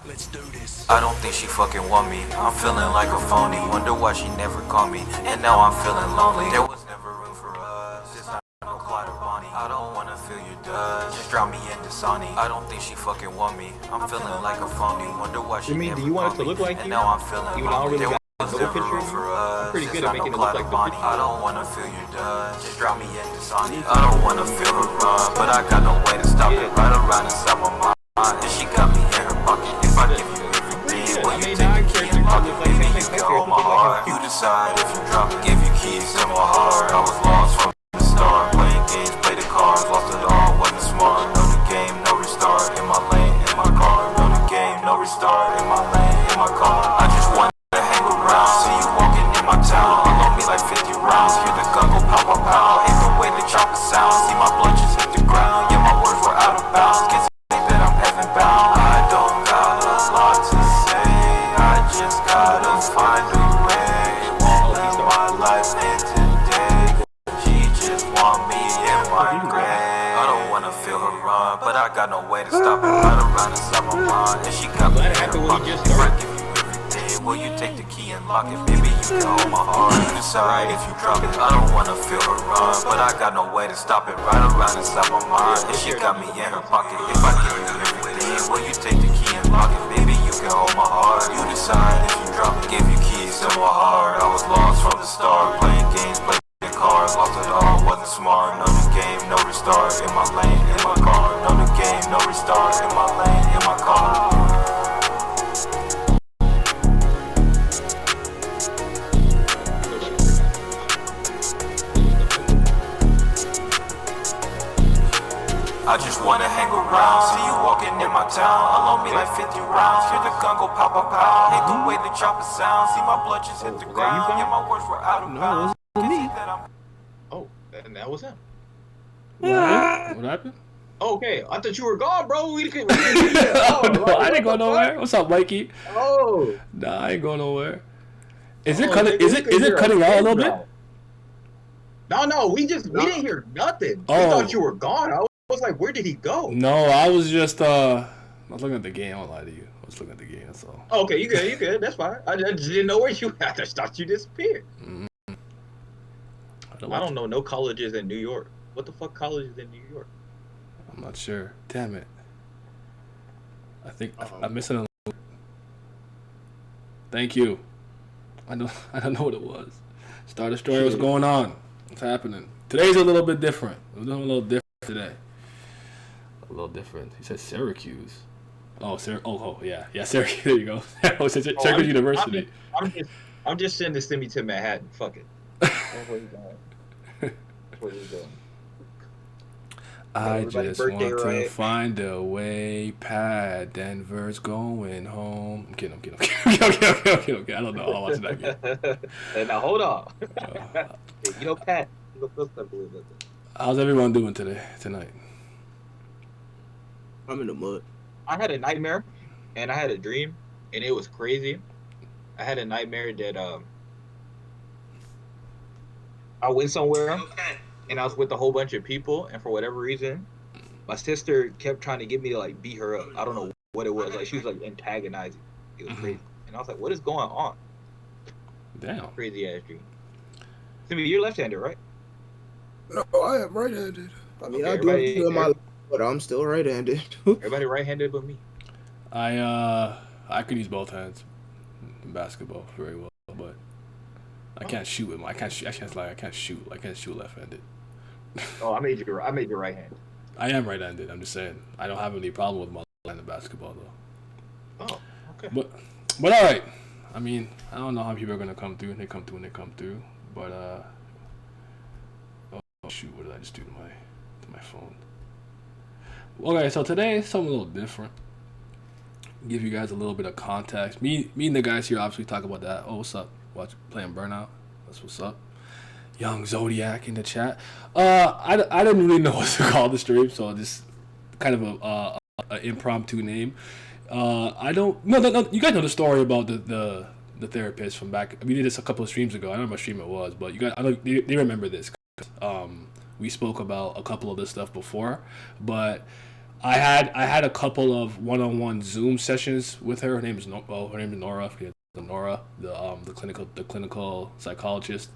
Let's do this. I don't think she fucking want me. I'm feeling like a phony. Wonder why she never called me. And now I'm feeling lonely. There was never room for us. It's not no Clyde or Bonnie. I don't wanna feel your dust. Just drop me into Sonny. I don't think she fucking want me. I'm feeling like a phony. Wonder why she never Do you want it to called look me. like And you? now I'm feeling Even though I lonely. don't really got There was no never picture room of for you? us. I'm pretty It's good at not no making it look Clyde like or the Bonnie. picture. I don't wanna feel your dust. Just drop me into Sonny. I don't wanna feel her run, but I got no way to stop it. Right around inside my mind. And she got me in her pocket. If I give you everything, will you take the key and lock it? Baby, you can hold my heart. You decide if you drop it. Give you keys to my heart. I was lost from the start. Playing games, play the cards. Lost it all, wasn't smart. Know the game, no restart. In my lane, in my car. Know the game, no restart. In my lane, in my car. I just want to hang around. See you walking in my town. All on me like 50 rounds. Hear the gun go pow, pow, pow. Hate the way the chopper sounds. See my blood just hit the ground. Yeah, my words were out of bounds. Can't say that I'm heaven bound. I don't got a lot to say. I just gotta find a way. Won't let my life end today. She just want me in my grave. I don't wanna feel her run, but I got no way to stop it. Right around inside my mind, and she got me in her pocket. If I give you everything, will you take the key and lock it? Baby, you can hold my heart. You decide if you drop it. I don't wanna feel her run, but I got no way to stop it. Right around inside my mind, and she got me in her pocket. If I give you everything, will you take the key and lock it? Baby, you can hold my heart. You decide if you drop it. Give you keys to my heart. I was lost from the start. Playing games, playing the cards. Lost it all, wasn't smart. Know the game, no restart. In my lane, in my car. Know the game, no restart. In my lane, in my car. I just wanna hang around, see you walking in my town. All on me like 50 rounds, hear the gun go pow, pow, pow. Hate the way the chopper sounds, see my blood just hit the ground. Yeah, my words were out of bounds. Can't say that I'm... Oh, and that was him. What happened? Okay, I thought you were gone, bro. We couldn't. Oh, no, I didn't go nowhere. What's up, Mikey? Oh, Nah, I ain't going nowhere. Is it Oh, cutting? nigga, Is we it could is hear it a cutting out a little pin bit? drop. No, we didn't hear nothing. We Oh. thought you were gone. I was like, where did he go? No, I was just I was looking at the game. I won't lie to you. I was looking at the game. That's all. Okay, you good. That's fine. I just didn't know where you. I just thought you disappeared. I don't know no colleges in New York. What the fuck college is in New York? I'm not sure. Damn it. I think I'm missing a. Thank you. I don't know what it was. Start a story. What's going on? What's happening? Today's a little bit different. We're doing a little different today. A little different. He said Syracuse. Oh, yeah, Syracuse. There you go. Oh, Syracuse University. I'm just sending Simi to Manhattan. Fuck it. That's where he's going. That's where he's going. I Everybody's just want birthday, to right? find a way past Denver's going home. I'm kidding. Okay. I don't know. I'll watch that game. And now hold on. You know, Pat. You know, first time believe that. How's everyone doing tonight? I'm in the mud. I had a nightmare, and I had a dream, and it was crazy. I had a nightmare that I went somewhere, and I was with a whole bunch of people, and for whatever reason, my sister kept trying to get me to like beat her up. I don't know what it was. Like she was like antagonizing. It was crazy, and I was like, "What is going on?" Damn. Crazy ass dream. Simi, you're left-handed, right? No, I am right-handed. I mean, Okay, I do everybody- do my life, but I'm still right-handed. Everybody right-handed but me. I could use both hands in basketball very well, but I can't shoot with my. I can't shoot. I can't shoot. I can't shoot left-handed. Oh, I made you right-handed. I am right-handed. I'm just saying. I don't have any problem with my left-handed basketball though. Oh, okay. But all right. I mean, I don't know how people are gonna come through. They come through. But oh shoot, what did I just do to my phone? Okay, so today something a little different. Give you guys a little bit of context. Me and the guys here obviously talk about that. Oh, what's up? Playing Burnout. That's what's up. Young Zodiac in the chat. I didn't really know what to call the stream, so just kind of a impromptu name. I don't. No. You guys know the story about the therapist from back. We did this a couple of streams ago. I don't know what stream it was, but you guys, I know they remember this. We spoke about a couple of this stuff before, but I had a couple of one-on-one Zoom sessions with her. Her name is Nora. Nora, the clinical psychologist,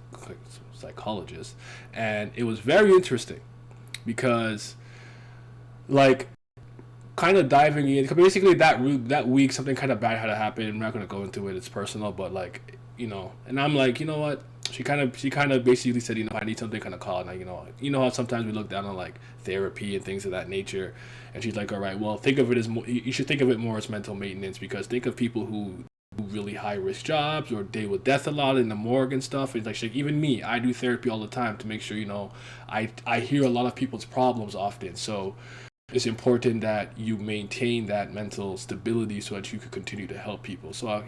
and it was very interesting because, like, kind of diving in. Basically, that week something kind of bad had to happen. I'm not gonna go into it. It's personal, but like, and I'm like, you know what? She kind of basically said, I need something kind of called. Like, you know how sometimes we look down on like therapy and things of that nature, and she's like, all right, well, think of it as you should think of it more as mental maintenance, because think of people who do really high risk jobs or deal with death a lot in the morgue and stuff. It's like even me, I do therapy all the time to make sure I hear a lot of people's problems often, so it's important that you maintain that mental stability so that you can continue to help people. So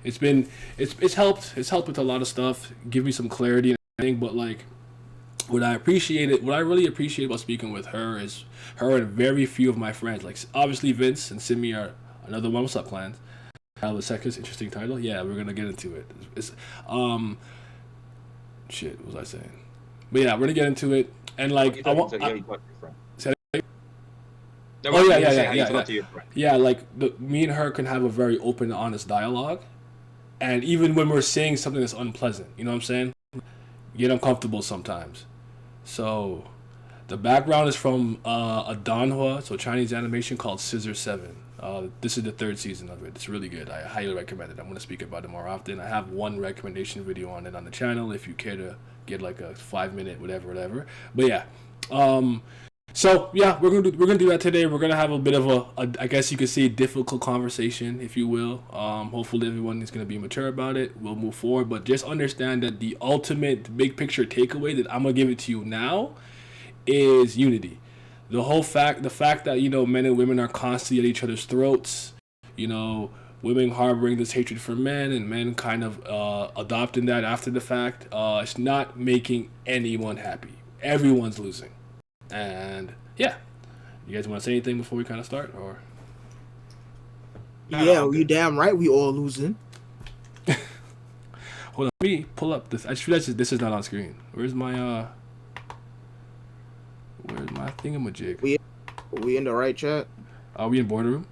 it's helped with a lot of stuff, give me some clarity and everything. But like, what I really appreciate about speaking with her is her and very few of my friends. Like, obviously Vince and Simi are another one. What's up, Clans? Have a second interesting title. Yeah, we're gonna get into it. It's shit. What was I saying? But yeah, we're gonna get into it. And like, You talk to your friend. Oh yeah. Like me and her can have a very open, honest dialogue, and even when we're saying something that's unpleasant, you know what I'm saying? Get uncomfortable sometimes. So, the background is from a Danhua, so Chinese animation called Scissor 7. This is the 3rd season of it. It's really good. I highly recommend it. I'm gonna speak about it more often. I have one recommendation video on it on the channel if you care to get like a 5-minute whatever. But yeah. So yeah, we're gonna do that today. We're gonna have a bit of a I guess you could say difficult conversation, if you will. Hopefully everyone is gonna be mature about it. We'll move forward, but just understand that the ultimate big picture takeaway that I'm gonna give it to you now is unity. The fact that men and women are constantly at each other's throats. Women harboring this hatred for men and men kind of adopting that after the fact. It's not making anyone happy. Everyone's losing. And yeah, you guys want to say anything before we kind of start, or? Yeah, you damn right. We all losing. Hold on, let me pull up this. I just realized this is not on screen. Where's my thingamajig? We in the right chat? Are we in boardroom?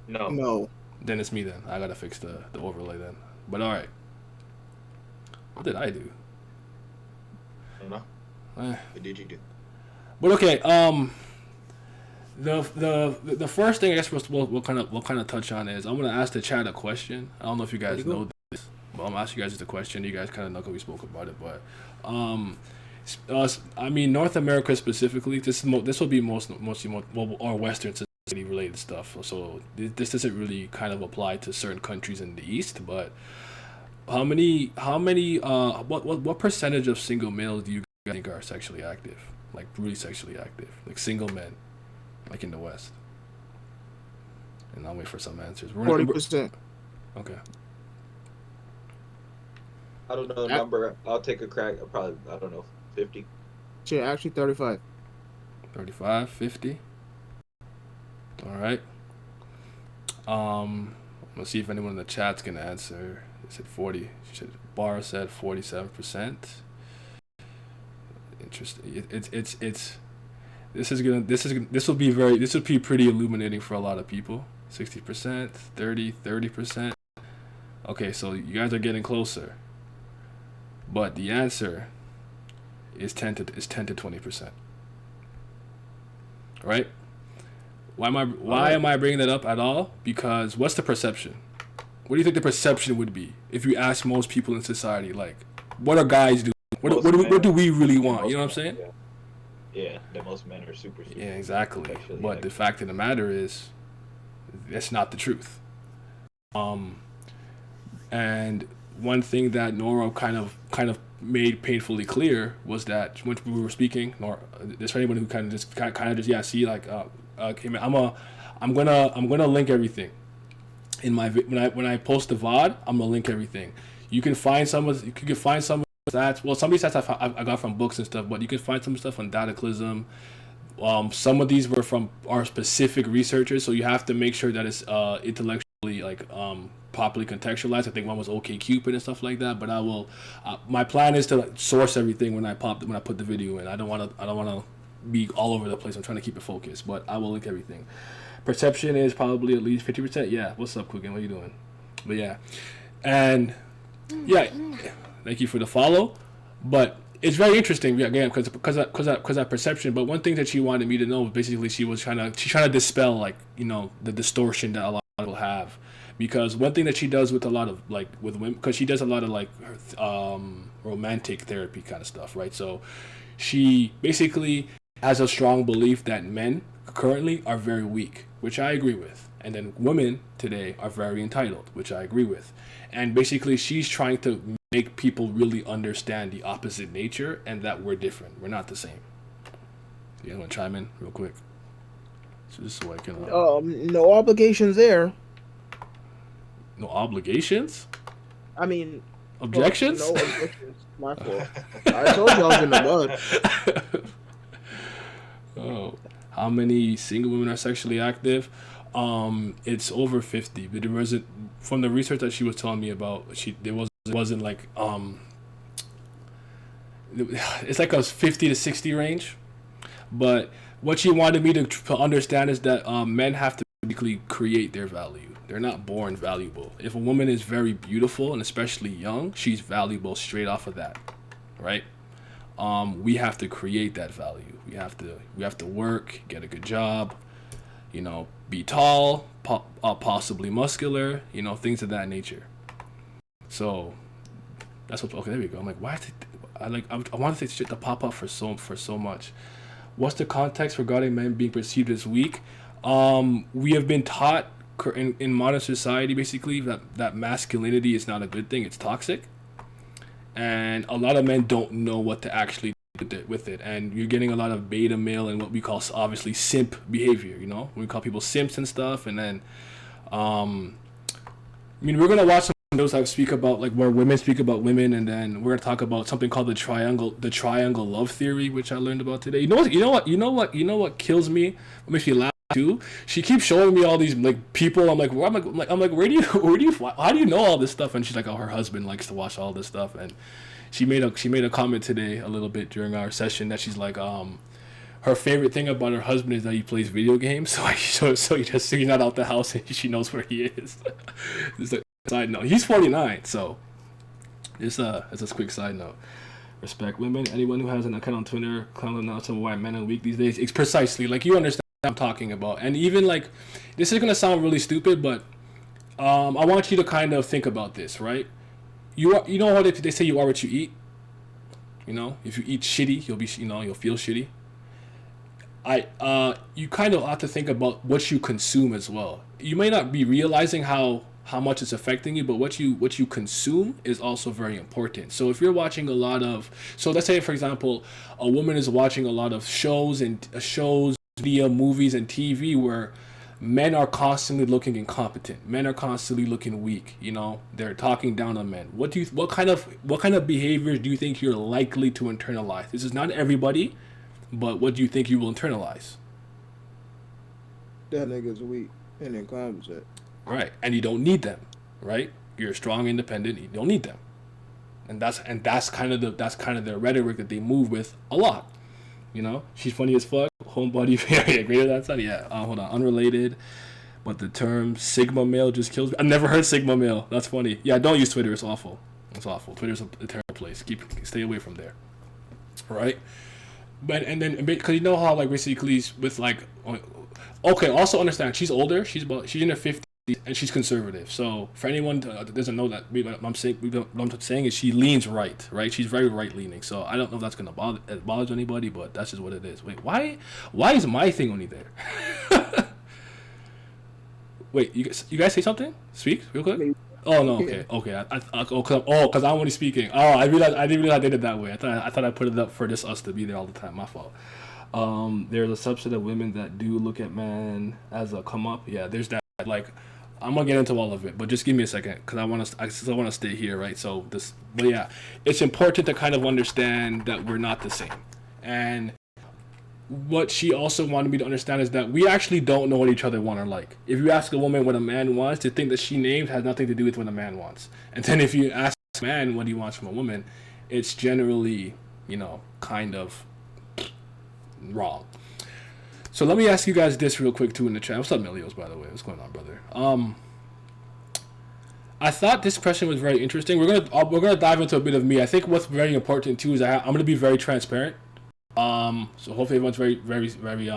No. Then it's me. Then I gotta fix the overlay then. But all right. What did I do? I don't know. What did you do? But okay, the first thing I guess we'll kind of touch on is I'm gonna ask the chat a question. I don't know if you guys know this, but I'm asking you guys the question. You guys kind of know because we spoke about it, but I mean North America specifically. This will be mostly or Western society related stuff. So this doesn't really kind of apply to certain countries in the East, but what percentage of single males do you think are sexually active, like really sexually active, like single men, like in the West? And I'll wait for some answers. 40%. Okay. I don't know the number. I'll take a crack. Probably, I don't know, 50. Shit, actually 35. 35, 50. All right. Let's see if anyone in the chat's gonna answer. They said 40. Bar said 47%. Interesting. This will be pretty illuminating for a lot of people. 60%, 30%. Okay, so you guys are getting closer. But the answer is 10 to 20%. Right? Why am I bringing that up at all? Because what's the perception? What do you think the perception would be if you ask most people in society, like, what are guys doing? What do we really want? You know what I'm saying? Yeah, that most men are super. Yeah, exactly. But the fact of the matter is, that's not the truth. And one thing that Nora kind of made painfully clear was that when we were speaking, Nora, there's anyone who I'm gonna link everything in my when I post the VOD. I'm gonna link everything. You can find some of stats. Well, some of these stats I got from books and stuff, but you can find some stuff on Dataclysm. Some of these were from our specific researchers, so you have to make sure that it's intellectually properly contextualized. I think one was OkCupid and stuff like that. But I will. My plan is to source everything when I put the video in. I don't want to be all over the place. I'm trying to keep it focused, but I will link everything. Perception is probably at least 50%. Yeah. What's up, Coogan? What are you doing? But yeah, and yeah, thank you for the follow. But it's very interesting again because that perception. But one thing that she wanted me to know was basically she's trying to dispel like the distortion that a lot of people have. Because one thing that she does with a lot of like with women, because she does a lot of like romantic therapy kind of stuff, right? So she basically has a strong belief that men currently are very weak, which I agree with, and then women today are very entitled, which I agree with, and basically she's trying to make people really understand the opposite nature and that we're different, we're not the same. You want to chime in real quick? So just so I can. No obligations there. No obligations? I mean, objections? No objections. My fault. I told you I was in the mud. Oh, how many single women are sexually active? It's over 50. But there wasn't, from the research that she was telling me about, it wasn't like it's like a 50 to 60 range. But what she wanted me to understand is that men have to basically create their value. They're not born valuable. If a woman is very beautiful and especially young, she's valuable straight off of that, right? We have to create that value. We have to work, get a good job, be tall, possibly muscular, things of that nature. So that's what. Okay, there we go. I'm like, why? I want this shit to pop up for so much. What's the context regarding men being perceived as weak? We have been taught in modern society basically that masculinity is not a good thing. It's toxic, and a lot of men don't know what to actually do with it. And you're getting a lot of beta male and what we call obviously simp behavior. We call people simps and stuff. And then, we're gonna watch some videos that speak about like where women speak about women, and then we're gonna talk about something called the triangle love theory, which I learned about today. You know what kills me? What makes me laugh too? She keeps showing me all these like people. I'm like, where do you how do you know all this stuff? And she's like, oh, her husband likes to watch all this stuff. And she made a comment today a little bit during our session that she's like, her favorite thing about her husband is that he plays video games. So he's not out the house and she knows where he is. Just a side note. He's 49, so it's a quick side note. Respect women. Anyone who has an account on Twitter clowning out some white men are weak these days. It's precisely like you understand what I'm talking about. And even like this is gonna sound really stupid, but I want you to kind of think about this, right? You know how they say you are what you eat. If you eat shitty, you'll feel shitty. You kind of have to think about what you consume as well. You may not be realizing how much it's affecting you, but what you consume is also very important. So if you're watching a lot of, so let's say for example, a woman is watching a lot of shows, via movies and TV where men are constantly looking incompetent. Men are constantly looking weak. They're talking down on men. What kind of behaviors do you think you're likely to internalize? This is not everybody, but what do you think you will internalize? That nigga's weak and incompetent. Right, and you don't need them, right? You're strong, independent. You don't need them, and that's kind of their rhetoric that they move with a lot. She's funny as fuck. Homebody, yeah, greater than son. Yeah, hold on, unrelated, but the term Sigma male just kills me. I've never heard Sigma male. That's funny. Yeah, don't use Twitter. It's awful. It's awful. Twitter's a terrible place. Stay away from there. Right. But and then because you know how like basically with like, okay, also understand she's older. She's in her 50s and she's conservative. So for anyone that doesn't know that, what I'm saying is she leans right. She's very right leaning. So I don't know if that's gonna bother anybody, but that's just what it is. Wait, why is my thing only there? Wait, you guys say something? Speak real quick. Oh no, okay. Because I'm only speaking. Oh, I didn't realize I did it that way. I thought I put it up for us to be there all the time. My fault. There's a subset of women that do look at men as a come up. Yeah, there's that. Like, I'm gonna get into all of it, but just give me a second because I still want to stay here, right? So but yeah, it's important to kind of understand that we're not the same. And what she also wanted me to understand is that we actually don't know what each other want or like. If you ask a woman what a man wants, the thing that she named has nothing to do with what a man wants. And then if you ask a man what he wants from a woman, it's generally, kind of, wrong. So let me ask you guys this real quick too in the chat. What's up, Melios, by the way? What's going on, brother? I thought this question was very interesting. We're gonna dive into a bit of me. I think what's very important too is I'm gonna be very transparent. So hopefully everyone's very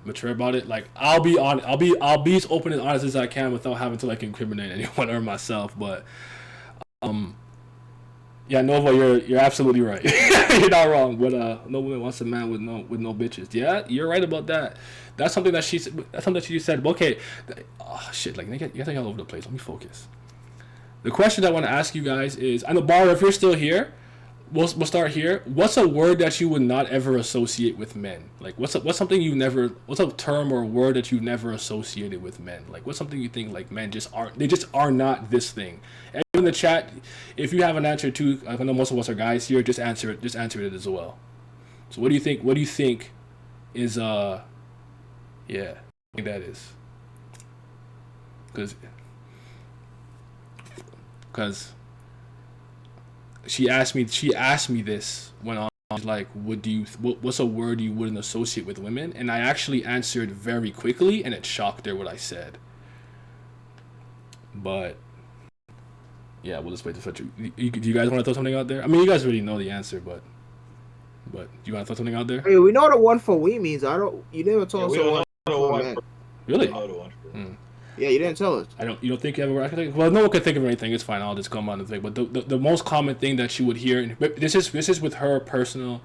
mature about it. Like I'll be as open and honest as I can without having to like incriminate anyone or myself. But yeah, Nova, you're absolutely right. You're not wrong. But no woman wants a man with no bitches. Yeah, you're right about that. That's something that she said. Okay, shit. Like you guys are all over the place. Let me focus. The question I want to ask you guys is, I know, Bar, if you're still here, we'll start here. What's a word that you would not ever associate with men? Like, what's a term or a word that you never associated with men? Like, what's something you think, like, men just are not this thing? And in the chat, if you have an answer too, I know most of us are guys here, just answer it as well. So what do you think is, yeah, I think that is? Because she asked me this when I was like, what's a word you wouldn't associate with women? And I actually answered very quickly, and it shocked her what I said. But yeah, we'll just wait to do you guys want to throw something out there? I mean, you guys already know the answer, but do you want to throw something out there? Hey, we know the one for we means. You never told us the one for men. Really? Yeah, you didn't tell us. You don't think ever? Well, no one can think of anything. It's fine. I'll just come on and think. But the most common thing that she would hear, and this is with her personal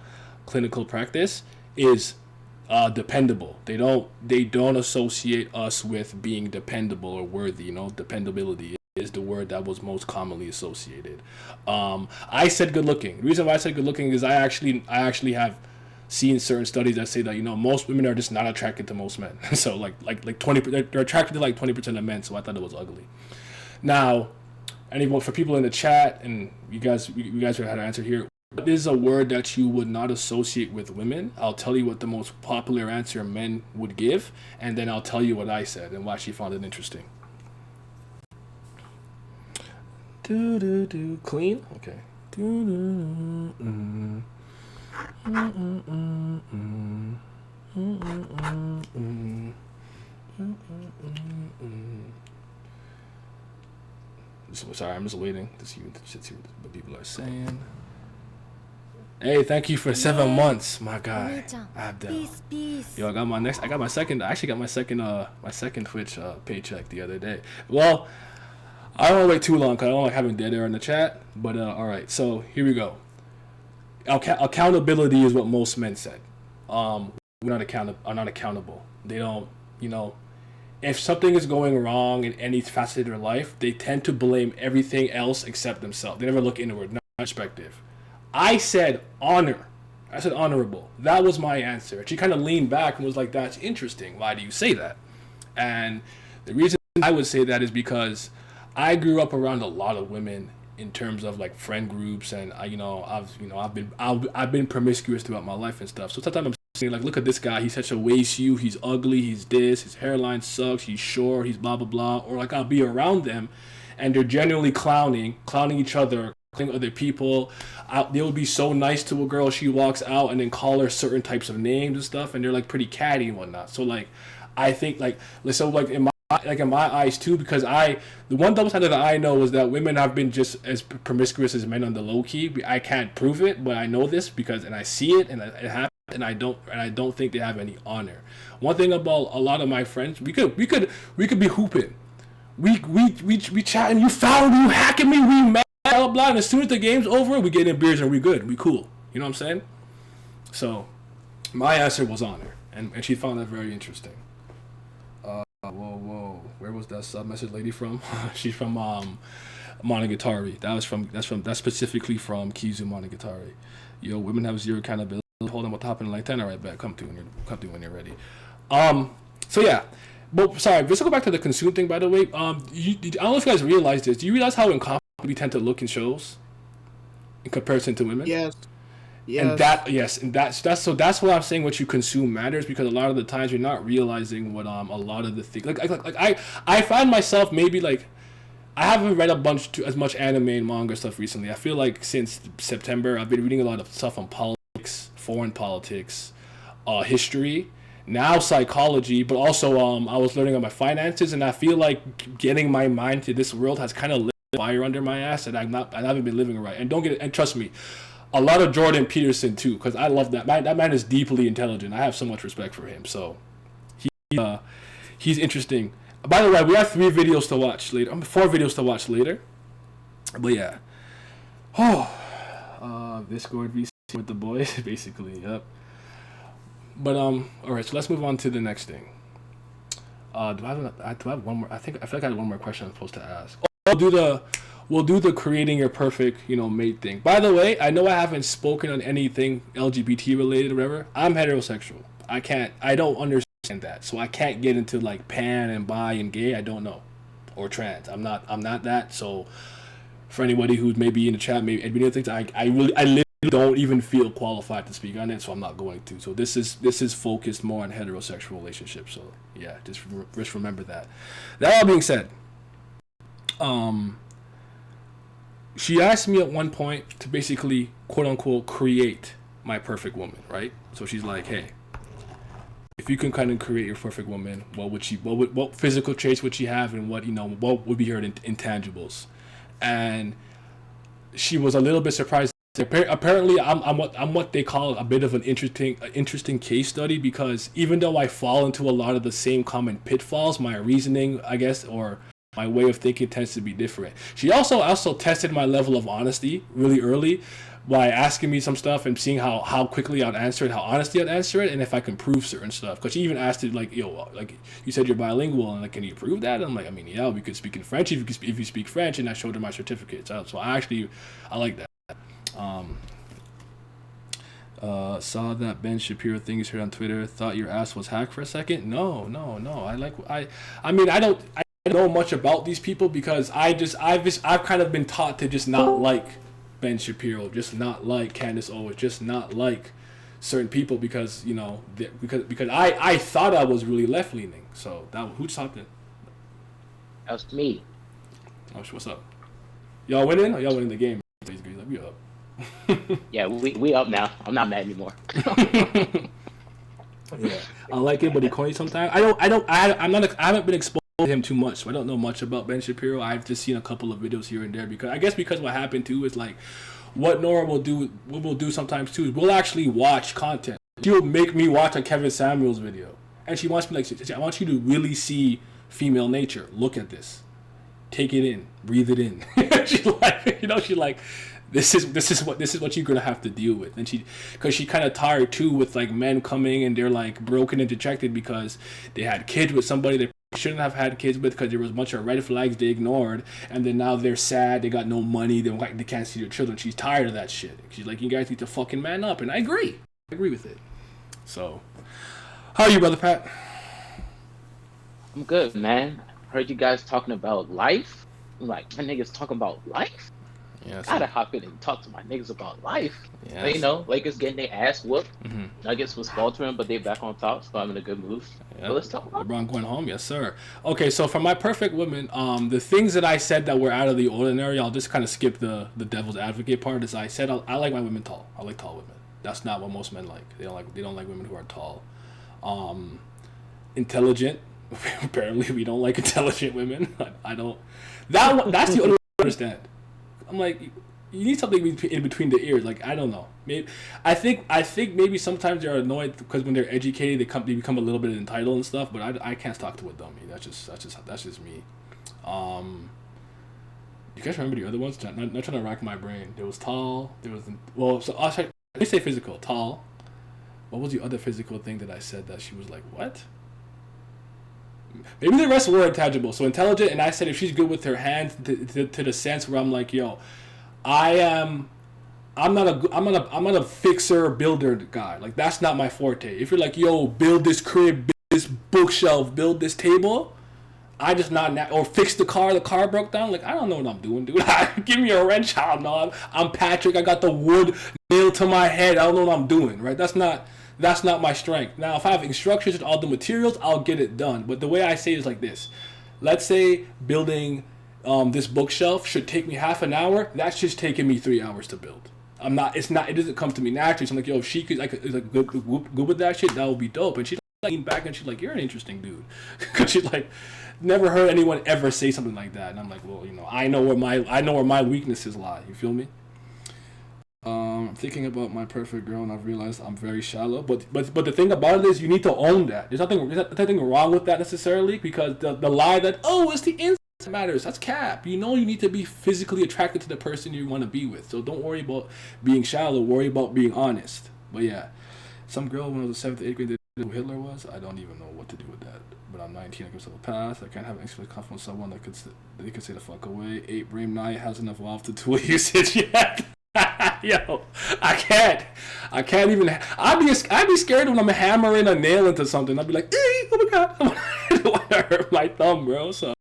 clinical practice, is dependable. They don't associate us with being dependable or worthy. You know, dependability is the word that was most commonly associated. I said good looking. The reason why I said good looking is I actually have seen certain studies that say that, you know, most women are just not attracted to most men. So like 20%, they're attracted to like 20% of men. So I thought it was ugly. Now, anyone, for people in the chat, and you guys have had an answer here. What is a word that you would not associate with women? I'll tell you what the most popular answer men would give, and then I'll tell you what I said and why she found it interesting. Clean? Okay. Sorry, I'm just waiting to see what people are saying. Hey, thank you for 7 months, my guy. Abdel. Yo, I got my second Twitch paycheck the other day. Well, I don't want to wait too long because I don't like having dead air in the chat. But all right, so here we go. Accountability is what most men said. Are not accountable. They don't, you know, if something is going wrong in any facet of their life, they tend to blame everything else except themselves. They never look inward, not perspective. I said honor. I said honorable. That was my answer. She kind of leaned back and was like, that's interesting. Why do you say that? And the reason I would say that is because I grew up around a lot of women in terms of like friend groups, and I've been promiscuous throughout my life and stuff. So sometimes I'm saying, like, look at this guy, he's such a waste you, he's ugly, he's this, his hairline sucks, he's short, he's blah blah blah. Or like I'll be around them and they're genuinely clowning each other, clowning other people. They would be so nice to a girl, she walks out, and then call her certain types of names and stuff, and they're like pretty catty and whatnot. So like I think in my eyes too, because the one double standard that I know is that women have been just as promiscuous as men on the low key. I can't prove it, but I know this and I see it, and it happens, and I don't think they have any honor. One thing about a lot of my friends, we could be hooping, we chatting, you fouling me, you hacking me, we mad, blah blah, and as soon as the game's over, we get in beers and we good, we cool. You know what I'm saying? So my answer was honor, and she found that very interesting. Whoa! Where was that sub message lady from? She's from Monogatari. That's specifically from Kizu Monogatari. Yo, women have zero accountability. Hold on, we'll top in like 10. All right, back. Come through when you're ready. So yeah. But sorry, let's go back to the consume thing. By the way, I don't know if you guys realize this. Do you realize how incompetent we tend to look in shows in comparison to women? Yes. Yes. And that's why I'm saying what you consume matters, because a lot of the times you're not realizing what a lot of the things like I find myself maybe like I haven't read as much anime and manga stuff recently. I feel like since September I've been reading a lot of stuff on politics, foreign politics, history, now psychology, but also I was learning on my finances, and I feel like getting my mind to this world has kind of lit fire under my ass, and I haven't been living right. And trust me, a lot of Jordan Peterson too, because I love that man. That man is deeply intelligent. I have so much respect for him. So he's interesting. By the way, we have 4 videos to watch later. But yeah. Discord VC with the boys, basically. Yep. But all right. So let's move on to the next thing. Do I have one more? I feel like I had one more question I'm supposed to ask. We'll do the creating your perfect, mate thing. By the way, I know I haven't spoken on anything LGBT related or whatever. I'm heterosexual. I don't understand that. So I can't get into like pan and bi and gay. I don't know. Or trans. I'm not that. So for anybody who's maybe in the chat, maybe admitting things, I literally don't even feel qualified to speak on it, so I'm not going to. So this is focused more on heterosexual relationships. So yeah, just remember that. That all being said, she asked me at one point to basically, quote unquote, create my perfect woman, right? So she's like, hey, if you can kind of create your perfect woman, what physical traits would she have, and what would be her intangibles? And she was a little bit surprised. Apparently, I'm what they call a bit of an interesting case study, because even though I fall into a lot of the same common pitfalls, my reasoning, I guess, or my way of thinking tends to be different. She also tested my level of honesty really early by asking me some stuff and seeing how quickly I'd answer it, how honestly I'd answer it, and if I can prove certain stuff. Because she even asked it like, like you said you're bilingual, and like, can you prove that? And I'm like, I mean, yeah, we could speak in French if you speak French, and I showed her my certificate. So I like that. Saw that Ben Shapiro thing you shared on Twitter. Thought your ass was hacked for a second. No. I mean, I don't know much about these people, because I've kind of been taught to just not like Ben Shapiro, just not like Candace Owens, just not like certain people, because because I thought I was really left leaning. So who's talking? That was me. Oh, what's up? Y'all winning? Or y'all winning the game? Like, we up. Yeah, we up now. I'm not mad anymore. Yeah, I like it, but he corny sometimes. I haven't been exposed to him too much, so I don't know much about Ben Shapiro. I've just seen a couple of videos here and there, because what happened too is like what Nora will do sometimes too is we'll actually watch content. She'll make me watch a Kevin Samuels video, and she wants me I want you to really see female nature. Look at this, take it in, breathe it in. She's like, this is what you're gonna have to deal with. And because she kind of tired too with like men coming and they're like broken and dejected because they had kids with somebody they shouldn't have had kids with, because there was a bunch of red flags they ignored, and then now they're sad, they got no money, they can't see their children. She's tired of that shit. She's like, you guys need to fucking man up, and I agree with it. So how are you, brother Pat? I'm good, man. Heard you guys talking about life. I'm like, my niggas talking about life. Yeah, gotta hop in and talk to my niggas about life. Yeah, but, Lakers getting their ass whooped. Mm-hmm. Nuggets was faltering, but they back on top, so I'm in a good mood. Yeah. So let's talk about LeBron going home, yes sir. Okay, so for my perfect woman, the things that I said that were out of the ordinary, I'll just kind of skip the devil's advocate part. As I said, I like my women tall. I like tall women. That's not what most men like. They don't like women who are tall. Intelligent. Apparently, we don't like intelligent women. I don't. That's the only one I understand. I'm like, you need something in between the ears. Like, I don't know. Maybe I think maybe sometimes they're annoyed because when they're educated, they become a little bit entitled and stuff. But I can't talk to a dummy. That's just me. You guys remember the other ones? Not trying to rack my brain. There was tall. There was so let me say physical. Tall. What was the other physical thing that I said that she was like, what? Maybe the rest were intangible. So intelligent, and I said if she's good with her hands, to the sense where I'm like, yo, I'm not a fixer builder guy. Like, that's not my forte. If you're like, yo, build this crib, build this bookshelf, build this table, I just not or fix the car broke down. Like, I don't know what I'm doing, dude. Give me a wrench. I don't know. I'm Patrick. I got the wood nailed to my head. I don't know what I'm doing. Right? That's not my strength. Now, if I have instructions and all the materials, I'll get it done. But the way I say it is like this. Let's say building this bookshelf should take me half an hour. That's just taking me 3 hours to build. I'm not. It's not. It doesn't come to me naturally. So I'm like, yo, if she could like good with that shit, that would be dope. And she's like, leaning back and she's like, you're an interesting dude, because she's like, never heard anyone ever say something like that. And I'm like, well, I know where my weaknesses lie. You feel me? Thinking about my perfect girl, and I've realized I'm very shallow. But the thing about it is, you need to own that. There's nothing wrong with that necessarily, because the lie that it's the inside that matters, that's cap. You need to be physically attracted to the person you want to be with. So don't worry about being shallow. Worry about being honest. But yeah, some girl when I was 7th, 8th grade did who Hitler was. I don't even know what to do with that. But I'm 19. I give myself a pass. I can't have an explicit confidence with someone that they could say the fuck away. 8 brain 9 hasn't evolved to tool usage yet. Yo, I can't even. I'd be scared when I'm hammering a nail into something. I'd be like, oh my god, I don't want to hurt my thumb, bro. So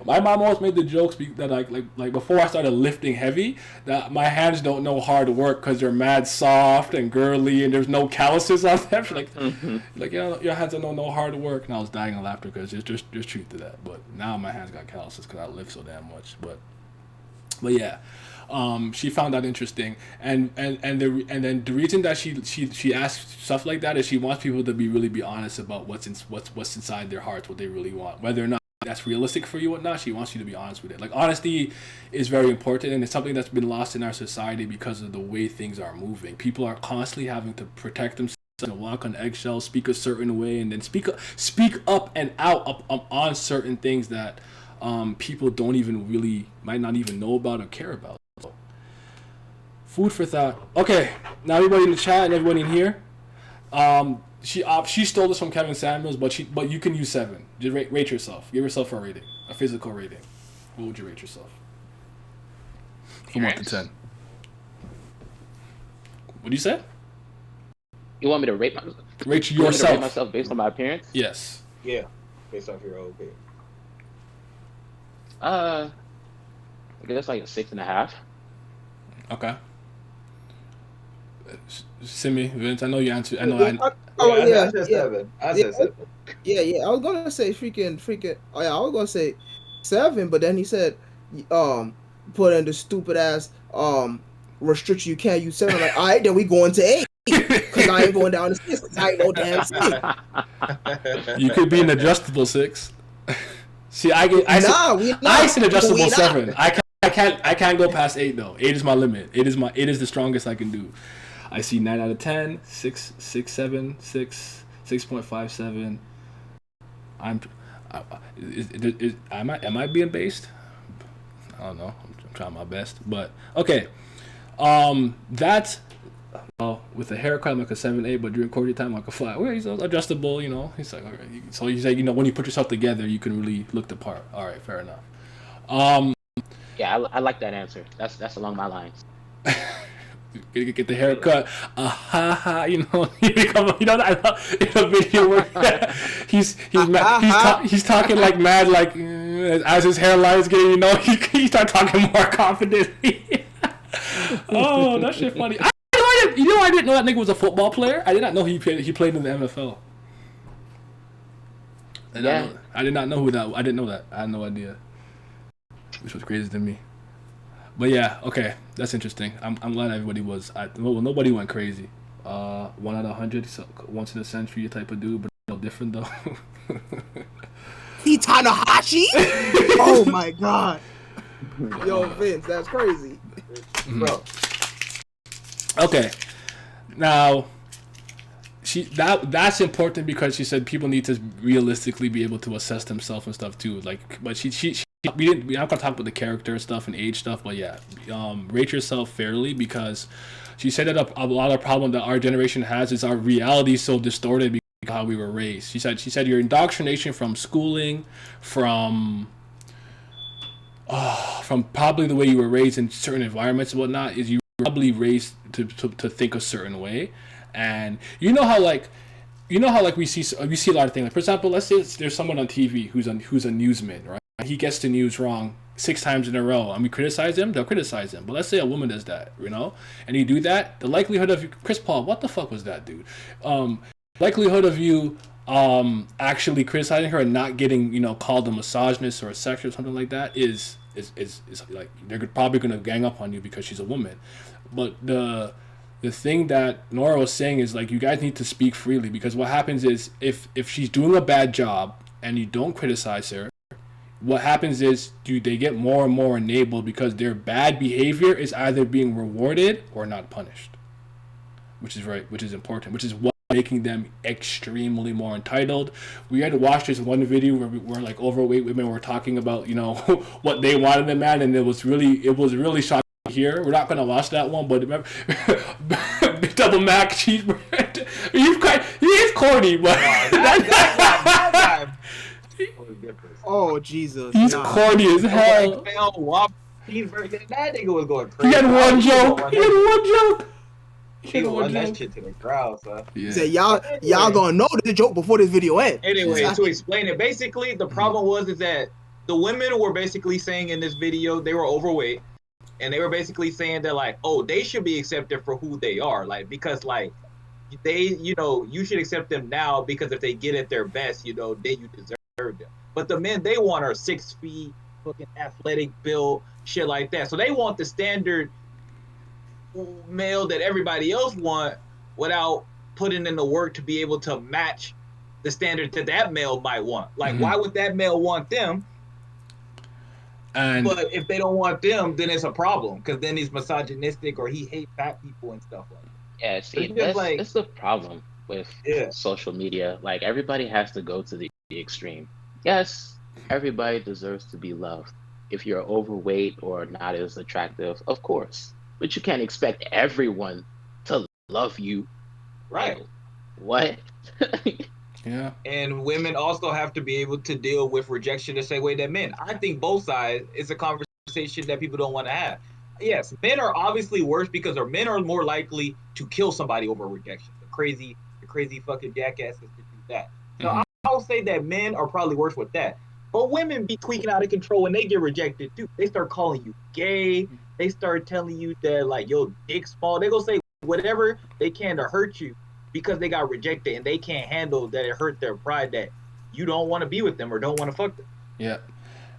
my mom always made the jokes that like before I started lifting heavy, that my hands don't know hard work because they're mad soft and girly and there's no calluses on them. She's like your hands don't know no hard work. And I was dying of laughter because there's truth to that. But now my hands got calluses because I lift so damn much. But yeah. She found that interesting, and then the reason that she asks stuff like that is she wants people to be honest about what's inside their hearts, what they really want, whether or not that's realistic for you or not. She wants you to be honest with it. Like, honesty is very important, and it's something that's been lost in our society because of the way things are moving. People are constantly having to protect themselves and walk on eggshells, speak a certain way, and then speak up and out on certain things that people might not even know about or care about. Food for thought. Okay, now everybody in the chat and everybody in here. She stole this from Kevin Samuels, but you can use 7. Just rate yourself. Give yourself a rating, a physical rating. What would you rate yourself? From 1 to 10. What do you say? You want me to rate myself? Rate yourself. Rate myself based on my appearance? Yes. Yeah, based off your own opinion. I guess like a 6.5. Okay. Simi, Vince, I know you answered. I said 7. I said 7. Yeah. I was gonna say freaking. Oh yeah, I was gonna say 7, but then he said, put in the stupid ass restriction. You can't use 7. I'm like, all right, then we going to 8. Cause I ain't going down to 6. Cause I ain't no damn 6. You could be an adjustable 6. See, I said adjustable 7. I can't go past 8 though. 8 is my limit. 8 is the strongest I can do. I see 9 out of 10, 6, 7, 6, 6.57. Am I being based? I don't know. I'm trying my best, but okay. That's with a haircut I'm like a 7-8, but during quarter time like a 5. Well, he's adjustable, He's like, all right. So he's like, when you put yourself together, you can really look the part. All right, fair enough. Yeah, I like that answer. That's along my lines. Get the haircut. You know that in a video where he's talking like mad, like as his hairline is getting, he start talking more confidently. Oh, that shit funny. I didn't know that nigga was a football player. I did not know he played in the NFL. I did not know who that. I didn't know that. I had no idea. Which was crazy to me. But yeah, okay, that's interesting. I'm glad everybody was. Nobody went crazy. 1 out of 100, so once in a century type of dude, but no different though. He Tanahashi? Oh my god. Yo, Vince, that's crazy. Bro. Okay. Now, that's important because she said people need to realistically be able to assess themselves and stuff too. Like, but we're not gonna talk about the character stuff and age stuff, but yeah, rate yourself fairly, because she said that a lot of problem that our generation has is our reality is so distorted because of how we were raised. She said your indoctrination from schooling, from probably the way you were raised in certain environments and whatnot, is you were probably raised to think a certain way. And you know how we see a lot of things. Like, for example, let's say there's someone on TV who's a newsman, right? He gets the news wrong 6 times in a row, and we criticize him. They'll criticize him. But let's say a woman does that, and you do that. The likelihood of Chris Paul, what the fuck was that, dude? Likelihood of you actually criticizing her and not getting, called a misogynist or a sexist or something like that is like they're probably gonna gang up on you because she's a woman. But the thing that Nora was saying is like you guys need to speak freely, because what happens is if she's doing a bad job and you don't criticize her, what happens is they get more and more enabled because their bad behavior is either being rewarded or not punished, which is important, which is what making them extremely more entitled. We had to watch this one video where like overweight women were talking about what they wanted in a man, and it was really shocking to hear. We're not gonna watch that one, but remember, double mac cheeseburger. He is corny, but Oh Jesus! he's corny as hell. That nigga was going crazy. He had one joke. He run that shit to the crowd, son. Yeah. He said, y'all gonna know this joke before this video ends. Anyway, to explain it, basically the problem is that the women were basically saying in this video they were overweight, and they were basically saying that like, oh, they should be accepted for who they are, like because like they, you should accept them now because if they get at their best, then you deserve them. But the men they want are 6 feet, fucking athletic build, shit like that. So they want the standard male that everybody else want without putting in the work to be able to match the standard that male might want. Like, why would that male want them? But if they don't want them, then it's a problem because then he's misogynistic or he hates fat people and stuff like that. Yeah, see, that's the problem with social media. Like, everybody has to go to the extreme. Yes, everybody deserves to be loved. If you're overweight or not as attractive, of course. But you can't expect everyone to love you. Right. Like, what? Yeah. And women also have to be able to deal with rejection the same way that men. I think both sides is a conversation that people don't want to have. Yes, men are obviously worse because men are more likely to kill somebody over rejection. The crazy fucking jackasses that do that. So I'll say that men are probably worse with that. But women be tweaking out of control when they get rejected too. They start calling you gay. They start telling you that like your dick's small. They gonna say whatever they can to hurt you because they got rejected and they can't handle that it hurt their pride that you don't want to be with them or don't want to fuck them. Yeah.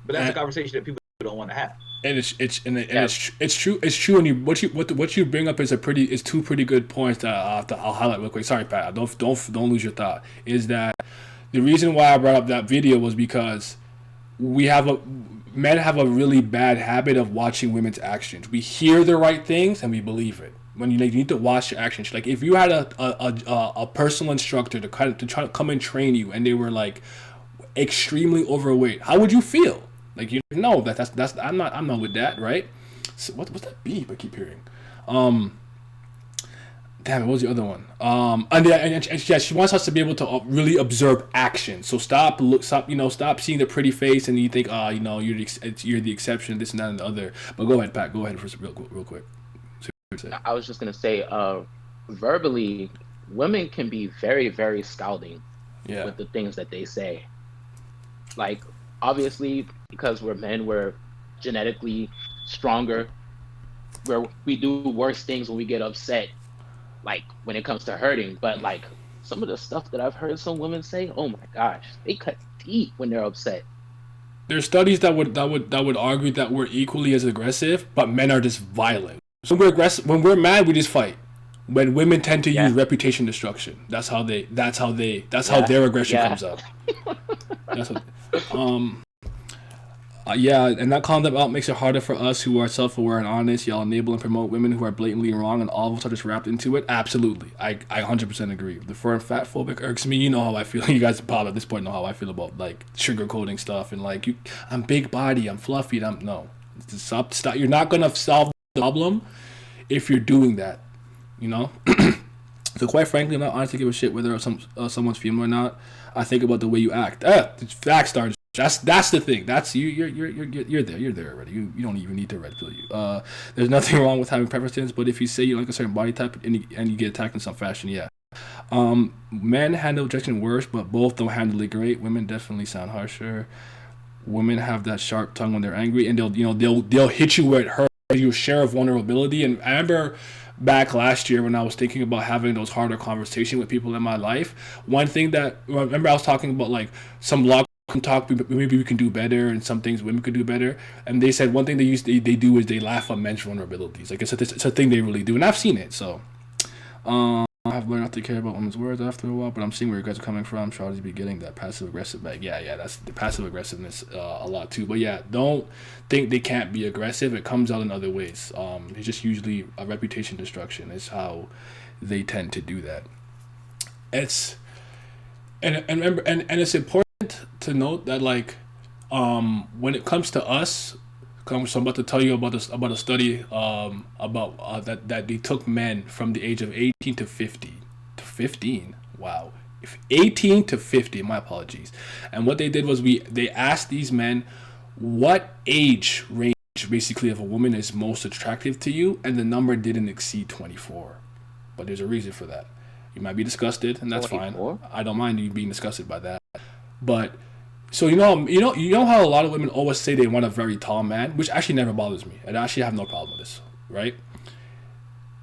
But that's a conversation that people don't want to have. And it's true. It's true. And what you bring up is two pretty good points that I'll highlight real quick. Sorry, Pat. Don't lose your thought. Is that the reason why I brought up that video was because men have a really bad habit of watching women's actions. We hear the right things and we believe it. When you need to watch your actions. Like if you had a personal instructor to try to come and train you, and they were like extremely overweight, how would you feel? Like that's I'm not with that, right? So what's that beep I keep hearing? Damn it, what was the other one? And she wants us to be able to really observe action. So stop seeing the pretty face and you think, you're the exception, this and that and the other. But go ahead, Pat. Go ahead first, real quick. I was just gonna say, verbally, women can be very, very scalding with the things that they say. Like, obviously, because we're men, we're genetically stronger. We do worse things when we get upset. Like when it comes to hurting, but like some of the stuff that I've heard some women say, oh my gosh, they cut deep when they're upset. There's studies that would argue that we're equally as aggressive, but men are just violent. So we're aggressive. When we're mad, we just fight. When women tend to use reputation destruction, that's how their aggression comes up. That's what, and that concept out makes it harder for us who are self-aware and honest. Y'all enable and promote women who are blatantly wrong, and all of us are just wrapped into it. Absolutely, I 100% agree. The firm fat phobic irks me. You know how I feel. You guys probably at this point know how I feel about like sugarcoating stuff and like I'm big body, I'm fluffy. Stop. You're not gonna solve the problem if you're doing that. So quite frankly, I'm not honestly give a shit whether someone's female or not. I think about the way you act. It's fact stars. That's the thing. That's you're there. You're there already. You don't even need to red pill you. There's nothing wrong with having preferences, but if you say you like a certain body type and you get attacked in some fashion, yeah. Men handle rejection worse, but both don't handle it great. Women definitely sound harsher. Women have that sharp tongue when they're angry, and they'll hit you where it hurts. You share of vulnerability. And I remember back last year when I was thinking about having those harder conversations with people in my life, one thing that, remember I was talking about like some blog talk, maybe we can do better, and some things women could do better, and they said one thing they do is they laugh at men's vulnerabilities. Like it's a thing they really do, and I've seen it. So I have learned not to care about women's words after a while, but I'm seeing where you guys are coming from. Charlie's be getting that passive aggressive back. Yeah, that's the passive aggressiveness a lot too. But yeah, don't think they can't be aggressive. It comes out in other ways. It's just usually a reputation destruction is how they tend to do that. It's and remember, and it's important to note that like when it comes to us. So I'm about to tell you about a study about that they took men from the age of 18 to 50 to 15. Wow, 18 to 50. My apologies. And what they did was they asked these men what age range basically of a woman is most attractive to you, and the number didn't exceed 24. But there's a reason for that. You might be disgusted, and that's 24? Fine. I don't mind you being disgusted by that, but. So you know how a lot of women always say they want a very tall man, which actually never bothers me. I actually have no problem with this, right?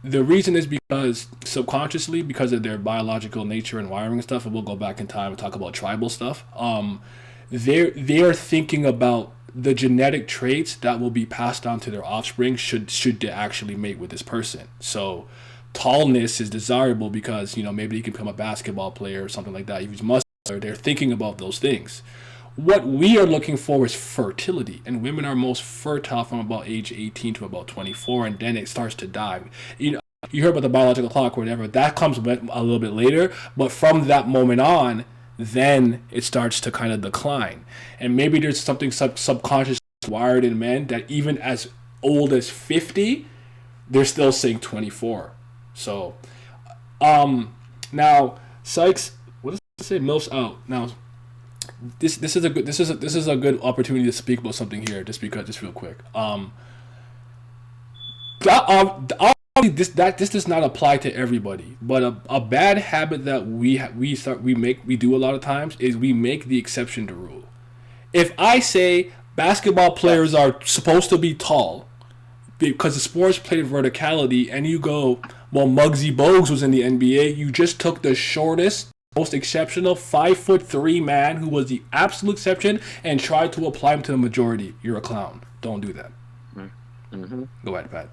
The reason is because subconsciously, because of their biological nature and wiring and stuff, and we'll go back in time and talk about tribal stuff. They're thinking about the genetic traits that will be passed on to their offspring should they actually mate with this person. So tallness is desirable because maybe he can become a basketball player or something like that. If he's muscular, they're thinking about those things. What we are looking for is fertility, and women are most fertile from about age 18 to about 24, and then it starts to die. You heard about the biological clock or whatever. That comes a little bit later, but from that moment on, then it starts to kind of decline. And maybe there's something subconsciously wired in men that even as old as 50, they're still saying 24. So, now, Sykes, what does it say? MILFs out. Now, This is a good opportunity to speak about something here, just real quick. This does not apply to everybody, but a bad habit that we do a lot of times is we make the exception to rule. If I say basketball players are supposed to be tall because the sports played verticality, and you go, well, Muggsy Bogues was in the NBA, you just took the shortest, most exceptional 5'3" man who was the absolute exception and tried to apply him to the majority. You're a clown. Don't do that. Mm-hmm. Go ahead, Pat.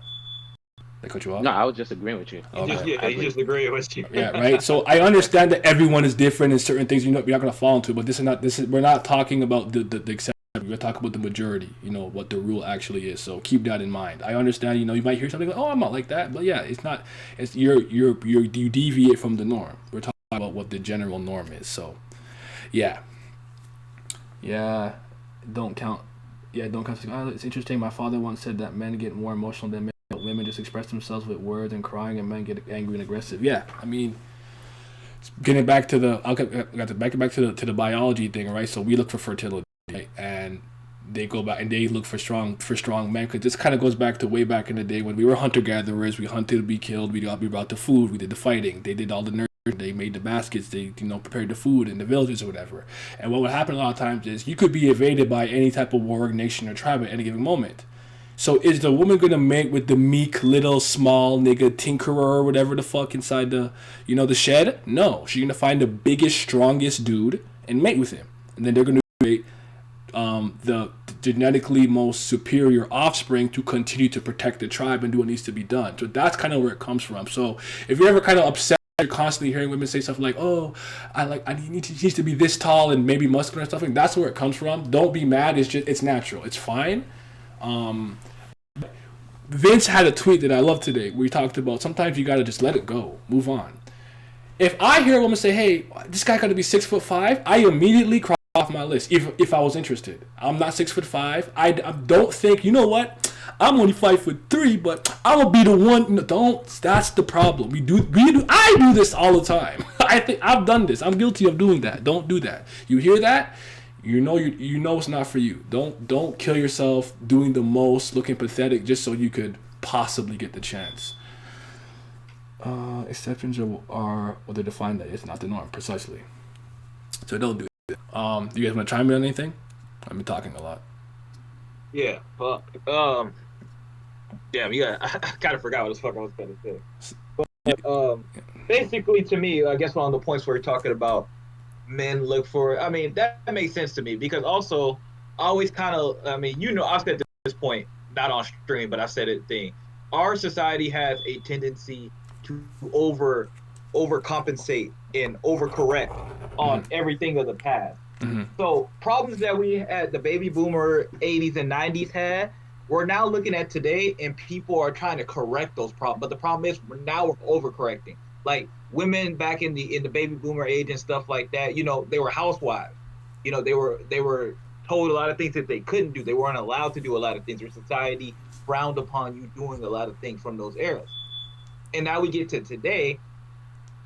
Did I cut you off? No, I was just agreeing with you. Okay. He's just agreeing with you. Yeah, right. So I understand that everyone is different in certain things. You're not going to fall into, but we're not talking about the exception. We're talking about the majority. What the rule actually is. So keep that in mind. I understand. You might hear something like, "Oh, I'm not like that," but yeah, it's not. It's you deviate from the norm. We're talking about what the general norm is. So yeah, don't count. It's interesting. My father once said that men get more emotional than men, but women just express themselves with words and crying, and men get angry and aggressive. Yeah, I mean, getting back to the biology thing, right? So we look for fertility, right? And they go back and they look for strong men, because this kind of goes back to way back in the day when we were hunter gatherers. We hunted, we killed, we brought the food, we did the fighting, they did all the nurturing. They made the baskets, they prepared the food in the villages or whatever. And what would happen a lot of times is you could be invaded by any type of warring nation or tribe at any given moment. So is the woman gonna mate with the meek little small nigga tinkerer or whatever the fuck inside the the shed? No, she's gonna find the biggest, strongest dude and mate with him, and then they're gonna mate the genetically most superior offspring to continue to protect the tribe and do what needs to be done. So that's kind of where it comes from. So if you're ever kind of upset, you're constantly hearing women say stuff like, "Oh, he needs to be this tall and maybe muscular and stuff," like that's where it comes from. Don't be mad. It's natural. It's fine. Vince had a tweet that I love today where he talked about sometimes you gotta just let it go, move on. If I hear a woman say, "Hey, this guy got to be 6'5," I immediately cross off my list. If I was interested, I'm not 6'5". I don't think, you know what? I'm only 5'3", but I'm gonna be the one. No, don't. That's the problem. We do. I do this all the time. I think I've done this. I'm guilty of doing that. Don't do that. You hear that? You know it's not for you. Don't kill yourself doing the most, looking pathetic just so you could possibly get the chance. Exceptions are what they define that it's not the norm precisely. So don't do it. You guys want to chime in on anything? I've been talking a lot. Yeah, Damn, yeah, I kind of forgot what the fuck I was going to say. But basically, to me, I guess one of the points where you're talking about men look for, I mean, that makes sense to me because also, I always kind of, I mean, I've said this point, not on stream, but I've said it thing. Our society has a tendency to overcompensate and overcorrect on everything of the past. So problems that we had, the baby boomer 80s and 90s had, we're now looking at today, and people are trying to correct ththose problems. But the problem is, we're overcorrecting. Like women back in the baby boomer age and stuff like that, they were housewives. They were told a lot of things that they couldn't do. They weren't allowed to do a lot of things. Their society frowned upon you doing a lot of things from those eras. And now we get to today,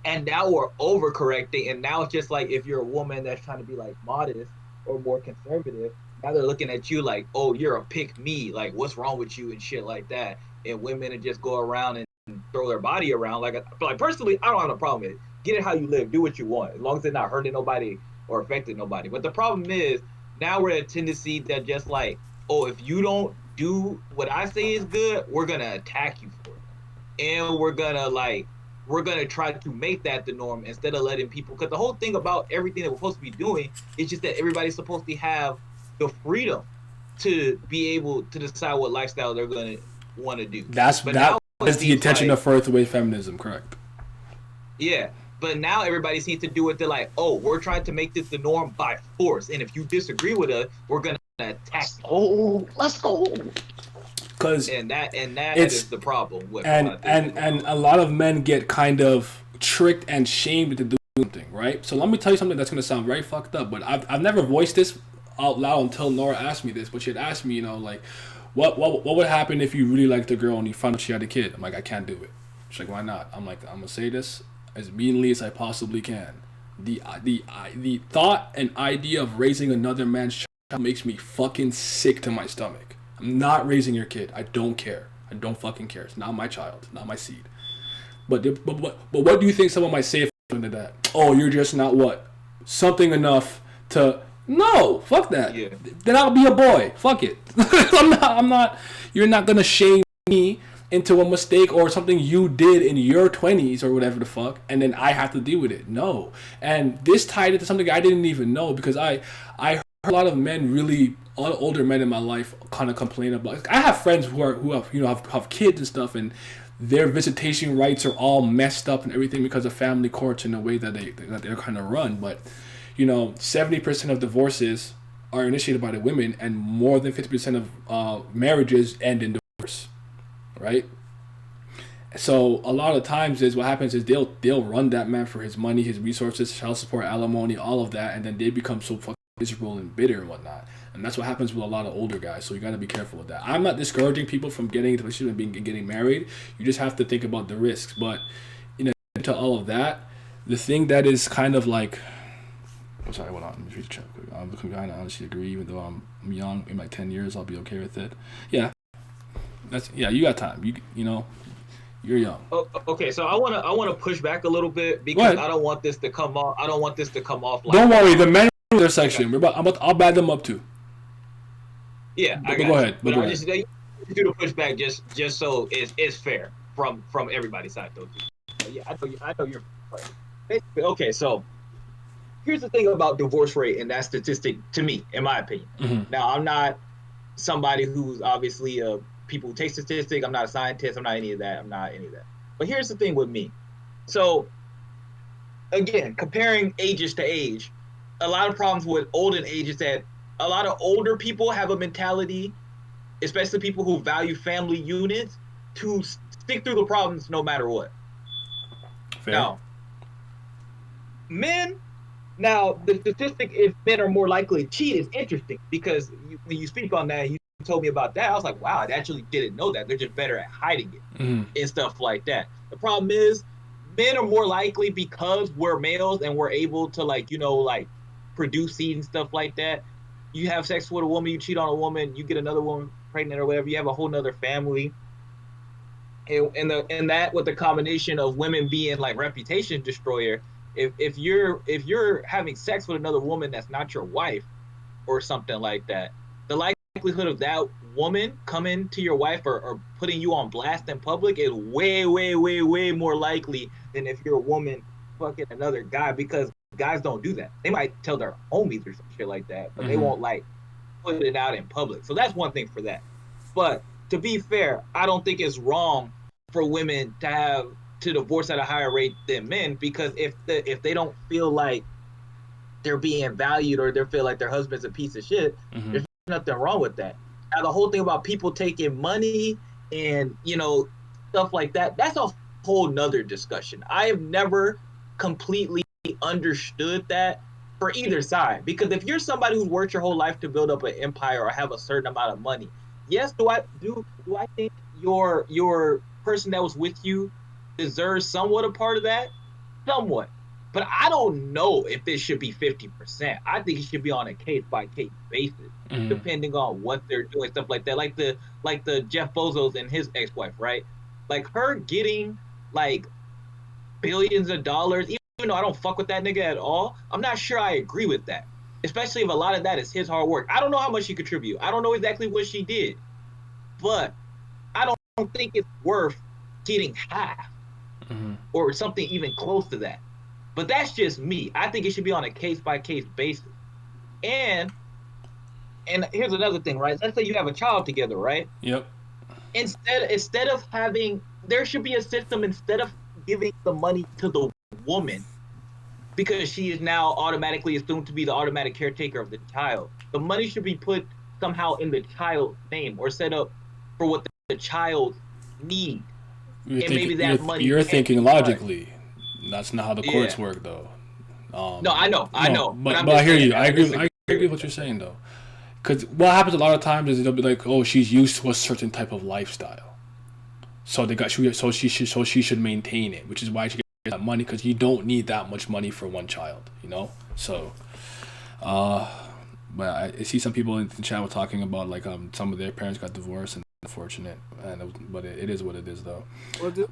and now we're overcorrecting. And now it's just like if you're a woman that's trying to be like modest or more conservative, now they're looking at you like, oh, you're a pick me, like what's wrong with you and shit like that. And women just go around and throw their body around. Like personally, I don't have a problem with it. Get it how you live, do what you want, as long as they're not hurting nobody or affecting nobody. But the problem is now we're at a tendency that just like, oh, if you don't do what I say is good, we're gonna attack you for it, and we're gonna try to make that the norm instead of letting people. Because the whole thing about everything that we're supposed to be doing is just that everybody's supposed to have the freedom to be able to decide what lifestyle they're going to want to do. That's the intention of first-wave feminism, correct? Yeah, but now everybody seems to do it. They're like, oh, we're trying to make this the norm by force, and if you disagree with us, we're going to attack you. Oh, let's go. And that is the problem with and a lot of men get kind of tricked and shamed into doing something, right? So let me tell you something that's going to sound very fucked up, but I've never voiced this out loud until Nora asked me this. But she had asked me, like, what would happen if you really liked a girl and you found out she had a kid? I'm like, I can't do it. She's like, why not? I'm like, I'm gonna say this as meanly as I possibly can. The thought and idea of raising another man's child makes me fucking sick to my stomach. I'm not raising your kid. I don't care. I don't fucking care. It's not my child. Not my seed. But what do you think someone might say into that? Oh, you're just not what? Something enough to. No, fuck that. Yeah. Then I'll be a boy. Fuck it. I'm not. You're not gonna shame me into a mistake or something you did in your 20s or whatever the fuck, and then I have to deal with it. No. And this tied into something I didn't even know because I heard a lot of men, really older men in my life, kind of complain about. I have friends who have kids and stuff, and their visitation rights are all messed up and everything because of family courts in the way that they're kind of run, but. 70% of divorces are initiated by the women, and more than 50% of marriages end in divorce, right? So a lot of times what happens is they'll run that man for his money, his resources, child support, alimony, all of that, and then they become so fucking miserable and bitter and whatnot. And that's what happens with a lot of older guys. So you got to be careful with that. I'm not discouraging people from getting into a relationship and getting married. You just have to think about the risks. But to all of that, the thing that is kind of like. I'm sorry, hold on. Let me read the chat quick. I'm kind of honestly agree, even though I'm young, in like 10 years, I'll be okay with it. Yeah. You got time. You're young. Okay, so I wanna push back a little bit because I don't want this to come off. Like. Don't worry, the men in their section. I'll bad them up too. Yeah, but go ahead. But I just do the pushback just so it's fair from everybody's side though. Yeah, I know you're right. Basically, okay, so. Here's the thing about divorce rate and that statistic, to me, in my opinion. Mm-hmm. Now, I'm not somebody who's obviously people who take statistics. I'm not a scientist. I'm not any of that. But here's the thing with me. So, again, comparing ages to age, a lot of problems with older age is that a lot of older people have a mentality, especially people who value family units, to stick through the problems no matter what. Fair. Now, men... Now, the statistic if men are more likely to cheat is interesting because when you speak on that, you told me about that. I was like, wow, I actually didn't know that. They're just better at hiding it and stuff like that. The problem is men are more likely because we're males and we're able to produce seed and stuff like that. You have sex with a woman, you cheat on a woman, you get another woman pregnant or whatever, you have a whole nother family. And that with the combination of women being like reputation destroyer, if you're having sex with another woman that's not your wife or something like that, the likelihood likelihood of that woman coming to your wife or putting you on blast in public is way, way, way, way more likely than if you're a woman fucking another guy, because guys don't do that. They might tell their homies or some shit like that, but they won't like put it out in public. So that's one thing for that. But to be fair, I don't think it's wrong for women to divorce at a higher rate than men, because if they don't feel like they're being valued or they feel like their husband's a piece of shit, there's nothing wrong with that. Now, the whole thing about people taking money and, you know, stuff like that, that's a whole nother discussion. I have never completely understood that for either side, because if you're somebody who's worked your whole life to build up an empire or have a certain amount of money, yes, do I think your person that was with you deserves somewhat a part of that? Somewhat. But I don't know if it should be 50%. I think it should be on a case-by-case basis, depending on what they're doing, stuff like that. Like the Jeff Bezos and his ex-wife, right? Like her getting like billions of dollars, even though I don't fuck with that nigga at all, I'm not sure I agree with that. Especially if a lot of that is his hard work. I don't know how much she contributed. I don't know exactly what she did. But I don't think it's worth getting half or something even close to that. But that's just me. I think it should be on a case-by-case basis. And here's another thing, right? Let's say you have a child together, right? Yep. Instead of having, there should be a system, instead of giving the money to the woman, because she is now automatically assumed to be the automatic caretaker of the child, the money should be put somehow in the child's name or set up for what the child needs. You're thinking logically. That's not how the courts work, though. No, I know. But I hear you. I agree with what you're saying, though. Because what happens a lot of times is they'll be like, "Oh, she's used to a certain type of lifestyle, so she should maintain it," which is why she gets that money, because you don't need that much money for one child, you know. So, but I see some people in the chat were talking about like some of their parents got divorced, and unfortunate, but it is what it is, though. Go ahead.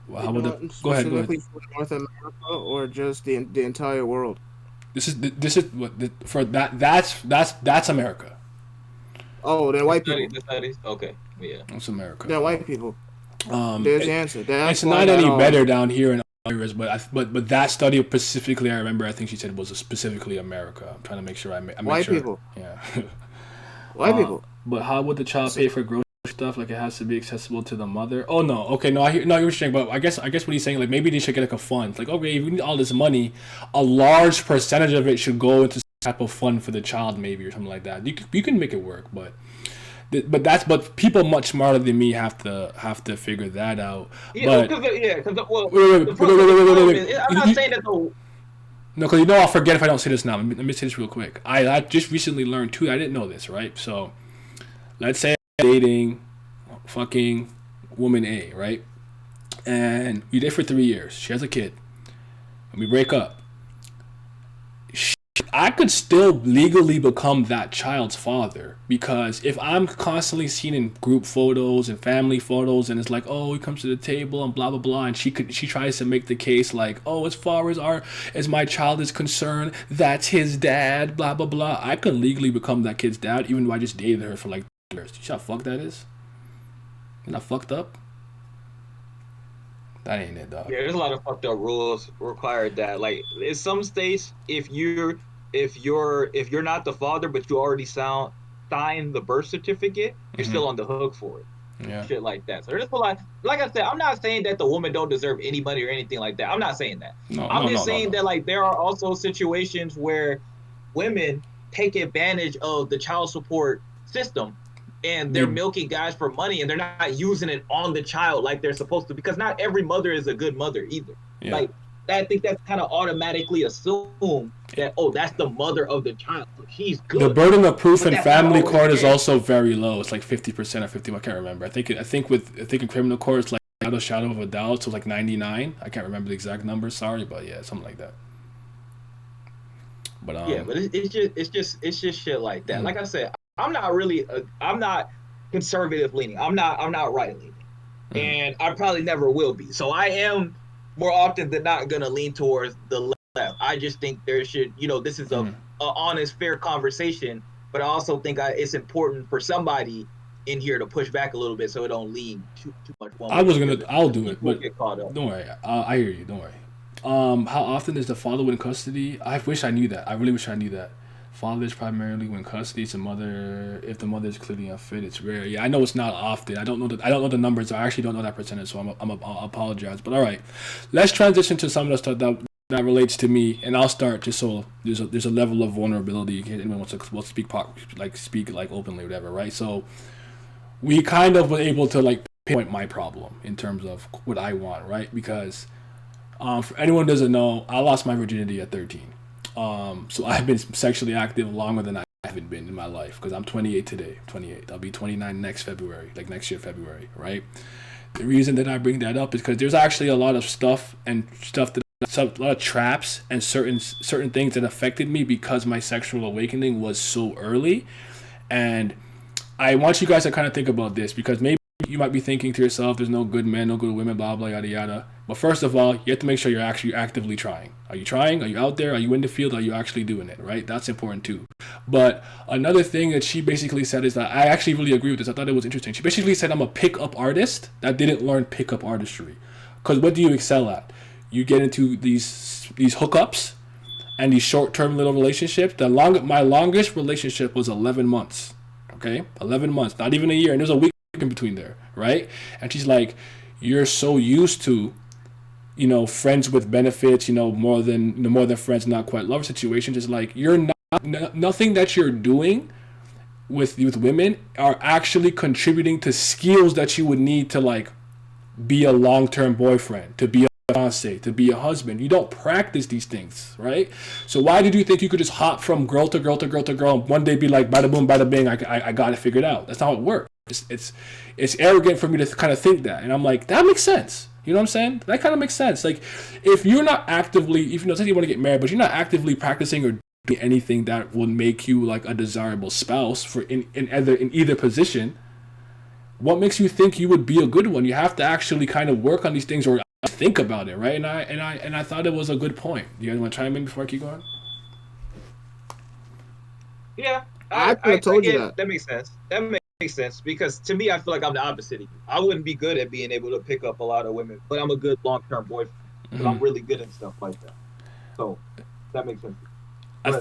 North America or just the entire world? This is what for that's America. Oh, then white people. Okay, yeah, that's America. They're white people. There's the answer. It's not any better down here in areas, but that study specifically, I remember, I think she said it was specifically America. I'm trying to make sure I make white sure. People. Yeah. White people. But how would the child pay for grocery stuff? Like, it has to be accessible to the mother. Oh no, okay, no, I hear what you're saying, but I guess what he's saying, like, maybe they should get like a fund. Like, okay, if we need all this money, a large percentage of it should go into some type of fund for the child, maybe, or something like that. You can make it work, but people much smarter than me have to figure that out. Yeah, because wait. I'm not saying that the. No, because I'll forget if I don't say this now. Let me say this real quick. I just recently learned too. I didn't know this, right? So, let's say I'm dating fucking woman A, right? And we date for 3 years. She has a kid. And we break up. I could still legally become that child's father, because if I'm constantly seen in group photos and family photos, and it's like, oh, he comes to the table and blah blah blah, and she tries to make the case like, oh, as far as my child is concerned, that's his dad, blah blah blah. I could legally become that kid's dad, even though I just dated her for like years. You see how fucked that is? Isn't that fucked up? That ain't it, dog. Yeah, there's a lot of fucked up rules required that, like, in some states, if you're not the father but you already signed the birth certificate, you're still on the hook for it. Yeah. Shit like that. So there's a lot. Like I said, I'm not saying that the woman don't deserve any money or anything like that. I'm not saying that. I'm just saying that, like, there are also situations where women take advantage of the child support system, and they're milking guys for money, and they're not using it on the child like they're supposed to, because not every mother is a good mother either. Yeah. Like, I think that's kind of automatically assumed that, oh, that's the mother of the child, so she's good. The burden of proof in family court is also very low. It's like 50% or 50%. I can't remember. I think in criminal court it's like without a shadow of a doubt, so like 99. I can't remember the exact number. Sorry, but yeah, something like that. But yeah, but it's just shit like that. Like I said, I'm not conservative leaning. I'm not right leaning, and I probably never will be. So I am more often than not gonna lean towards the left. I just think there should, this is a honest, fair conversation but I also think it's important for somebody in here to push back a little bit so it don't lean too much. I'll do it, but don't worry. I hear you. Don't worry. How often is the father win custody? I wish I knew that. I really wish I knew that. Fathers primarily win custody. It's a mother. If the mother is clearly unfit, it's rare. Yeah, I know it's not often. I don't know the numbers. I actually don't know that percentage, so I'll apologize. But all right, let's transition to some of the stuff that relates to me, and I'll start just so there's a level of vulnerability. Anyone wants to speak like openly, whatever, right? So we kind of were able to like pinpoint my problem in terms of what I want, right? Because for anyone who doesn't know, I lost my virginity at 13. So I've been sexually active longer than I haven't been in my life, because I'm 28 today. 28. I'll be 29 next February, like next year February, right? The reason that I bring that up is because there's actually a lot of stuff a lot of traps and certain things that affected me because my sexual awakening was so early. And I want you guys to kind of think about this, because maybe you might be thinking to yourself, there's no good men, no good women, blah, blah, yada, yada. But first of all, you have to make sure you're actually actively trying. Are you trying? Are you out there? Are you in the field? Are you actually doing it, right? That's important too. But another thing that she basically said is that I actually really agree with this. I thought it was interesting. She basically said I'm a pickup artist that didn't learn pickup artistry. Because what do you excel at? You get into these hookups and these short-term little relationships. My longest relationship was 11 months. Okay? 11 months, not even a year. And there's a week in between there, right? And she's like, you're so used to, friends with benefits, more than friends, not quite lover situation. Just like, you're nothing that you're doing with women are actually contributing to skills that you would need to like be a long-term boyfriend, to be a fiance, to be a husband. You don't practice these things, right? So why did you think you could just hop from girl to girl to girl to girl and one day be like, bada boom, bada bing, I got it figured out? That's not how it works. It's arrogant for me to kind of think that. And I'm like, that makes sense. You know what I'm saying? That kind of makes sense. Like, if you're not actively, say you want to get married, but you're not actively practicing or doing anything that will make you like a desirable spouse for in either position, what makes you think you would be a good one? You have to actually kind of work on these things or think about it, right? And I thought it was a good point. You guys want to chime in before I keep going? Yeah, I told you that. That makes sense. That makes sense, because to me, I feel like I'm the opposite. I wouldn't be good at being able to pick up a lot of women, but I'm a good long-term boyfriend. But I'm really good at stuff like that. So that makes sense. I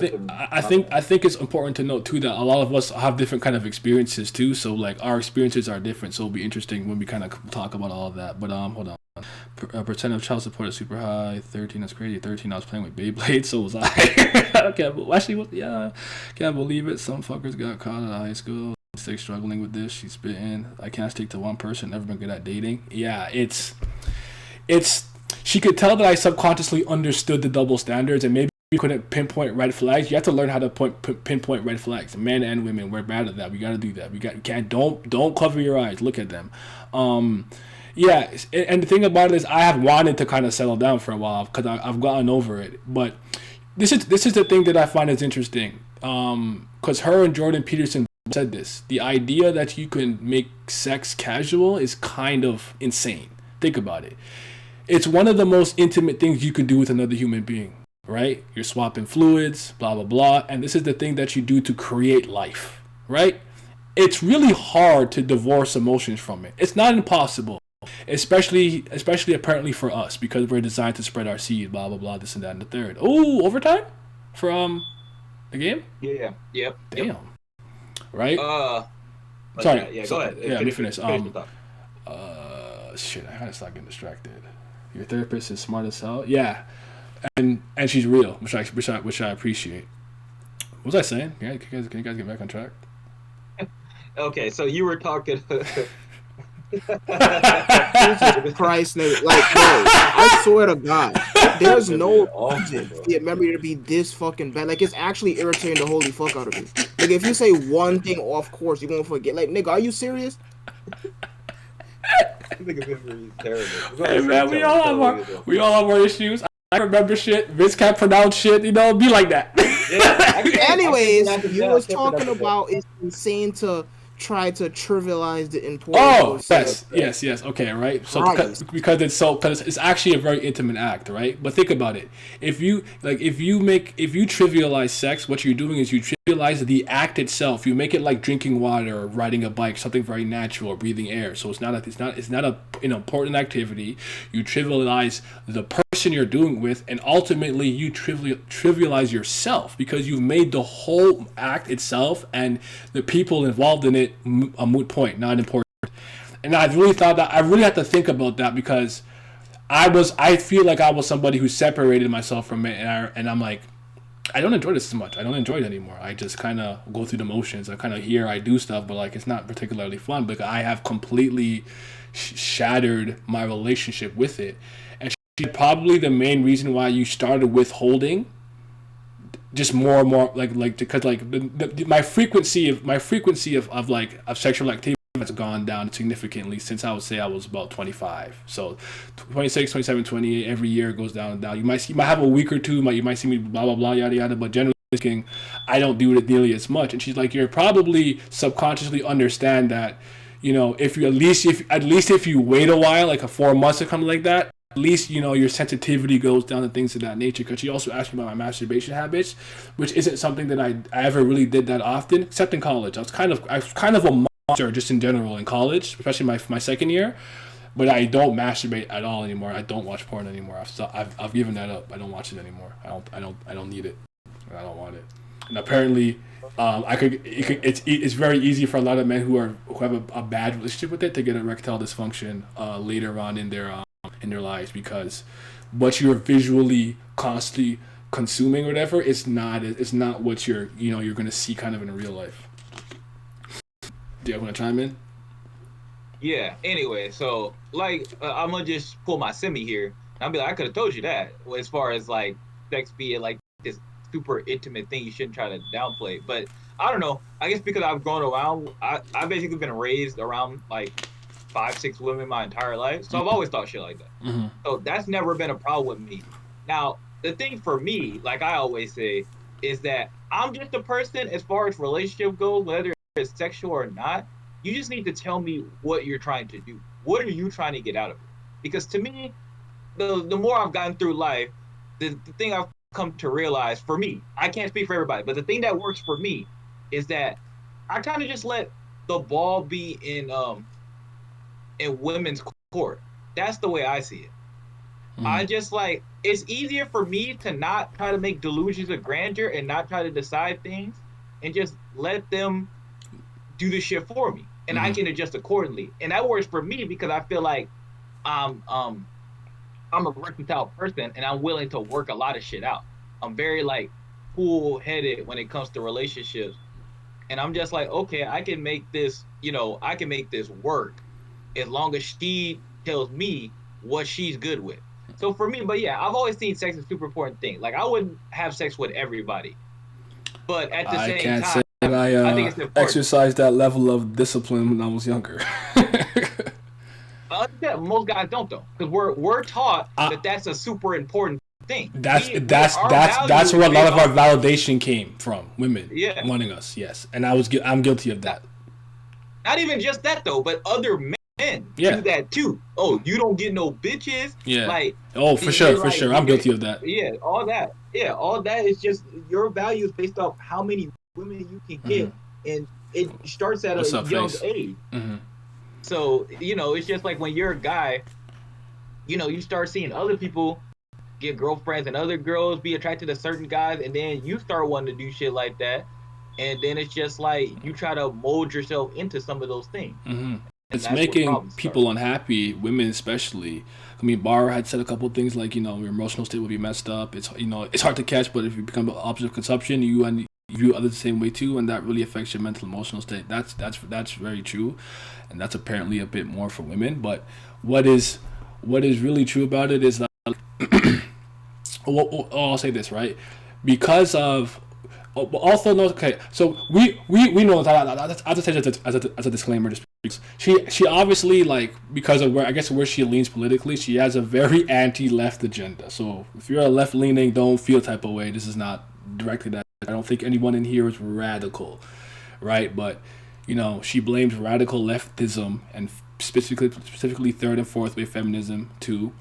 think it's important to note too that a lot of us have different kind of experiences too. So like our experiences are different. So it'll be interesting when we kind of talk about all of that. But hold on. Percent of child support is super high. 13, that's crazy. 13, I was playing with Beyblade, so was I. Can't believe it. Some fuckers got caught in high school. Stick struggling with this. She's spitting. I can't stick to one person. Never been good at dating. Yeah, it's. She could tell that I subconsciously understood the double standards, and maybe we couldn't pinpoint red flags. You have to learn how to pinpoint red flags. Men and women, we're bad at that. We got to do that. Don't cover your eyes. Look at them. Yeah, and the thing about it is I have wanted to kind of settle down for a while because I've gotten over it. But this is the thing that I find is interesting. Because her and Jordan Peterson said this. The idea that you can make sex casual is kind of insane. Think about it. It's one of the most intimate things you can do with another human being, right? You're swapping fluids, blah, blah, blah. And this is the thing that you do to create life, right? It's really hard to divorce emotions from it. It's not impossible. Especially apparently for us, because we're designed to spread our seed, blah, blah, blah, this and that and the third. Oh, overtime? For the game? Yeah. Yep. Damn. Yep. Right? Sorry. Yeah, go ahead. Yeah, let me finish. Shit, I gotta stop getting distracted. Your therapist is smart as hell. Yeah. And she's real, which I appreciate. What was I saying? Yeah, can you guys get back on track? Okay, so you were talking Jesus Christ, like, bro, I swear to God, there's no reason for your memory to be this fucking bad. Like, it's actually irritating the holy fuck out of me. Like, if you say one thing off course, you're gonna forget. Like, nigga, are you serious? Hey man, we all have our issues. I remember shit. Vince can't pronounce shit. Be like that. Anyways, you was talking about it's insane to try to trivialize the importance. Oh, yes. Okay, right. So because it's actually a very intimate act, right? But think about it. If you trivialize sex, what you're doing is you trivialize the act itself. You make it like drinking water or riding a bike, something very natural, or breathing air. So it's not an important activity. You trivialize the person you're doing with, and ultimately you trivialize yourself because you've made the whole act itself and the people involved in it a moot point, not important. And I really thought that I really had to think about that because I feel like I was somebody who separated myself from it, and I'm like, I don't enjoy this as much. I don't enjoy it anymore. I just kind of go through the motions. I kind of I do stuff, but like it's not particularly fun because I have completely shattered my relationship with it. And she's probably the main reason why you started withholding just more and more because my frequency of sexual activity has gone down significantly since I would say I was about 25. So 26, 27, 28 every year it goes down and down. You might have a week or two, you might see me blah blah blah yada yada, but generally speaking I don't do it nearly as much. And she's like, you're probably subconsciously understand that, you know, if you wait a while, like a 4 months or something like that, at least, you know, your sensitivity goes down to things of that nature. Because she also asked me about my masturbation habits, which isn't something that I ever really did that often, except in college. I was kind of a monster just in general in college, especially my second year. But I don't masturbate at all anymore. I don't watch porn anymore. I've given that up. I don't watch it anymore. I don't need it. I don't want it. And apparently, it's very easy for a lot of men who have a bad relationship with it to get erectile dysfunction later on in their lives, because what you're visually constantly consuming or whatever, it's not what you're going to see kind of in real life. Do you want to chime in? Yeah. Anyway, so I'm gonna just pull my semi here. I'll be like, I could have told you that. As far as like sex being like this super intimate thing, you shouldn't try to downplay. But I don't know. I guess because I've grown around, I've basically been raised around like 5-6 women my entire life, so I've always thought shit like that. Mm-hmm. So that's never been a problem with me. Now the thing for me, like I always say, is that I'm just a person as far as relationship goes, whether it's sexual or not. You just need to tell me what you're trying to do. What are you trying to get out of it? Because to me, the more I've gotten through life, the thing I've come to realize, for me, I can't speak for everybody, but the thing that works for me is that I kind of just let the ball be in women's court. That's the way I see it. I just like, it's easier for me to not try to make delusions of grandeur and not try to decide things and just let them do the shit for me, and I can adjust accordingly. And that works for me because I feel like I'm a versatile person and I'm willing to work a lot of shit out. I'm very like cool-headed when it comes to relationships, and I'm just like, okay, I can make this work as long as she tells me what she's good with. So for me, but yeah, I've always seen sex as a super important thing. Like I wouldn't have sex with everybody, but at the same time, I think it's important. Exercised that level of discipline when I was younger. Yeah, most guys don't though, because we're taught that that's a super important thing. That's where a lot of our validation came from, women wanting us. Yes, and I'm guilty of that. Not even just that though, but other men do that too. Oh, you don't get no bitches. Yeah. Like, for sure. I'm guilty of that. Yeah, all that. Yeah, all that is just your values based off how many women you can get, and it starts at a young age. Mm-hmm. So, it's just like when you're a guy, you start seeing other people get girlfriends and other girls be attracted to certain guys, and then you start wanting to do shit like that, and then it's just like you try to mold yourself into some of those things. Mm-hmm. It's making people unhappy, women especially. I mean, Barr had said a couple of things like, your emotional state will be messed up. It's it's hard to catch, but if you become opposite of consumption, you view others the same way too, and that really affects your mental emotional state. That's very true, and that's apparently a bit more for women. But what is really true about it is that I'll say this, right? Because of also no, okay. So we know that I'll just say this as a disclaimer. She obviously, like, because of where she leans politically, she has a very anti-left agenda. So if you're a left-leaning, don't feel type of way. This is not directed at. I don't think anyone in here is radical, right? But you know, she blames radical leftism and specifically third and fourth wave feminism too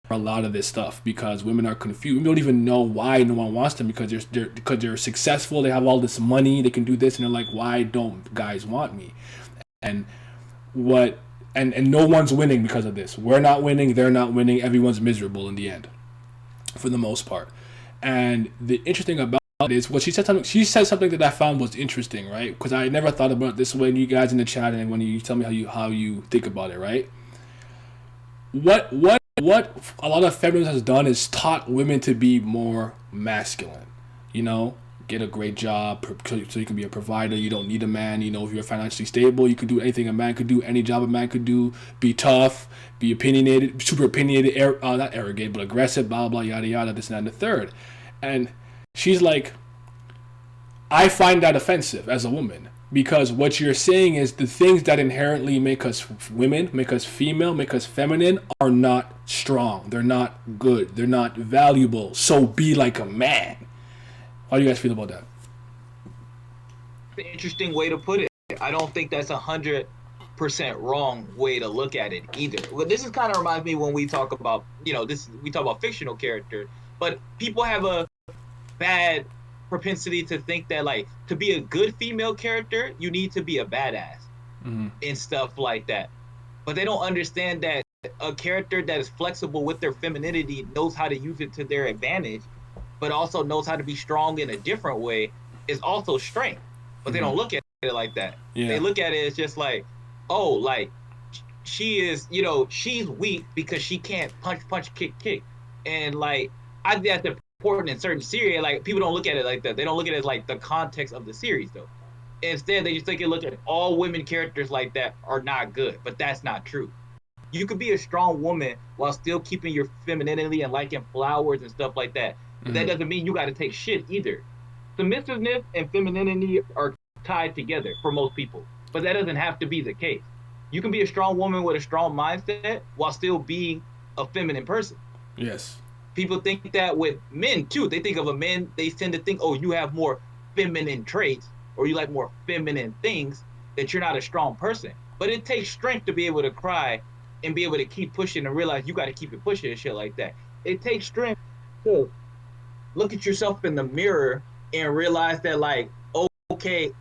for a lot of this stuff, because women are confused. We don't even know why no one wants them, because they're successful, they have all this money, they can do this, and they're like, why don't guys want me? And what and no one's winning because of this. We're not winning, they're not winning, everyone's miserable in the end, for the most part. And the interesting about is what she said something that I found was interesting, right? Because I never thought about it this way. And you guys in the chat, and when you tell me how you think about it, right? What a lot of feminism has done is taught women to be more masculine. You know, get a great job so you can be a provider. You don't need a man. You know, if you're financially stable, you can do anything a man could do. Any job a man could do. Be tough. Be opinionated. Super opinionated. Not arrogant, but aggressive. Blah blah yada yada. This and that and the third. And she's like, I find that offensive as a woman, because what you're saying is the things that inherently make us women, make us female, make us feminine are not strong. They're not good. They're not valuable. So be like a man. How do you guys feel about that? An interesting way to put it. I don't think that's 100% wrong way to look at it either. Well, this is kind of reminds me when we talk about, we talk about fictional characters, but people have a bad propensity to think that, like, to be a good female character, you need to be a badass and stuff like that. But they don't understand that a character that is flexible with their femininity knows how to use it to their advantage, but also knows how to be strong in a different way is also strength. But they don't look at it like that. Yeah. They look at it as just like, oh, like, she is, she's weak because she can't punch, kick. And, like, I think that's important in certain series. Like, people don't look at it like that. They don't look at it as like the context of the series, though. Instead, they just take a look at all women characters like that are not good, but that's not true. You could be a strong woman while still keeping your femininity and liking flowers and stuff like that. But that doesn't mean you got to take shit either. Submissiveness and femininity are tied together for most people, but that doesn't have to be the case. You can be a strong woman with a strong mindset while still being a feminine person. Yes. People think that with men too. They think of a man, they tend to think, oh, you have more feminine traits or you like more feminine things, that you're not a strong person. But it takes strength to be able to cry and be able to keep pushing and realize you got to keep it pushing and shit like that. It takes strength to look at yourself in the mirror and realize that, like, okay,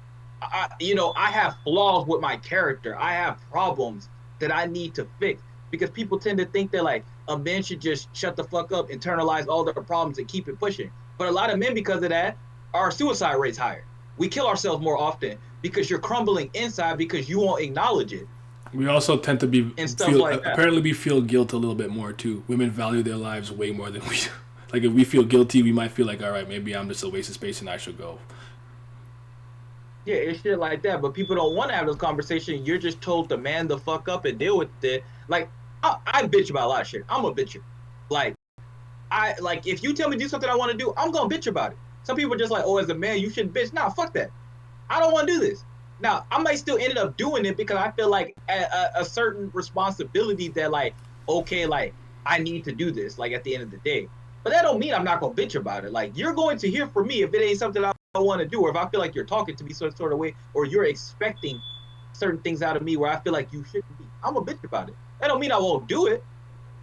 I have flaws with my character. I have problems that I need to fix, because people tend to think that, like, a man should just shut the fuck up, internalize all their problems and keep it pushing. But a lot of men, because of that, our suicide rate's higher. We kill ourselves more often because you're crumbling inside because you won't acknowledge it. We also tend to apparently feel guilt a little bit more too. Women value their lives way more than we do. Like, if we feel guilty, we might feel like, all right, maybe I'm just a waste of space and I should go. Yeah, it's shit like that. But people don't want to have this conversation. You're just told to man the fuck up and deal with it. Like, I bitch about a lot of shit. I'm a bitcher. Like, if you tell me to do something I want to do, I'm gonna bitch about it. Some people are just like, oh, as a man, you shouldn't bitch. Nah, fuck that. I don't want to do this. Now, I might still end up doing it because I feel like a certain responsibility that, like, okay, like, I need to do this, like, at the end of the day. But that don't mean I'm not gonna bitch about it. Like, you're going to hear from me if it ain't something I want to do, or if I feel like you're talking to me some sort of way, or you're expecting certain things out of me where I feel like you shouldn't be. I'm a bitch about it. That don't mean I won't do it,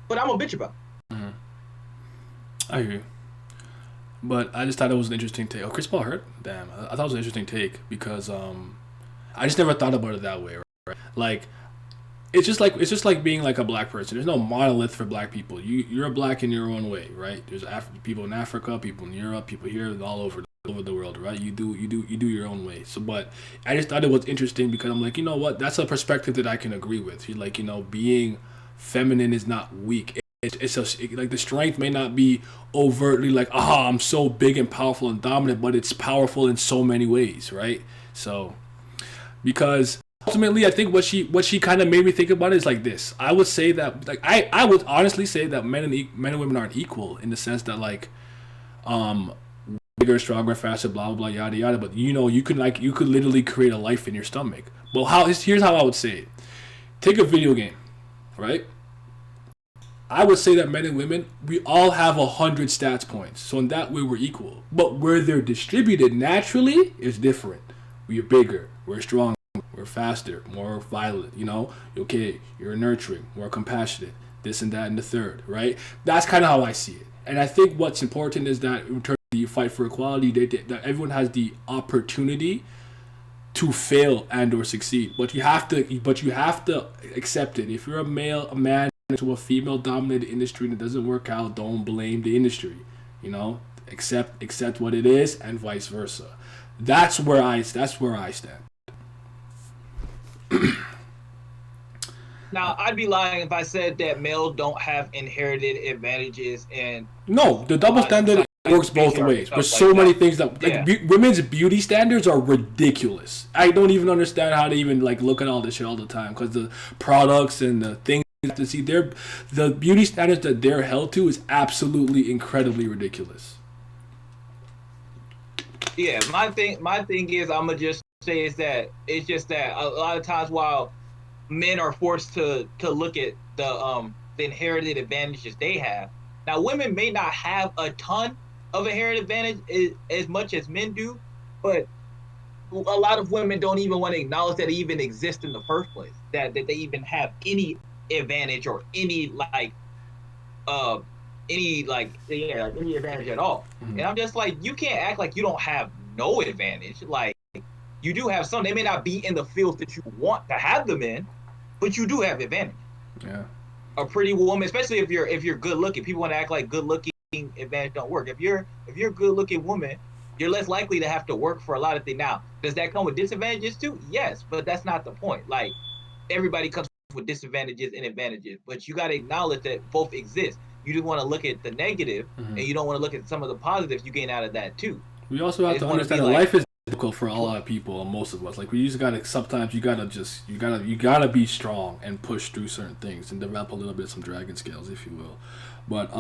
but I'm a bitch about it. I hear you. But I just thought it was an interesting take. Oh, Chris Paul hurt? Damn. I thought it was an interesting take because I just never thought about it that way, right? Like, it's just like being like a black person. There's no monolith for black people. You're black in your own way, right? There's people in Africa, people in Europe, people here, all over the world, right? You do your own way. So, but I just thought it was interesting because I'm like, you know what? That's a perspective that I can agree with. You're like, being feminine is not weak. Like, the strength may not be overtly like, I'm so big and powerful and dominant, but it's powerful in so many ways, right? So, because ultimately, I think what she kind of made me think about it is like this. I would say that, like, I would honestly say that men and women aren't equal in the sense that, like, bigger, stronger, faster, blah blah blah, yada yada. But you could literally create a life in your stomach. Well, here's how I would say it. Take a video game, right? I would say that men and women, we all have 100 stats points. So in that way, we're equal. But where they're distributed naturally is different. We're bigger. We're stronger. we're faster, more violent, you know, okay, you're nurturing, more compassionate, this and that and the third, right? That's kind of how I see it. And I think what's important is that in terms of the fight for equality, that everyone has the opportunity to fail and or succeed, but you have to accept it. If you're a man into a female dominated industry and it doesn't work out, don't blame the industry, you know, accept what it is, and vice versa. That's where I stand. Now, I'd be lying if I said that males don't have inherited advantages. And no, the double standard works both ways. There's so many things that women's beauty standards are ridiculous. I don't even understand how to even like look at all this shit all the time, because the products and the things you have to see, the beauty standards that they're held to is absolutely incredibly ridiculous. Yeah, my thing is, I'm gonna just say is that it's just that a lot of times while men are forced to look at the inherited advantages they have. Now, women may not have a ton of inherited advantage as much as men do, but a lot of women don't even want to acknowledge that it even exists in the first place, that they even have any advantage or any advantage at all. Mm-hmm. And I'm just like, you can't act like you don't have no advantage. Like, you do have some. They may not be in the fields that you want to have them in, but you do have advantage. Yeah. A pretty woman, especially if you're good looking. People want to act like good looking advantage don't work. If you're a good looking woman, you're less likely to have to work for a lot of things. Now, does that come with disadvantages too? Yes, but that's not the point. Like, everybody comes with disadvantages and advantages, but you got to acknowledge that both exist. You just want to look at the negative, and you don't want to look at some of the positives you gain out of that too. We also have to understand that life is difficult for a lot of people, and most of us. Like, we just gotta, sometimes you gotta be strong and push through certain things and develop a little bit of some dragon scales, if you will. But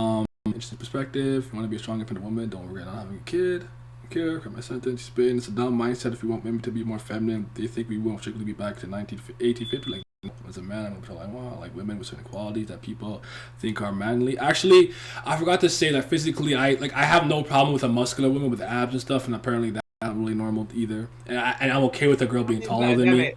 interesting perspective. If you want to be a strong, independent woman, don't regret not having a kid. Care, my sentence. It's a dumb mindset. If we want women to be more feminine, they think we won't strictly be back to 1850. Like, as a man, I like women with certain qualities that people think are manly. Actually, I forgot to say that physically, I have no problem with a muscular woman with abs and stuff, and apparently that's not really normal either. And I'm okay with a girl being taller than me.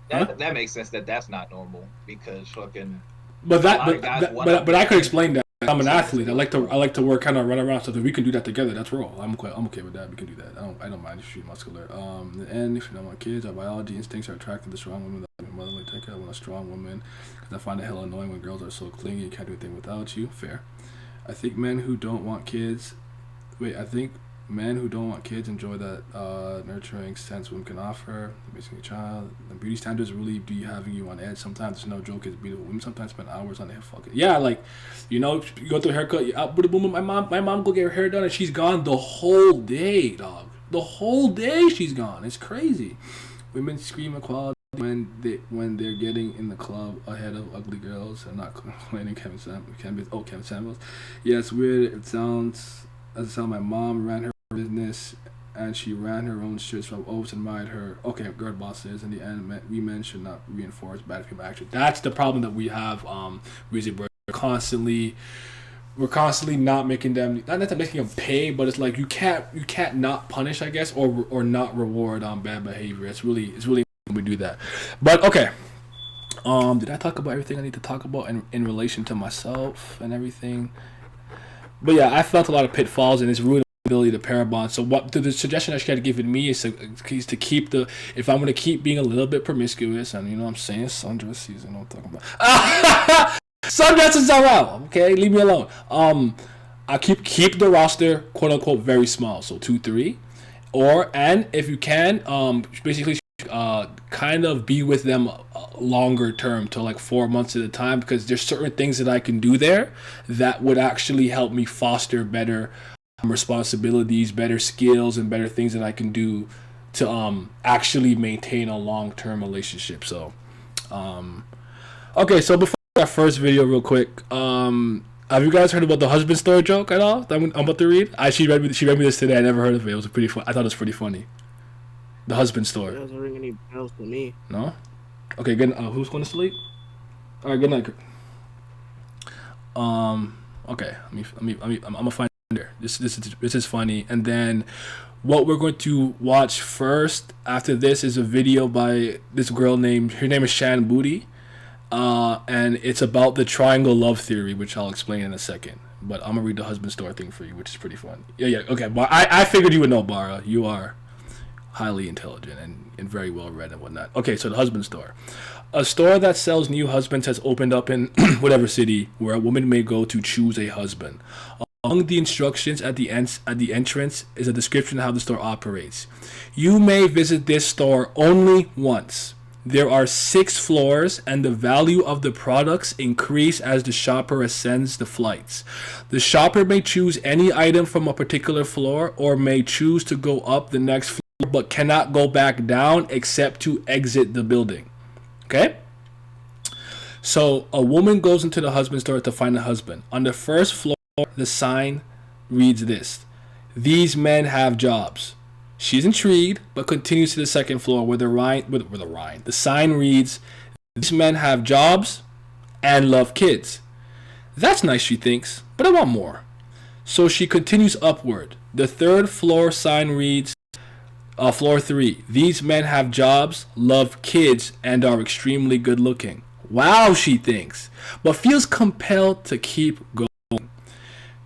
That makes sense. That's not normal, because fucking. But I could explain that. I'm an athlete. I like to work, kind of run around, so that we can do that together. That's raw. I'm okay with that. We can do that. I don't mind if you're muscular. And if you know my kids, our biology instincts are attracted to strong women. That motherly take care. I want a strong woman, because I find it hella annoying when girls are so clingy. You can't do anything without you. Fair. I think men who don't want kids enjoy that nurturing sense women can offer. Basically, a child. The beauty standards really be having you on edge. Sometimes it's no joke. It's beautiful. Women sometimes spend hours on their fucking. Yeah, like, you know, you go to a haircut. My mom go get her hair done, and she's gone the whole day, dog. The whole day she's gone. It's crazy. Women scream equality when they're getting in the club ahead of ugly girls and not complaining. Kevin Samuels. Yeah, it's weird. It sounds as how my mom ran her business and she ran her own shit, so I've always admired her. Okay, girl boss is. In the end, we men should not reinforce bad female action. That's the problem that we have. We're constantly not making them, not making them pay, but it's like you can't not punish, I guess, or not reward bad behavior. It's really important we do that. But okay, did I talk about everything I need to talk about in relation to myself and everything? But yeah, I felt a lot of pitfalls, and it's ruined my ability to pair bond. So what the suggestion that she had given me is to keep if I'm gonna keep being a little bit promiscuous, and you know what I'm saying, sundress season, what I'm talking about. Sundress is alright, okay? Leave me alone. I keep the roster quote unquote very small, so 2-3, and if you can, basically kind of be with them longer term, to like 4 months at a time, because there's certain things that I can do there that would actually help me foster better responsibilities, better skills, and better things that I can do to actually maintain a long-term relationship. So okay, so before that first video real quick, have you guys heard about the husband story joke at all that I'm about to read? She read me this today. I never heard of it. It was pretty fun. I thought it was pretty funny. The husband story. It doesn't ring any bells to me. No? Okay, good. Who's going to sleep? All right, good night. Okay, I'm gonna find This is funny. And then what we're going to watch first after this is a video by this girl her name is Shan Booty. And it's about the triangle love theory, which I'll explain in a second. But I'm gonna read the husband store thing for you, which is pretty fun. Yeah, okay. But I figured you would know, Bara. You are highly intelligent and very well read and whatnot. Okay, so the husband store. A store that sells new husbands has opened up in whatever city where a woman may go to choose a husband. Among the instructions at the entrance is a description of how the store operates. You may visit this store only once. There are 6 floors, and the value of the products increase as the shopper ascends the flights. The shopper may choose any item from a particular floor or may choose to go up the next floor but cannot go back down except to exit the building. Okay? So a woman goes into the husband store to find a husband. On the first floor, the sign reads this: "These men have jobs." She's intrigued, but continues to the second floor where the sign reads, "These men have jobs and love kids." That's nice, she thinks, but I want more. So she continues upward. The third floor sign reads, floor 3, "These men have jobs, love kids, and are extremely good looking." Wow, she thinks, but feels compelled to keep going.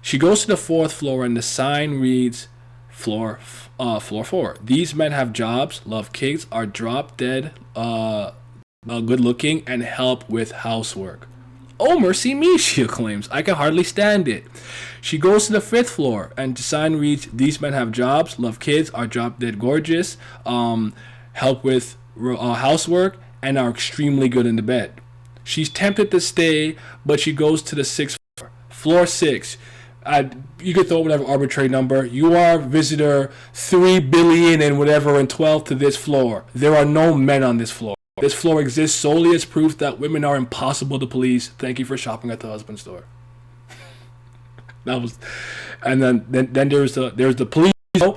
She goes to the 4th floor and the sign reads, floor 4, "These men have jobs, love kids, are drop dead, good looking, and help with housework." "Oh, mercy me," she acclaims. "I can hardly stand it." She goes to the 5th floor and the sign reads, "These men have jobs, love kids, are drop dead gorgeous, help with housework, and are extremely good in the bed." She's tempted to stay, but she goes to the 6th floor. Floor 6. You could throw whatever arbitrary number. "You are visitor 3 billion and whatever and 12 to this floor. There are no men on this floor. This floor exists solely as proof that women are impossible to please. Thank you for shopping at the husband store." That was, and then there's the police.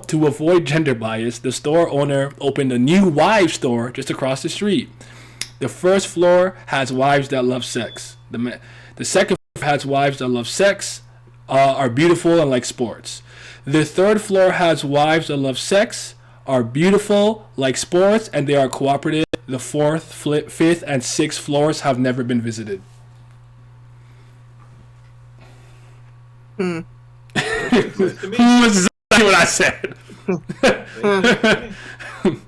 To avoid gender bias, the store owner opened a new wives store just across the street. The first floor has wives that love sex. The second floor has wives that love sex, are beautiful and like sports. The 3rd floor has wives that love sex, are beautiful, like sports, and they are cooperative. The 4th, 5th, and 6th floors have never been visited. That's exactly what I said.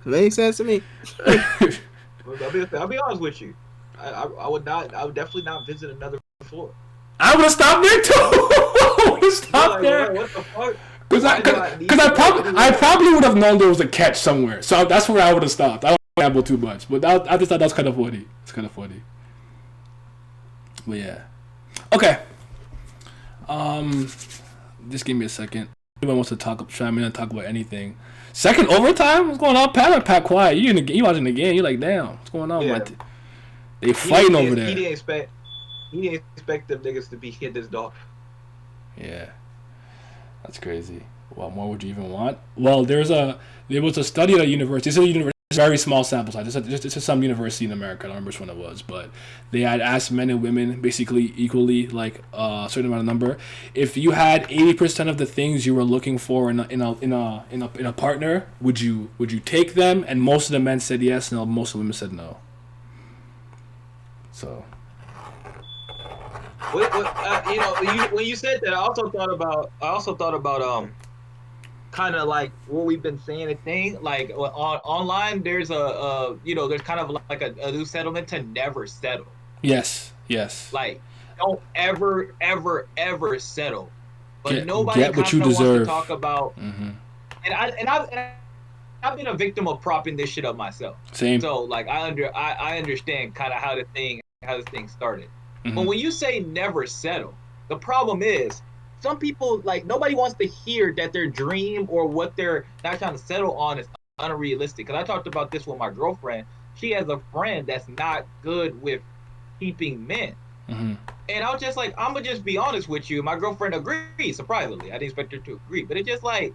Makes sense to me. I'll be honest with you. I would definitely not visit another floor. I would have stopped there too. I would have stopped there. What the fuck? Because I probably would have known there was a catch somewhere. So that's where I would have stopped. I don't ramble too much, but I just thought that was kind of funny. It's kind of funny. But yeah. Okay. Just give me a second. Anyone wants to chime in and talk about anything? Second overtime? What's going on? Pat quiet. You watching the game? You like, damn, what's going on? Yeah. They fighting over there. He didn't expect them niggas to be hit this dog. Yeah, that's crazy. What more would you even want? Well, there was a study at a university. It's a university, very small sample size. It's just some university in America. I don't remember which one it was, but they had asked men and women basically equally, like a certain amount of number. If you had 80% of the things you were looking for in a partner, would you take them? And most of the men said yes, and most of the women said no. So. When you said that, I also thought about kind of like what we've been saying a thing like online. There's there's kind of like a new settlement to never settle. Yes. Like don't ever settle. But nobody get what you wants deserve. to talk about. Mm-hmm. And I've been a victim of propping this shit up myself. Same. So like I understand kind of how this thing started. Mm-hmm. But when you say never settle, the problem is some people, like, nobody wants to hear that their dream or what they're not trying to settle on is unrealistic. Because I talked about this with my girlfriend. She has a friend that's not good with keeping men. Mm-hmm. And I was just like, I'm going to just be honest with you. My girlfriend agreed, surprisingly. I didn't expect her to agree. But it's just like,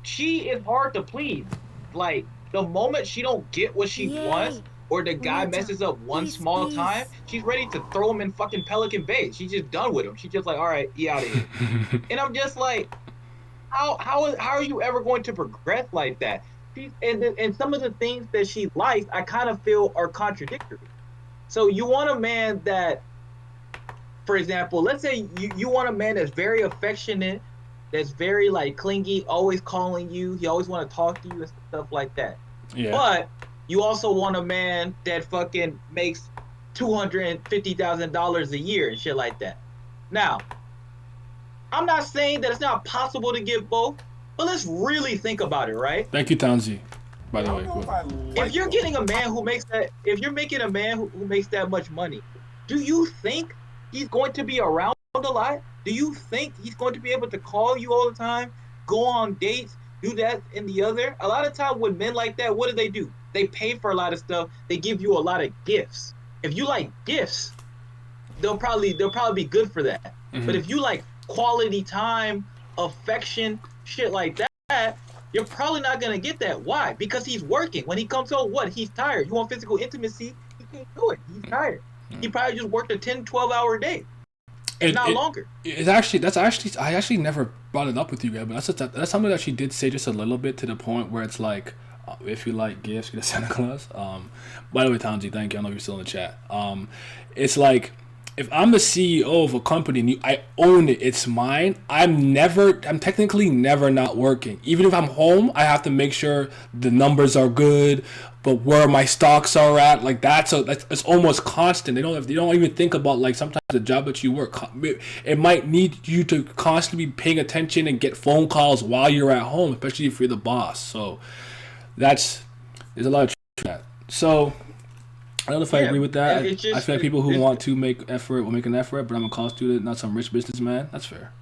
she is hard to please. Like, the moment she don't get what she wants, or the guy messes up one small time, she's ready to throw him in fucking Pelican Bay. She's just done with him. She's just like, all right, he out of here. And I'm just like, how are you ever going to progress like that? And some of the things that she likes, I kind of feel are contradictory. So you want a man that, for example, let's say you want a man that's very affectionate, that's very like clingy, always calling you, he always want to talk to you and stuff like that. Yeah. But you also want a man that fucking makes $250,000 a year and shit like that. Now, I'm not saying that it's not possible to get both, but let's really think about it, right? Thank you, Townsy. By the way, if you're getting a man who makes that, if you're making a man who makes that much money, do you think he's going to be around a lot? Do you think he's going to be able to call you all the time, go on dates, do that and the other? A lot of time with men like that, what do? They pay for a lot of stuff. They give you a lot of gifts. If you like gifts, they'll probably be good for that. Mm-hmm. But if you like quality time, affection, shit like that, you're probably not gonna get that. Why? Because he's working. When he comes home, he's tired. You want physical intimacy, he can't do it. He's tired. He probably just worked a 10, 12-hour day. Not longer. I actually never brought it up with you guys, but that's something that she did say just a little bit, to the point where it's like, if you like gifts, get a Santa Claus. By the way, Townsy, thank you. I know you're still in the chat. It's like, if I'm the CEO of a company and I own it, it's mine. I'm technically never not working. Even if I'm home, I have to make sure the numbers are good, but where my stocks are at, like it's almost constant. They don't even think about, like, sometimes the job that you work, it might need you to constantly be paying attention and get phone calls while you're at home, especially if you're the boss. So there's a lot of truth to that. So I don't know if I agree with that. I feel like people who want to make effort will make an effort, but I'm a college student, not some rich businessman. That's fair.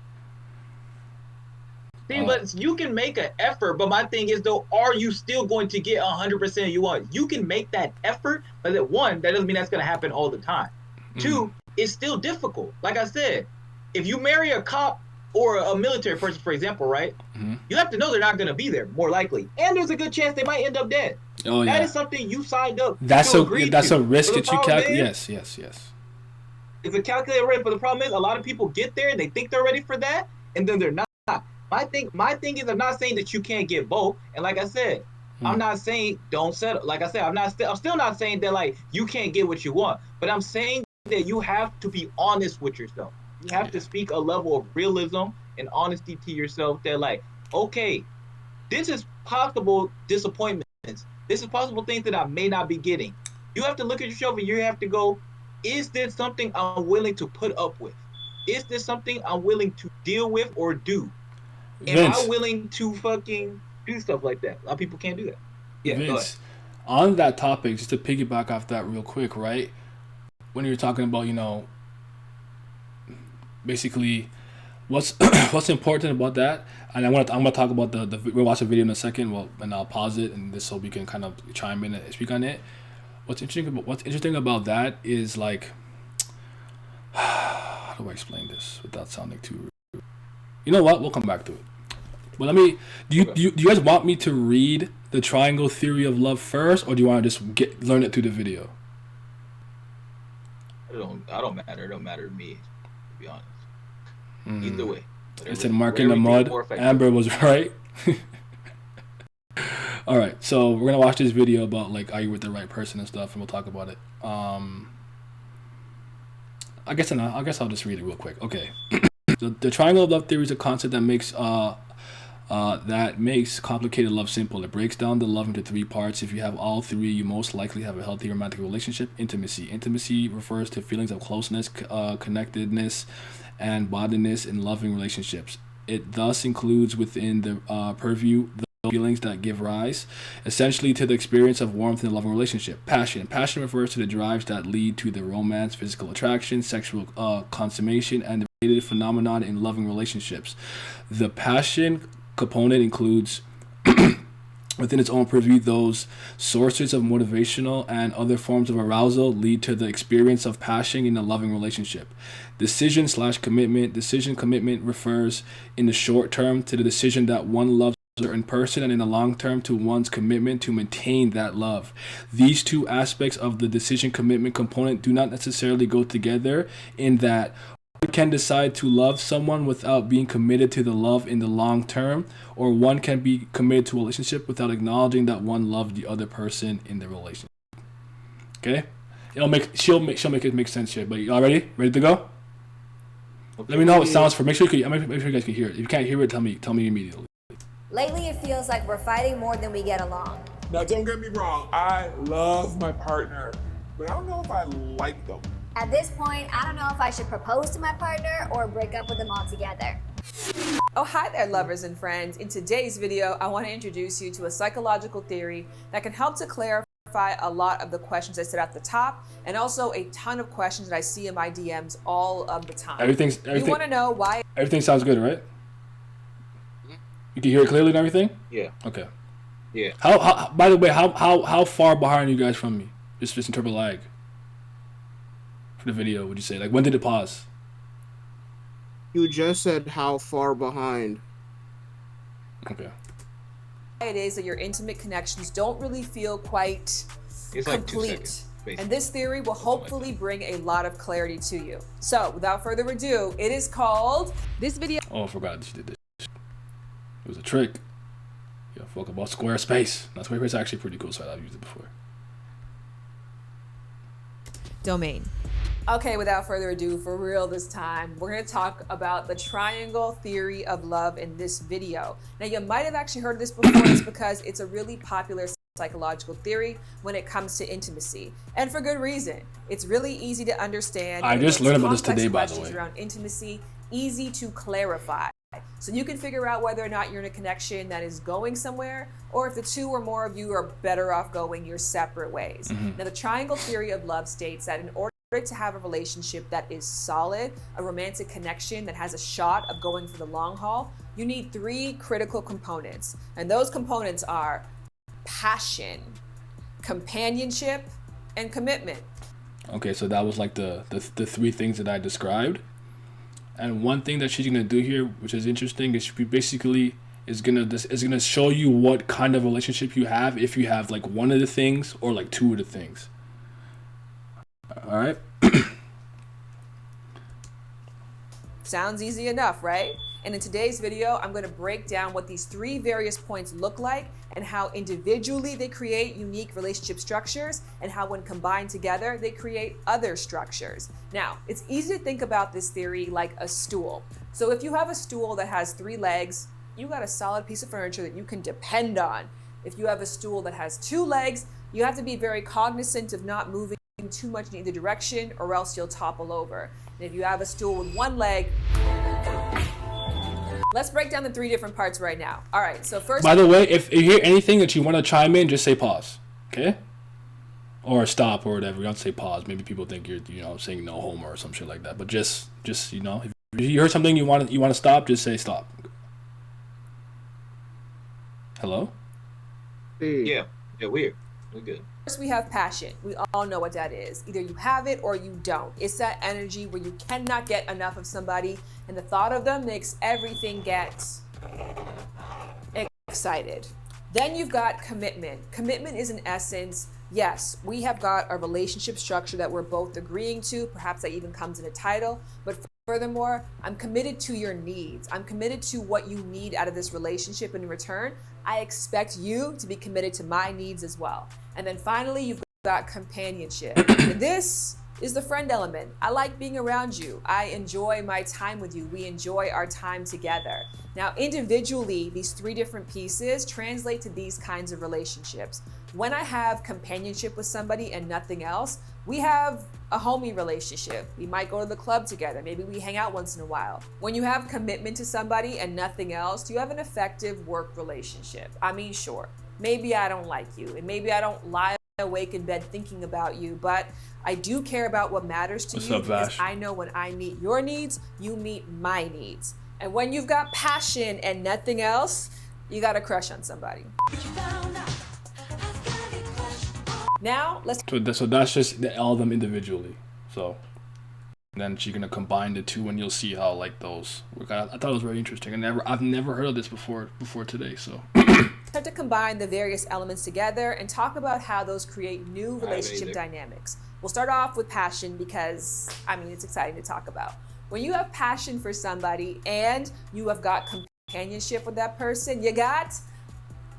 See, but you can make an effort, but my thing is, though, are you still going to get 100% you want? You can make that effort, but that doesn't mean that's going to happen all the time. Mm-hmm. 2, it's still difficult. Like I said, if you marry a cop or a military person, for example, right? Mm-hmm. You have to know they're not going to be there, more likely. And there's a good chance they might end up dead. Oh, yeah. That is something you signed up that's to agree That's to. a risk that you calculate. Yes. It's a calculated risk, but the problem is a lot of people get there and they think they're ready for that, and then they're not. My thing is, I'm not saying that you can't get both. And like I said, I'm not saying don't settle. Like I said, I'm still not saying that, like, you can't get what you want. But I'm saying that you have to be honest with yourself. You have to speak a level of realism and honesty to yourself that, like, okay, this is possible disappointments. This is possible things that I may not be getting. You have to look at yourself and you have to go, is this something I'm willing to put up with? Is this something I'm willing to deal with or do? Am I willing to fucking do stuff like that? A lot of people can't do that. Yeah, Vince, on that topic, just to piggyback off that real quick, right? When you're talking about, basically what's important about that, and I'm gonna talk about we'll watch the video in a second, and I'll pause it, and this so we can kind of chime in and speak on it. What's interesting about that is, like, how do I explain this without sounding too rude? You know what? We'll come back to it. But do you guys want me to read the triangle theory of love first, or do you want to just learn it through the video? I don't matter. It don't matter to me, to be honest. Either way. It's in Mark in the Mud. Amber was right. All right, so we're gonna watch this video about, like, are you with the right person and stuff, and we'll talk about it. I guess I'll just read it real quick. Okay. The triangle of love theory is a concept that makes complicated love simple. It breaks down the love into 3 parts. If you have all 3, you most likely have a healthy romantic relationship. Intimacy refers to feelings of closeness, connectedness, and bondedness in loving relationships. It thus includes within the purview the feelings that give rise, essentially, to the experience of warmth in a loving relationship. Passion refers to the drives that lead to the romance, physical attraction, sexual consummation, and the related phenomenon in loving relationships. The passion component includes within its own purview those sources of motivational and other forms of arousal lead to the experience of passion in a loving relationship. Decision/commitment refers in the short term to the decision that one loves certain person and in the long term to one's commitment to maintain that love. These two aspects of the decision commitment component do not necessarily go together, in that one can decide to love someone without being committed to the love in the long term, or one can be committed to a relationship without acknowledging that one loved the other person in the relationship. Okay? She'll make it make sense here. But y'all ready? Ready to go? Okay. Let me know how it sounds for. Make sure you guys can hear it. If you can't hear it, tell me immediately. Lately, it feels like we're fighting more than we get along. Now, don't get me wrong. I love my partner, but I don't know if I like them. At this point, I don't know if I should propose to my partner or break up with them altogether. Oh, hi there, lovers and friends. In today's video, I want to introduce you to a psychological theory that can help to clarify a lot of the questions I said at the top, and also a ton of questions that I see in my DMs all of the time. Everything. You want to know why? Everything sounds good, right? You can hear it clearly and everything? Yeah. Okay. Yeah. How by the way, how far behind are you guys from me? Just in terms of lag. For the video, would you say? Like, when did it pause? You just said how far behind. Okay. It is that your intimate connections don't really feel quite It's like 2 complete. seconds, basically. And this theory will hopefully bring a lot of clarity to you. So, without further ado, it is called this video. Oh, I forgot that you did this. It was a trick. You know, fuck about Squarespace. Now, Squarespace is actually pretty cool, so I've used it before. Domain. Okay, without further ado, for real this time, we're going to talk about the triangle theory of love in this video. Now, you might have actually heard of this before. It's because it's a really popular psychological theory when it comes to intimacy, and for good reason. It's really easy to understand. I just learned about this today, by the way. Around intimacy, easy to clarify. So you can figure out whether or not you're in a connection that is going somewhere, or if the two or more of you are better off going your separate ways. Now, the triangle theory of love states that in order to have a relationship that is solid, a romantic connection that has a shot of going for the long haul, you need 3 critical components. And those components are passion, companionship, and commitment. Okay, so that was like the 3 things that I described. And one thing that she's gonna do here, which is interesting, is she basically is gonna show you what kind of relationship you have if you have like one of the things or like 2 of the things. All right. Sounds easy enough, right? And in today's video, I'm going to break down what these 3 various points look like and how individually they create unique relationship structures, and how when combined together, they create other structures. Now, it's easy to think about this theory like a stool. So if you have a stool that has 3 legs, you got a solid piece of furniture that you can depend on. If you have a stool that has 2 legs, you have to be very cognizant of not moving too much in either direction, or else you'll topple over. And if you have a stool with 1 leg, let's break down the 3 different parts right now. All right, so first, by the way, if you hear anything that you want to chime in, just say pause, okay? Or stop or whatever. You don't say pause. Maybe people think you're saying no homo or some shit like that. But just if you heard something you want to stop, just say stop. Hello? Yeah, we're good. first we have passion. We all know what that is. Either you have it or you don't. It's that energy where you cannot get enough of somebody, and the thought of them makes everything get excited. Then you've got commitment. Commitment is, in essence, yes, we have got a relationship structure that we're both agreeing to. Perhaps that even comes in a title. But furthermore, I'm committed to your needs. I'm committed to what you need out of this relationship. And in return, I expect you to be committed to my needs as well. And then finally, you've got companionship. And this is the friend element. I like being around you. I enjoy my time with you. We enjoy our time together. Now, individually, these 3 different pieces translate to these kinds of relationships. When I have companionship with somebody and nothing else, we have a homie relationship. We might go to the club together. Maybe we hang out once in a while. When you have commitment to somebody and nothing else, you have an effective work relationship. I mean, sure, maybe I don't like you, and maybe I don't lie awake in bed thinking about you, but I do care about what matters to you, because I know when I meet your needs, you meet my needs. And when you've got passion and nothing else, you got a crush on somebody. Now, let's... So that's just all of them individually. So then she's gonna combine the two, and you'll see how like those work. I thought it was very interesting, and I've never heard of this before today. So start to combine the various elements together and talk about how those create new relationship dynamics. We'll start off with passion because I mean it's exciting to talk about. When you have passion for somebody and you have got companionship with that person, you got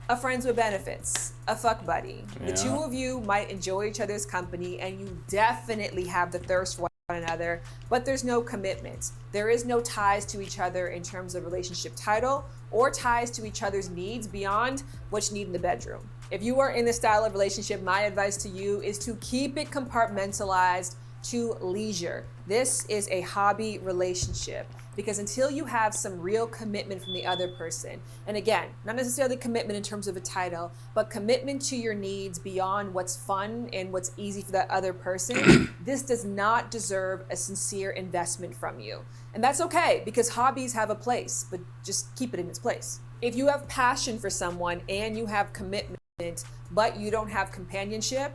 a friends with benefits, a fuck buddy. The two of you might enjoy each other's company and you definitely have the thirst for one another, but there's no commitment. There is no ties to each other in terms of relationship title or ties to each other's needs beyond what you need in the bedroom. If you are in this style of relationship, my advice to you is to keep it compartmentalized to leisure. This is a hobby relationship because until you have some real commitment from the other person, and again, not necessarily commitment in terms of a title, but commitment to your needs beyond what's fun and what's easy for that other person, this does not deserve a sincere investment from you. And that's okay because hobbies have a place, but just keep it in its place. If you have passion for someone and you have commitment, but you don't have companionship,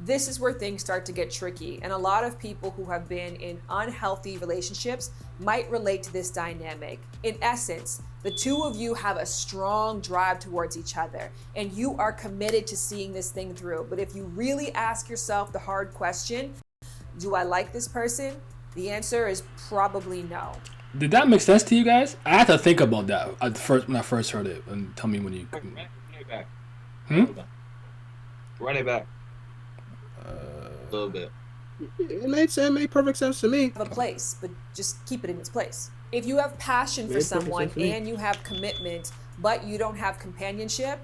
this is where things start to get tricky. And a lot of people who have been in unhealthy relationships might relate to this dynamic. In essence, the two of you have a strong drive towards each other and you are committed to seeing this thing through. But if you really ask yourself the hard question, do I like this person? The answer is probably no. Did that make sense to you guys? I had to think about that at first when I first heard it. And tell me when you. Run it back. Run it back. A little bit. It made perfect sense to me. Have a place, but just keep it in its place. If you have passion for someone and you have commitment, but you don't have companionship,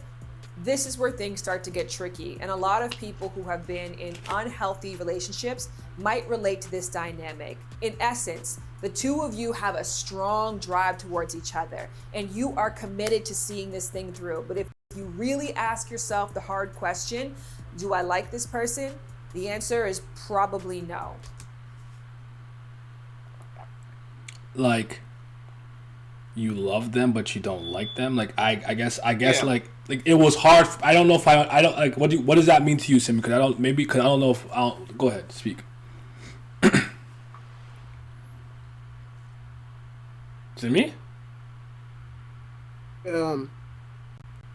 this is where things start to get tricky. And a lot of people who have been in unhealthy relationships might relate to this dynamic. In essence, the two of you have a strong drive towards each other and you are committed to seeing this thing through. But if you really ask yourself the hard question, do I like this person? The answer is probably no. Like, you love them, but you don't like them. Like, I guess, like it was hard. I don't know if I don't like. What does that mean to you, Sim? Because I don't know if I'll go ahead, speak. Is it me?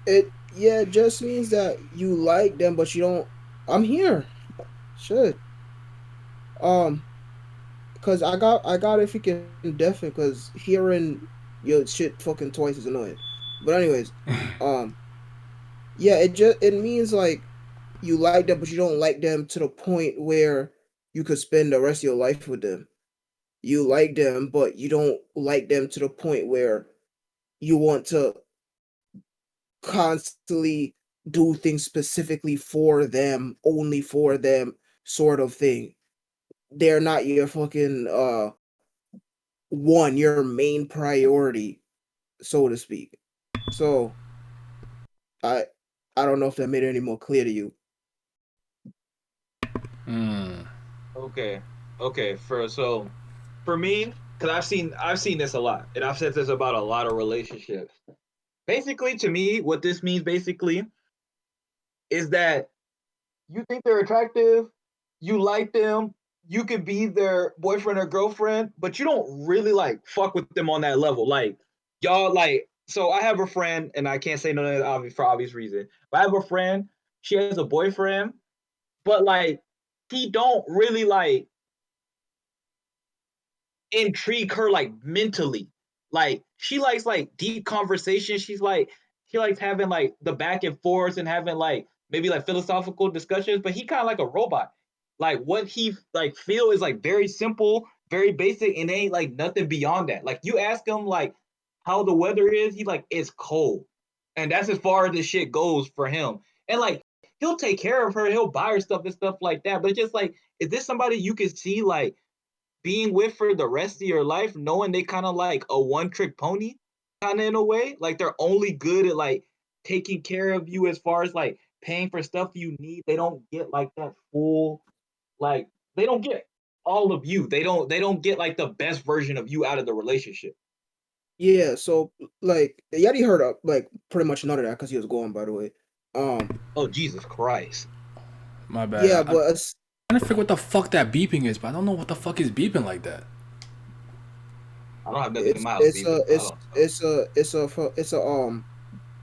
It just means that you like them, but you don't. I'm here. Shit. Cause I got it freaking deafened because hearing your shit fucking twice is annoying. But anyways, yeah, it means like you like them, but you don't like them to the point where you could spend the rest of your life with them. You like them, but you don't like them to the point where you want to constantly do things specifically for them, only for them, sort of thing. They're not your fucking your main priority, so to speak. So I don't know if that made it any more clear to you. Okay. For me, because I've seen this a lot, and I've said this about a lot of relationships. Basically, to me, what this means basically is that you think they're attractive, you like them, you could be their boyfriend or girlfriend, but you don't really like fuck with them on that level. Like y'all like. So I have a friend, and I can't say no that for obvious reason. But I have a friend. She has a boyfriend, but like he don't really like intrigue her like mentally. Like she likes like deep conversation. She likes having like the back and forth and having like maybe like philosophical discussions, but he kind of like a robot. Like what he like feel is like very simple, very basic, and ain't like nothing beyond that. Like you ask him like how the weather is, he's like, it's cold. And that's as far as this shit goes for him. And like he'll take care of her, he'll buy her stuff and stuff like that. But it's just like, is this somebody you could see like being with for the rest of your life, knowing they kind of like a one-trick pony, kind of in a way? Like they're only good at like taking care of you as far as like paying for stuff you need. They don't get like that full, like they don't get all of you. They don't get like the best version of you out of the relationship. Yeah, so like Yeti heard up like pretty much none of that because he was going, by the way. Oh Jesus Christ. My bad. Yeah, but trying to figure what the fuck that beeping is, but I don't know what the fuck is beeping like that. I don't have nothing in my house.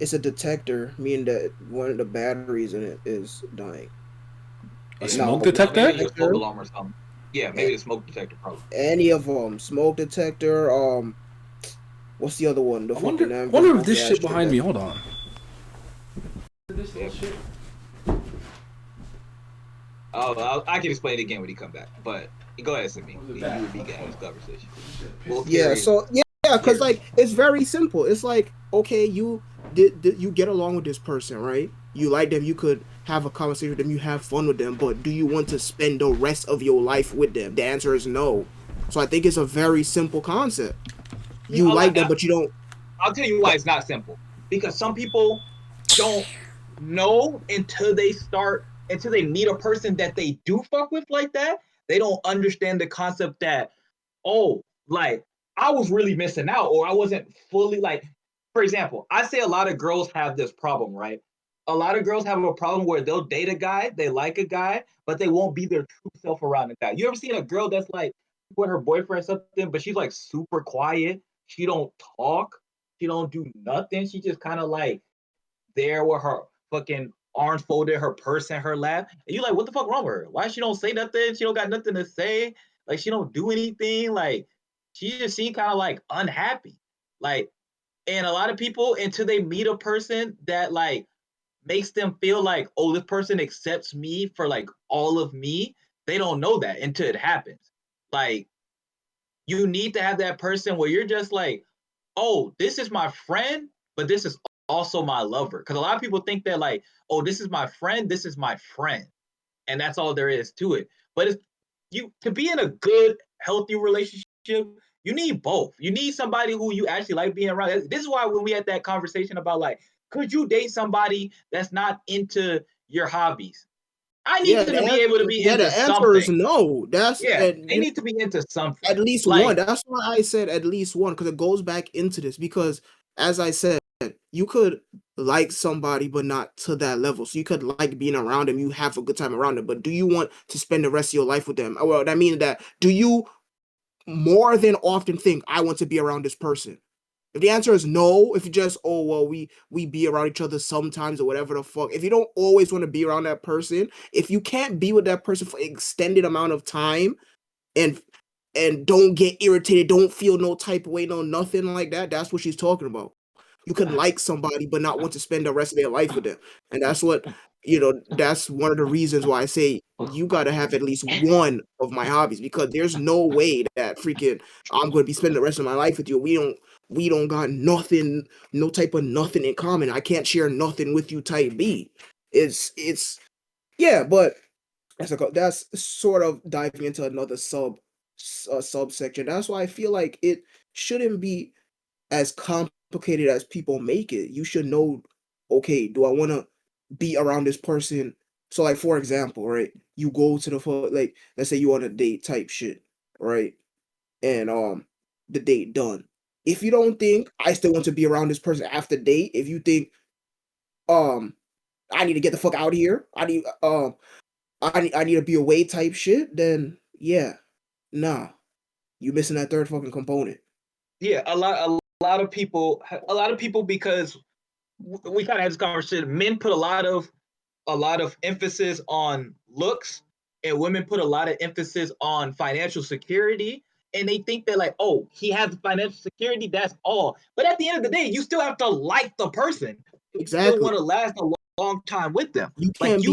It's a detector, meaning that one of the batteries in it is dying. A smoke detector? Maybe a smoke alarm or something. Yeah, maybe a smoke detector probably. Any of them, smoke detector. What's the other one? I wonder if this shit behind me. Hold on. This shit. Oh, I can explain it again when he come back. But go ahead, Simi. You would be getting this conversation. Because like it's very simple. It's like, okay, you get along with this person, right? You like them. You could have a conversation with them. You have fun with them. But do you want to spend the rest of your life with them? The answer is no. So I think it's a very simple concept. You like them, but you don't. I'll tell you why it's not simple. Because some people don't know until they meet a person that they do fuck with like that. They don't understand the concept that, like, I was really missing out, or I wasn't fully, like, for example, I say a lot of girls have this problem, right? A lot of girls have a problem where they'll date a guy, they like a guy, but they won't be their true self around the guy. You ever seen a girl that's like with her boyfriend or something, but she's like super quiet, she don't talk, she don't do nothing, she just kind of like there with her fucking arms folded, her purse in her lap, and you like, what the fuck wrong with her? Why she don't say nothing? She don't got nothing to say. Like, she don't do anything. Like, she just seemed kind of like unhappy. Like, and a lot of people, until they meet a person that like makes them feel like, oh, this person accepts me for like all of me, they don't know that until it happens. Like, you need to have that person where you're just like, oh, this is my friend, but this is also my lover. Because a lot of people think that like, oh, this is my friend, this is my friend, and that's all there is to it. But it's to be in a good, healthy relationship, you need both. You need somebody who you actually like being around. This is why when we had that conversation about like, could you date somebody that's not into your hobbies? I need them to be able to be into something. The answer is no. They need to be into something. At least one. That's why I said at least one, because it goes back into this. Because as I said, you could like somebody, but not to that level. So you could like being around them. You have a good time around them. But do you want to spend the rest of your life with them? Well, that means that do you more than often think I want to be around this person? If the answer is no, if you just, oh, well, we be around each other sometimes or whatever the fuck, if you don't always want to be around that person, if you can't be with that person for an extended amount of time and don't get irritated, don't feel no type of way, no nothing like that, that's what she's talking about. You could like somebody but not want to spend the rest of their life with them. And that's what, that's one of the reasons why I say you got to have at least one of my hobbies, because there's no way that freaking I'm going to be spending the rest of my life with you. We don't got nothing, no type of nothing in common. I can't share nothing with you type B. It's yeah, but that's sort of diving into another subsection. That's why I feel like it shouldn't be as complicated as people make it. You should know, okay, do I want to be around this person? So like, for example, right, you go to like, let's say you on a date type shit, right? And the date done. If you don't think I still want to be around this person after date, if you think I need to get the fuck out of here, I need to be away type shit, then yeah, nah, you missing that third fucking component. Yeah, a lot of people, because we kind of had this conversation. Men put a lot of emphasis on looks, and women put a lot of emphasis on financial security. And they think that like, oh, he has financial security, that's all. But at the end of the day, you still have to like the person. Exactly. You still want to last a long time with them. You can't be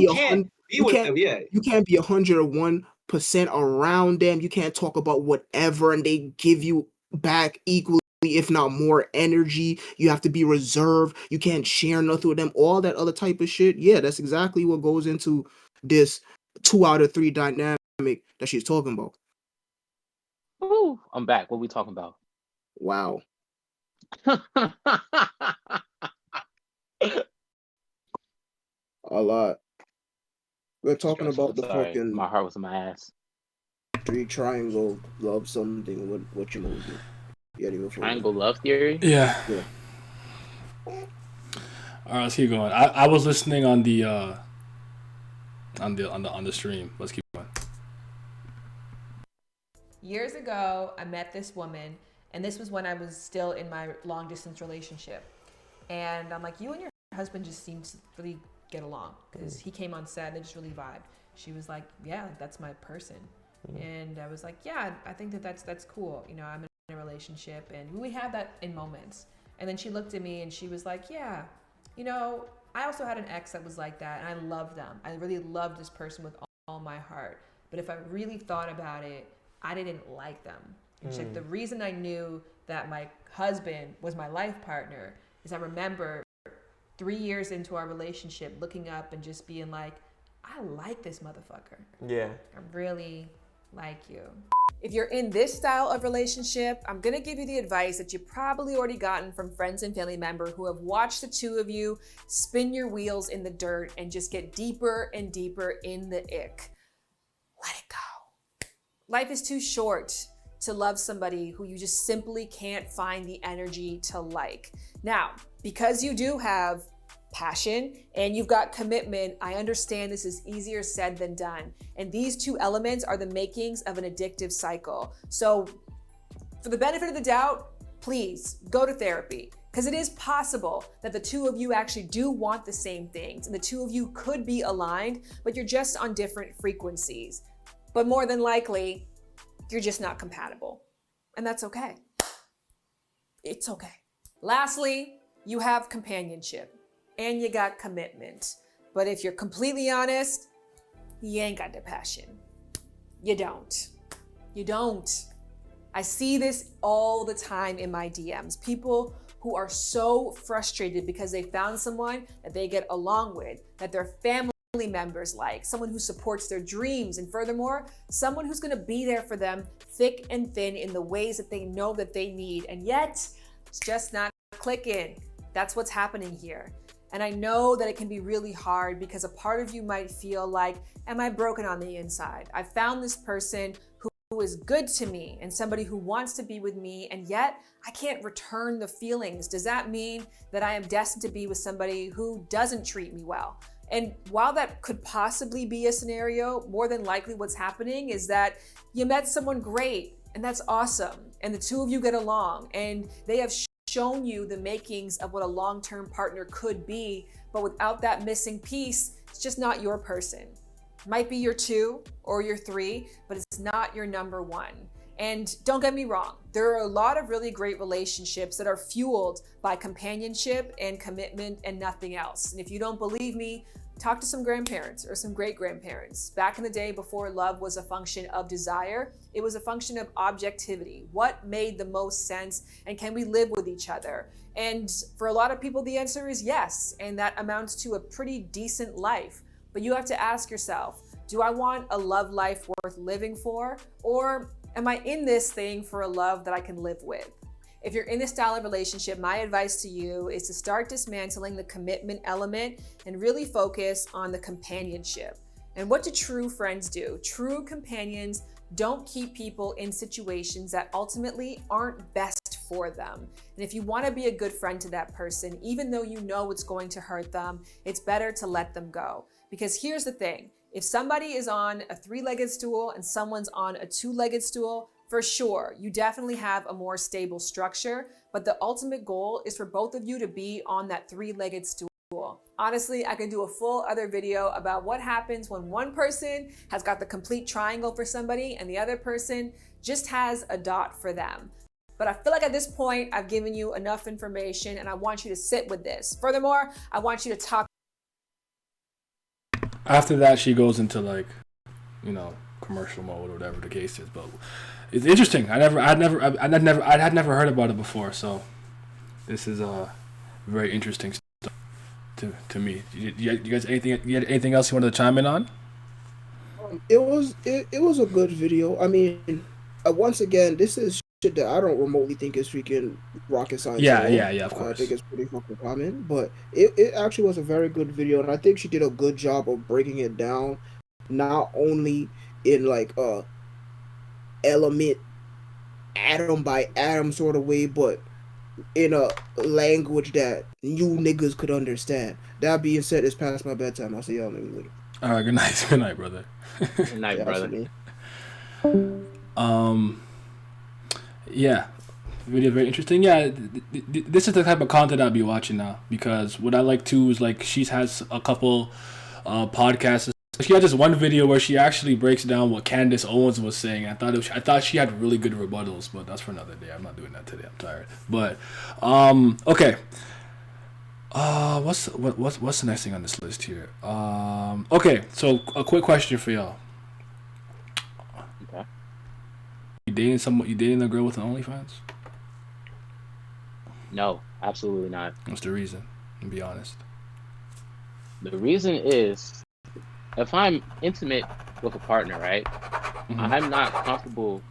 101% around them. You can't talk about whatever, and they give you back equally, if not more energy. You have to be reserved. You can't share nothing with them. All that other type of shit. Yeah, that's exactly what goes into this 2 out of 3 dynamic that she's talking about. Ooh, I'm back. What we talking about? Wow. A lot. We're talking about the fucking. My heart was in my ass. 3 triangle love something. What you movie? Triangle love theory. Yeah. All right, let's keep going. I was listening on the stream. Let's keep going. Years ago, I met this woman, and this was when I was still in my long distance relationship. And I'm like, you and your husband just seem to really get along, because he came on set and they just really vibed. She was like, yeah, that's my person. And I was like, yeah, I think that's cool. You know, I'm in a relationship, and we have that in moments. And then she looked at me and she was like, yeah, you know, I also had an ex that was like that, and I loved them. I really loved this person with all my heart. But if I really thought about it, I didn't like them. And she's like, the reason I knew that my husband was my life partner is I remember 3 years into our relationship looking up and just being like, I like this motherfucker. Yeah. I really like you. If you're in this style of relationship, I'm gonna give you the advice that you've probably already gotten from friends and family members who have watched the two of you spin your wheels in the dirt and just get deeper and deeper in the ick. Let it go. Life is too short to love somebody who you just simply can't find the energy to like. Now, because you do have passion and you've got commitment, I understand this is easier said than done. And these two elements are the makings of an addictive cycle. So for the benefit of the doubt, please go to therapy, because it is possible that the two of you actually do want the same things and the two of you could be aligned, but you're just on different frequencies. But more than likely, you're just not compatible. And that's okay. It's okay. Lastly, you have companionship and you got commitment. But if you're completely honest, you ain't got the passion. You don't. You don't. I see this all the time in my DMs. People who are so frustrated because they found someone that they get along with, that their family members like, someone who supports their dreams, and furthermore, someone who's gonna be there for them thick and thin in the ways that they know that they need, and yet it's just not clicking. That's what's happening here. And I know that it can be really hard because a part of you might feel like, am I broken on the inside? I found this person who is good to me and somebody who wants to be with me, and yet I can't return the feelings. Does that mean that I am destined to be with somebody who doesn't treat me well? And while that could possibly be a scenario, more than likely what's happening is that you met someone great, and that's awesome. And the two of you get along, and they have shown you the makings of what a long-term partner could be, but without that missing piece, it's just not your person. Might be your 2 or your 3, but it's not your number 1. And don't get me wrong, there are a lot of really great relationships that are fueled by companionship and commitment and nothing else. And if you don't believe me, talk to some grandparents or some great-grandparents. Back in the day, before love was a function of desire, it was a function of objectivity. What made the most sense, and can we live with each other? And for a lot of people, the answer is yes, and that amounts to a pretty decent life. But you have to ask yourself, do I want a love life worth living for? Or am I in this thing for a love that I can live with? If you're in this style of relationship, my advice to you is to start dismantling the commitment element and really focus on the companionship. And what do true friends do? True companions don't keep people in situations that ultimately aren't best for them. And if you want to be a good friend to that person, even though you know it's going to hurt them, it's better to let them go. Because here's the thing, if somebody is on a 3-legged stool and someone's on a 2-legged stool, for sure, you definitely have a more stable structure, but the ultimate goal is for both of you to be on that 3-legged stool. Honestly, I can do a full other video about what happens when one person has got the complete triangle for somebody and the other person just has a dot for them. But I feel like at this point, I've given you enough information and I want you to sit with this. Furthermore, I want you to talk. After that, she goes into commercial mode or whatever the case is. But it's interesting. I had never heard about it before. So this is very interesting stuff to me. You guys anything else you wanted to chime in on? It was a good video. I mean, once again, this is shit that I don't remotely think is freaking rocket science. Yeah, of course. I think it's pretty fucking common, but it actually was a very good video, and I think she did a good job of breaking it down, not only in element, atom by atom sort of way, but in a language that you niggas could understand. That being said, it's past my bedtime. I'll see y'all niggas later. All right, good night. Good night, brother. Good night, brother. Yeah, video very interesting. Yeah, this is the type of content I'll be watching now, because what I like too is like she has a couple podcasts. She had this one video where she actually breaks down what Candace Owens was saying. I thought she had really good rebuttals, but that's for another day. I'm not doing that today. I'm tired. But okay. What's the next thing on this list here? Okay, so a quick question for y'all. Okay. You dating a girl with an OnlyFans? No, absolutely not. What's the reason? And be honest. The reason is, if I'm intimate with a partner, right, I'm not comfortable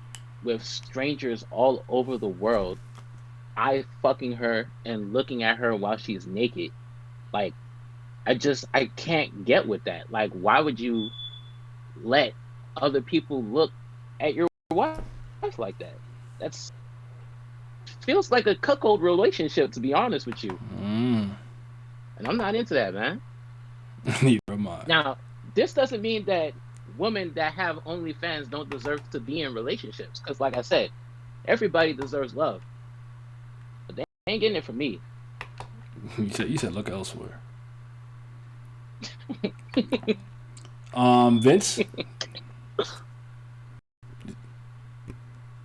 with strangers all over the world I fucking her and looking at her while she's naked. Like, I can't get with that. Like, why would you let other people look at your wife like that? That's feels like a cuckold relationship, to be honest with you. And I'm not into that, man. Neither am I. Now, this doesn't mean that women that have OnlyFans don't deserve to be in relationships. Because, like I said, everybody deserves love. But they ain't getting it from me. You said look elsewhere. Vince?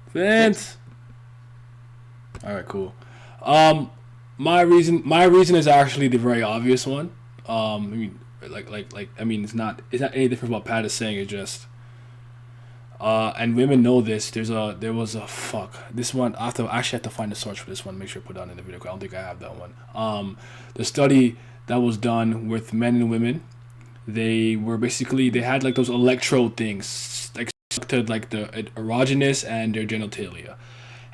Vince. All right, cool. My reason is actually the very obvious one. I mean, it's not any different from what Pat is saying. It's just, and women know this. This one. I actually have to find the source for this one. Make sure I put that in the video. I don't think I have that one. The study that was done with men and women, they had like those electrode things, like to like the erogenous and their genitalia.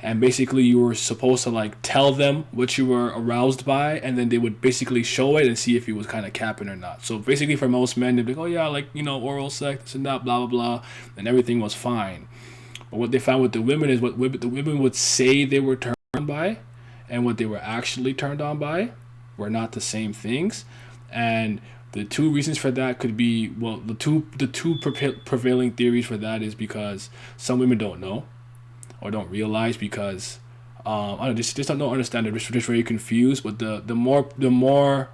And basically you were supposed to like tell them what you were aroused by, and then they would basically show it and see if you was kind of capping or not. So basically for most men, they'd be like, oh yeah, like, oral sex, this and that, blah, blah, blah. And everything was fine. But what they found with the women is what the women would say they were turned on by and what they were actually turned on by were not the same things. And the two reasons for that could be, the two prevailing theories for that is because some women don't know or don't realize, because just don't understand it. They're just very confused. But the more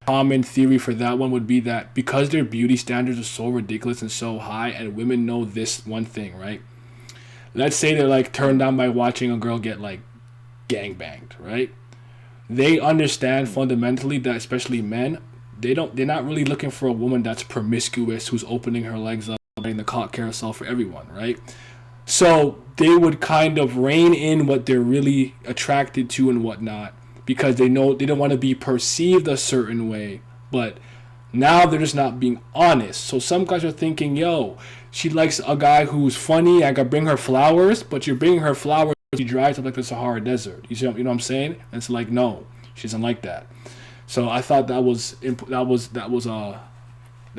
common theory for that one would be that because their beauty standards are so ridiculous and so high, and women know this one thing, right? Let's say they're like turned on by watching a girl get like gangbanged, right? They understand fundamentally that, especially men, they're not really looking for a woman that's promiscuous, who's opening her legs up, playing the cock carousel for everyone, right? So they would kind of rein in what they're really attracted to and whatnot, because they know they don't want to be perceived a certain way. But now they're just not being honest. So some guys are thinking, yo, she likes a guy who's funny, I could bring her flowers, but you're bringing her flowers, she drives up like the Sahara Desert. You know what I'm saying? And it's like, no, she doesn't like that. So I thought that was the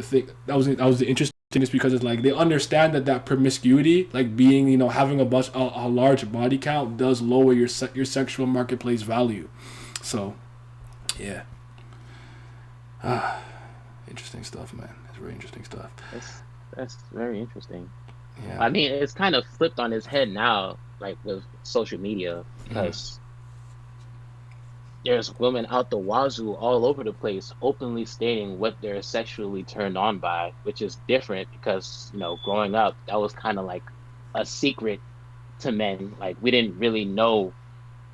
thing. That was the interesting thing, is because it's like they understand that promiscuity, like being, having a large body count, does lower your sexual marketplace value. So, yeah. Interesting stuff, man. It's very interesting stuff. That's very interesting. Yeah. I mean, it's kind of flipped on its head now, like with social media, because there's women out the wazoo all over the place openly stating what they're sexually turned on by, which is different because, growing up, that was kind of like a secret to men. Like, we didn't really know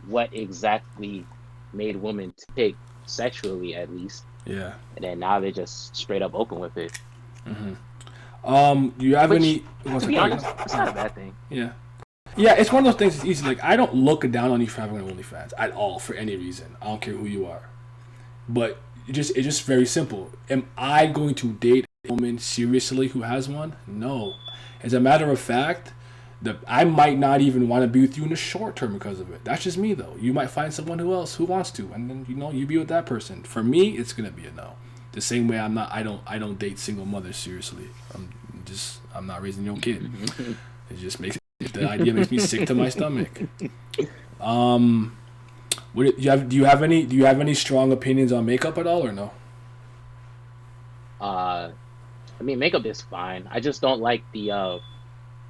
what exactly made women tick sexually, at least. Yeah. And then now they're just straight up open with it. Do you have any... To be honest, it's not a bad thing. Yeah. Yeah, it's one of those things that's easy. Like, I don't look down on you for having an OnlyFans at all, for any reason. I don't care who you are. But it's just very simple. Am I going to date a woman seriously who has one? No. As a matter of fact, I might not even want to be with you in the short term because of it. That's just me, though. You might find someone who wants to, and then you be with that person. For me, it's gonna be a no. The same way I don't date single mothers seriously. I'm not raising your kid. It just makes the idea makes me sick to my stomach. Do you have any strong opinions on makeup at all, or no? I mean, makeup is fine. I just don't like the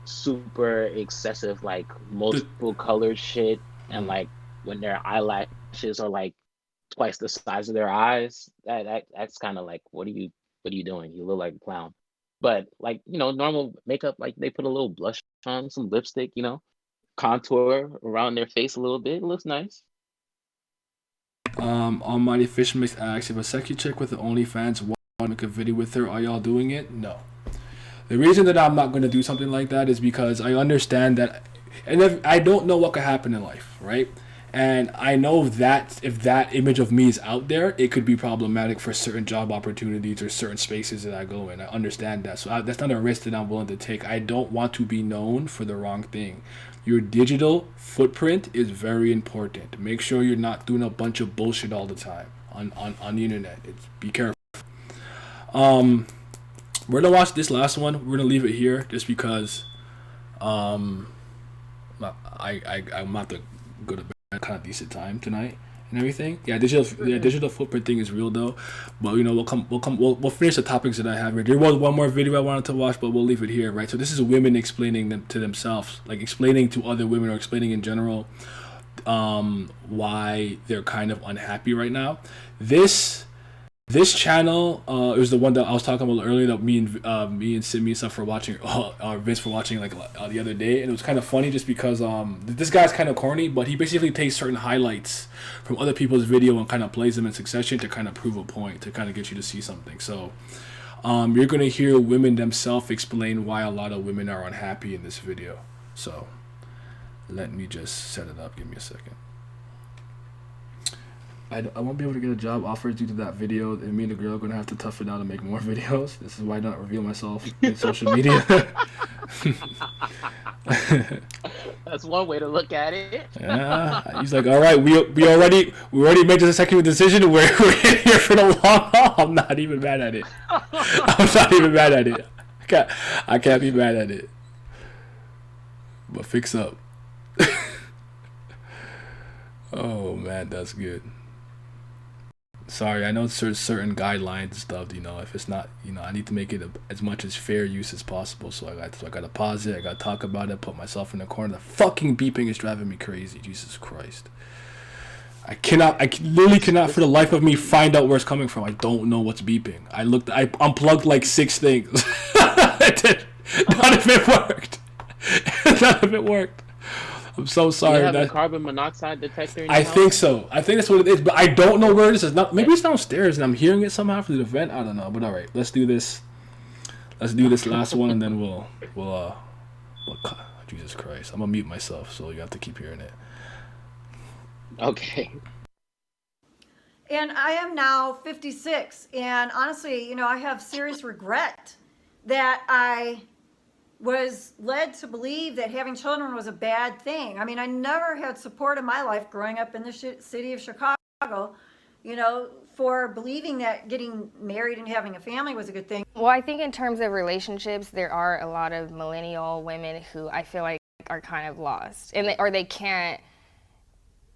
super excessive, like multiple colored shit, and like when their eyelashes are like twice the size of their eyes, that's kind of like, what are you doing? You look like a clown. But like, you know, normal makeup, like they put a little blush on, some lipstick, you know, contour around their face a little bit. It looks nice. Almighty Fish Mix asks, if a sexy chick with the OnlyFans want to make a video with her, are y'all doing it? No. The reason that I'm not going to do something like that is because I understand that, and if I don't know what could happen in life, right? And I know that if that image of me is out there, it could be problematic for certain job opportunities or certain spaces that I go in. I understand that. So that's not a risk that I'm willing to take. I don't want to be known for the wrong thing. Your digital footprint is very important. Make sure you're not doing a bunch of bullshit all the time on the internet. Be careful. We're gonna watch this last one. We're gonna leave it here just because I'm about to go to bed at kind of decent time tonight and everything. Digital footprint thing is real though. But you know, we'll finish the topics that I have here. There was one more video I wanted to watch, but we'll leave it here, right? So this is women explaining them to themselves, like explaining to other women or explaining in general why they're kind of unhappy right now. This channel it was the one that I was talking about earlier that me and Simi and stuff were watching, Vince were watching like the other day, and it was kind of funny just because this guy's kind of corny, but he basically takes certain highlights from other people's video and kind of plays them in succession to kind of prove a point, to kind of get you to see something. So you're going to hear women themselves explain why a lot of women are unhappy in this video. So let me just set it up. Give me a second. I won't be able to get a job offer due to that video, and me and the girl are going to have to tough it out and make more videos. This is why I don't reveal myself in social media. That's one way to look at it. Yeah, he's like, all right, we already made this executive decision. We're here for the long haul. I'm not even mad at it. I can't be mad at it. But fix up. Oh man, that's good. Sorry, I know there's certain guidelines and stuff, you know, if it's not, you know, I need to make it as much as fair use as possible. So I got to pause it. I got to talk about it, put myself in the corner. The fucking beeping is driving me crazy. Jesus Christ. I literally cannot for the life of me find out where it's coming from. I don't know what's beeping. I unplugged like 6 things. None of it worked. I'm so sorry. Do you have a carbon monoxide detector in your house? Think so. I think that's what it is, but I don't know where it is. Maybe it's downstairs and I'm hearing it somehow through the vent. I don't know. But all right, let's do this. Let's do this last one, and then we'll Jesus Christ, I'm gonna mute myself, so you have to keep hearing it. Okay. And I am now 56, and honestly, you know, I have serious regret that I was led to believe that having children was a bad thing. I mean, I never had support in my life growing up in the city of Chicago, you know, for believing that getting married and having a family was a good thing. Well, I think in terms of relationships, there are a lot of millennial women who I feel like are kind of lost, and they can't.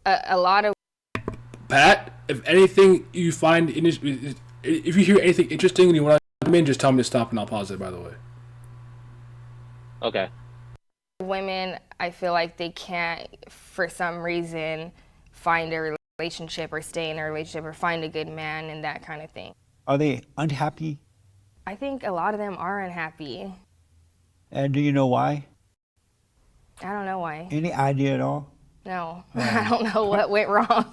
A lot of. Pat, if anything you find if you hear anything interesting and you want to come in, just tell me to stop and I'll pause it. By the way. Okay. Women, I feel like they can't, for some reason, find a relationship or stay in a relationship or find a good man and that kind of thing. Are they unhappy? I think a lot of them are unhappy. And do you know why? I don't know why. Any idea at all? No, I don't know what went wrong.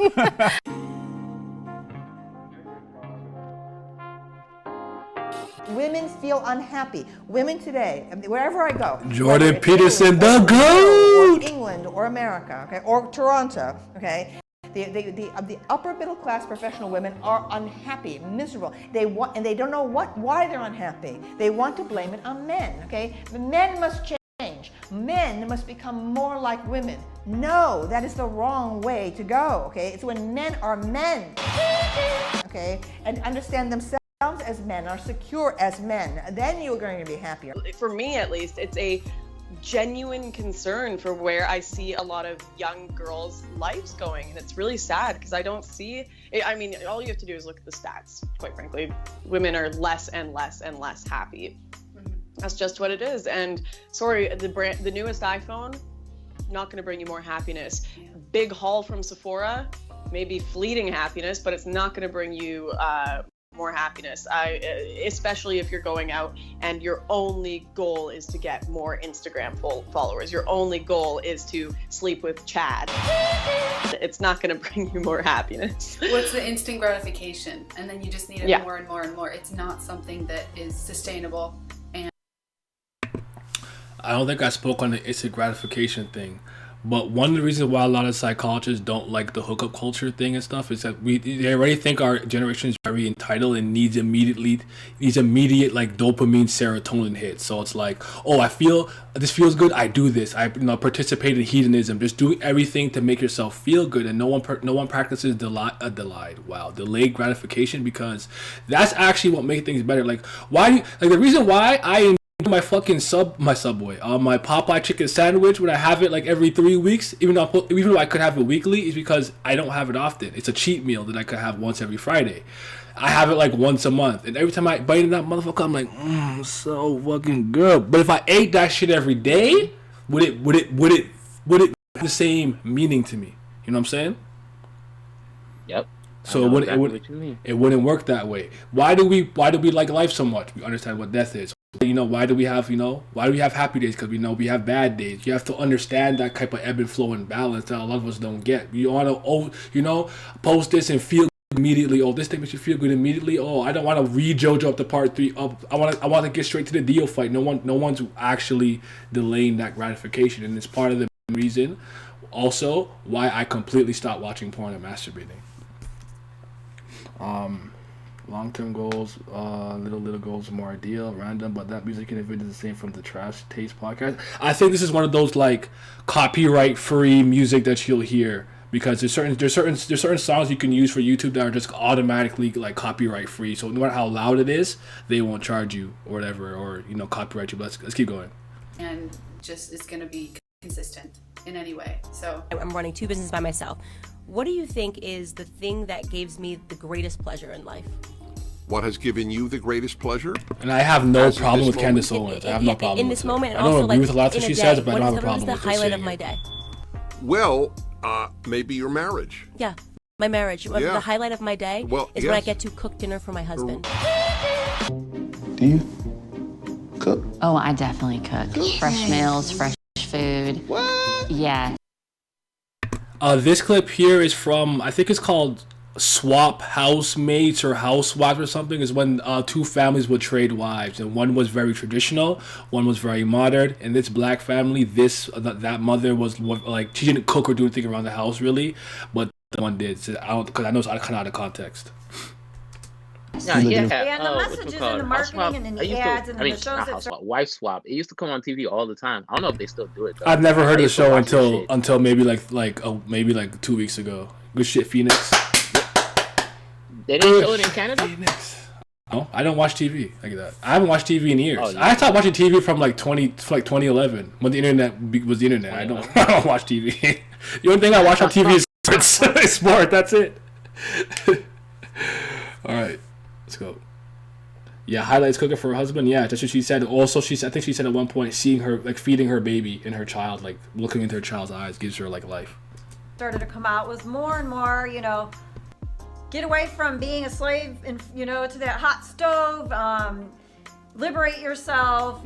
Women feel unhappy. Women today, wherever I go. Jordan Peterson, the GOAT! Or England or America, okay, or Toronto, okay. The upper middle class professional women are unhappy, miserable. They want, and they don't know why they're unhappy. They want to blame it on men, okay. The men must change. Men must become more like women. No, that is the wrong way to go, okay. It's when men are men, okay, and understand themselves as men, are secure as men, then you're going to be happier. For me, at least, it's a genuine concern for where I see a lot of young girls' lives going, and it's really sad because I don't see it. I mean, all you have to do is look at the stats, quite frankly. Women are less and less and less happy. That's just what it is. And sorry, the newest iPhone, not going to bring you more happiness. Big haul from Sephora, maybe fleeting happiness, but it's not going to bring you more happiness. Especially if you're going out and your only goal is to get more Instagram followers. Your only goal is to sleep with Chad. It's not going to bring you more happiness. What's the instant gratification? And then you just need it more and more and more. It's not something that is sustainable. And I don't think I spoke on the instant gratification thing. But one of the reasons why a lot of psychologists don't like the hookup culture thing and stuff is that they already think our generation is very entitled and needs immediate like dopamine serotonin hits. So it's like, oh, I feel this feels good, I do this. I participate in hedonism, just doing everything to make yourself feel good, and no one practices delayed gratification, because that's actually what makes things better. Like the reason why I my fucking Subway, my Popeye chicken sandwich when I have it like every 3 weeks, even though I could have it weekly, is because I don't have it often. It's a cheat meal that I could have once every Friday. I have it like once a month, and every time I bite into that motherfucker, I'm like, so fucking good. But if I ate that shit every day, would it have the same meaning to me? You know what I'm saying? Yep. So it wouldn't work that way. Why do we like life so much? We understand what death is. Why do we have happy days? Because we know we have bad days. You have to understand that type of ebb and flow and balance that a lot of us don't get. You want to post this and feel immediately. Oh, this thing makes you feel good immediately. Oh, I don't want to read JoJo up to part 3. I want to get straight to the deal fight. No one's actually delaying that gratification, and it's part of the reason also why I completely stopped watching porn and masturbating. Long-term goals, little goals are more ideal, random, but that music individual is the same from the Trash Taste podcast. I think this is one of those like copyright-free music that you'll hear, because there's certain songs you can use for YouTube that are just automatically like copyright-free. So no matter how loud it is, they won't charge you or whatever, or copyright you. But let's keep going. And just it's gonna be consistent in any way. So I'm running 2 businesses by myself. What do you think is the thing that gives me the greatest pleasure in life? What has given you the greatest pleasure? And I have no problem with Candace Owens. I have no problem in this moment. I don't agree with a lot that she says, but I don't have a problem with what is the highlight of my day? Well, maybe your marriage. Yeah, my marriage. Yeah. The highlight of my day is when I get to cook dinner for my husband. Do you cook? Oh, I definitely cook. Fresh meals, fresh food. What? Yeah. This clip here is from, I think it's called Swap Housemates or Housewives or something. Is when 2 families would trade wives, and one was very traditional, one was very modern. And this black family, that mother was like, she didn't cook or do anything around the house really, but the one did. So because I know it's kind of out of context. And the messages and the marketing and the ads and the shows that Wife Swap. It used to come on TV all the time. I don't know if they still do it though. I've never heard of the show until maybe like 2 weeks ago. Good shit, Phoenix. They didn't show it in Canada? Phoenix. No, I don't watch TV like that. I haven't watched TV in years. I stopped watching TV from like 2011 when the internet was the internet. I don't watch TV. The only thing I watch on TV is sport. That's it. All right. Let's go. Yeah, highlights cooking for her husband. Yeah, that's what she said. Also, I think she said at one point, seeing her, like feeding her baby and her child, like looking into her child's eyes gives her like life. Started to come out was more and more, get away from being a slave and, to that hot stove, liberate yourself,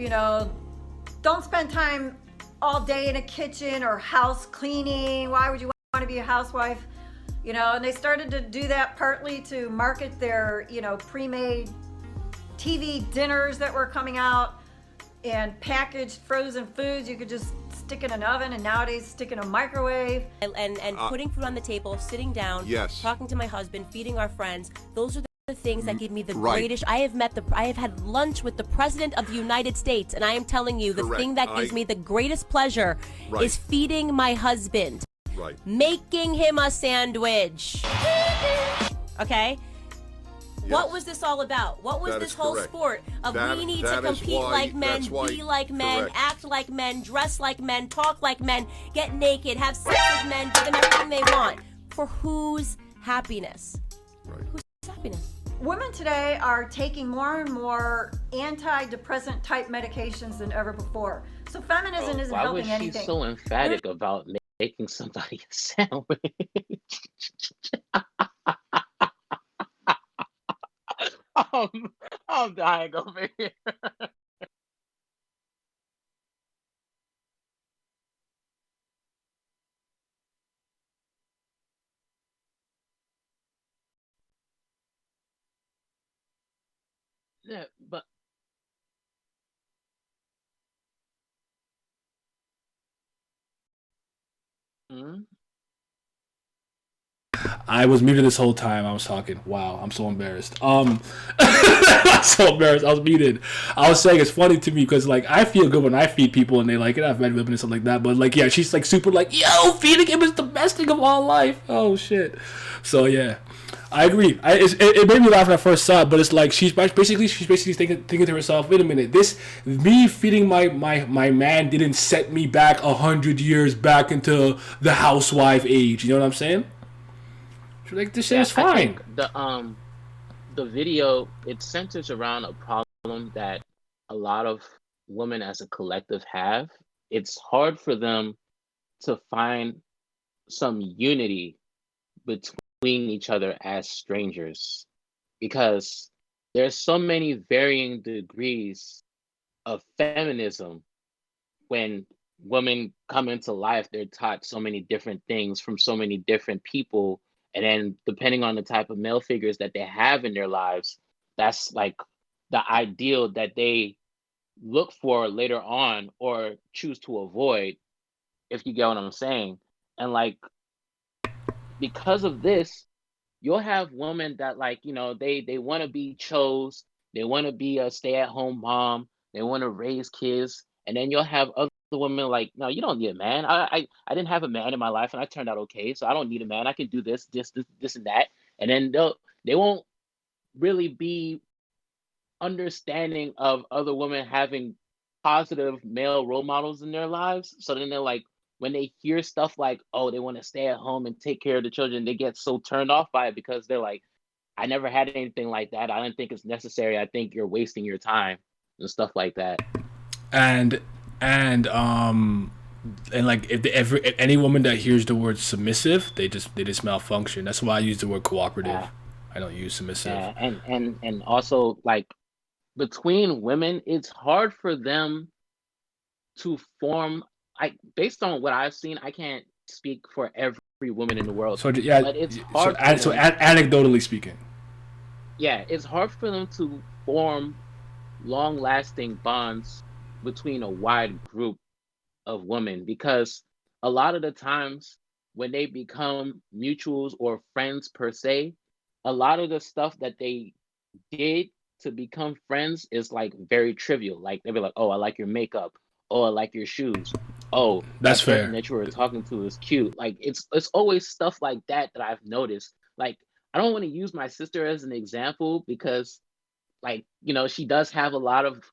don't spend time all day in a kitchen or house cleaning. Why would you want to be a housewife? And they started to do that partly to market their, pre-made TV dinners that were coming out and packaged frozen foods you could just stick in an oven, and nowadays stick in a microwave. And putting food on the table, sitting down, talking to my husband, feeding our friends. Those are the things that give me the greatest. I have had lunch with the President of the United States, and I am telling you, the thing that gives me the greatest pleasure is feeding my husband. Right. Making him a sandwich. Okay? Yes. What was this all about? What was this whole sport of we need to compete like men, be like men, act like men, dress like men, talk like men, get naked, have sex with men, give them everything they want? For whose happiness? Right. Whose happiness? women today are taking more and more antidepressant type medications than ever before. So feminism isn't helping anything. Why was she so emphatic about making somebody a sandwich? I'm dying over here. Yeah, but I was muted this whole time. I was talking. Wow, I'm so embarrassed. I'm so embarrassed. I was muted. I was saying it's funny to me because like I feel good when I feed people and they like it. I've met women and stuff like that. But like yeah, she's like super like yo, feeding him is the best thing of all life. Oh shit. So yeah. I agree. It made me laugh when I first saw it, but it's like she's basically thinking to herself, wait a minute, me feeding my man didn't set me back 100 years back into the housewife age. You know what I'm saying? She's like, this shit is fine. I think the video, it centers around a problem that a lot of women as a collective have. It's hard for them to find some unity between each other as strangers because there's so many varying degrees of feminism. When women come into life, they're taught so many different things from so many different people, and then depending on the type of male figures that they have in their lives, that's like the ideal that they look for later on or choose to avoid, if you get what I'm saying. And like because of this, you'll have women that like, you know, they want to be chose, they want to be a stay-at-home mom, they want to raise kids, and then you'll have other women like, no, you don't need a man. I didn't have a man in my life and I turned out okay, so I don't need a man. I can do this and that. And then they won't really be understanding of other women having positive male role models in their lives. So then they're like, when they hear stuff like, oh, they want to stay at home and take care of the children, they get so turned off by it because they're like, I never had anything like that. I don't think it's necessary. I think you're wasting your time and stuff like that. And like if any woman that hears the word submissive, they just malfunction. That's why I use the word cooperative. Yeah. I don't use submissive. Yeah, and also like between women, it's hard for them to form. Based on what I've seen, I can't speak for every woman in the world. So yeah, but it's hard. So anecdotally speaking, yeah, it's hard for them to form long-lasting bonds between a wide group of women because a lot of the times when they become mutuals or friends per se, a lot of the stuff that they did to become friends is like very trivial. Like they'll be like, "Oh, I like your makeup. Oh, I like your shoes. Oh, that's fair. Person that you were talking to is cute." Like it's always stuff like that I've noticed. Like I don't want to use my sister as an example because, like, you know, she does have a lot of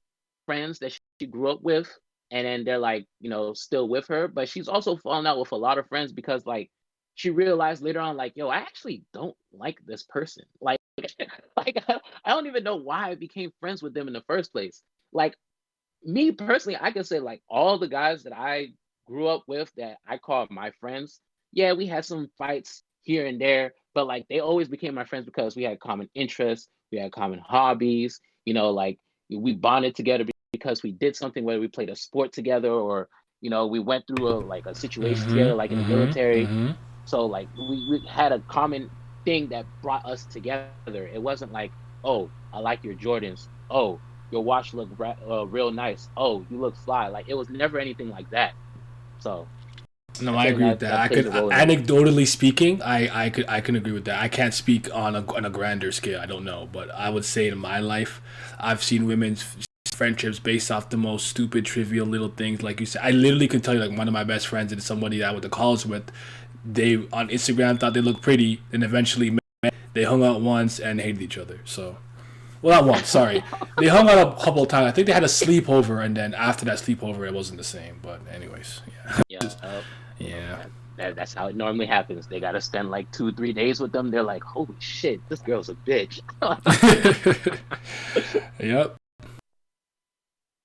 friends that she grew up with, and then they're like, you know, still with her. But she's also fallen out with a lot of friends because like she realized later on, like, yo, I actually don't like this person. Like I don't even know why I became friends with them in the first place. Like. Me personally, I can say like all the guys that I grew up with that I call my friends, yeah, we had some fights here and there, but like they always became my friends because we had common interests, we had common hobbies, you know, like we bonded together because we did something, whether we played a sport together or, you know, we went through a situation together, like in the military. So like we had a common thing that brought us together. It wasn't like, oh, I like your Jordans. Oh, your watch look real nice. Oh, you look fly. Like it was never anything like that. So no, I agree with that. I could anecdotally speaking, I can agree with that. I can't speak on a grander scale. I don't know, but I would say in my life, I've seen women's friendships based off the most stupid, trivial little things. Like you said, I literally can tell you like one of my best friends is somebody that I went to college with. They on Instagram thought they looked pretty, and eventually met. They hung out once and hated each other. So. Well, not once, sorry. They hung out a couple of times. I think they had a sleepover, and then after that sleepover, it wasn't the same. But anyways, yeah. Yeah. That's how it normally happens. They gotta spend like 2-3 days with them. They're like, holy shit, this girl's a bitch. Yep.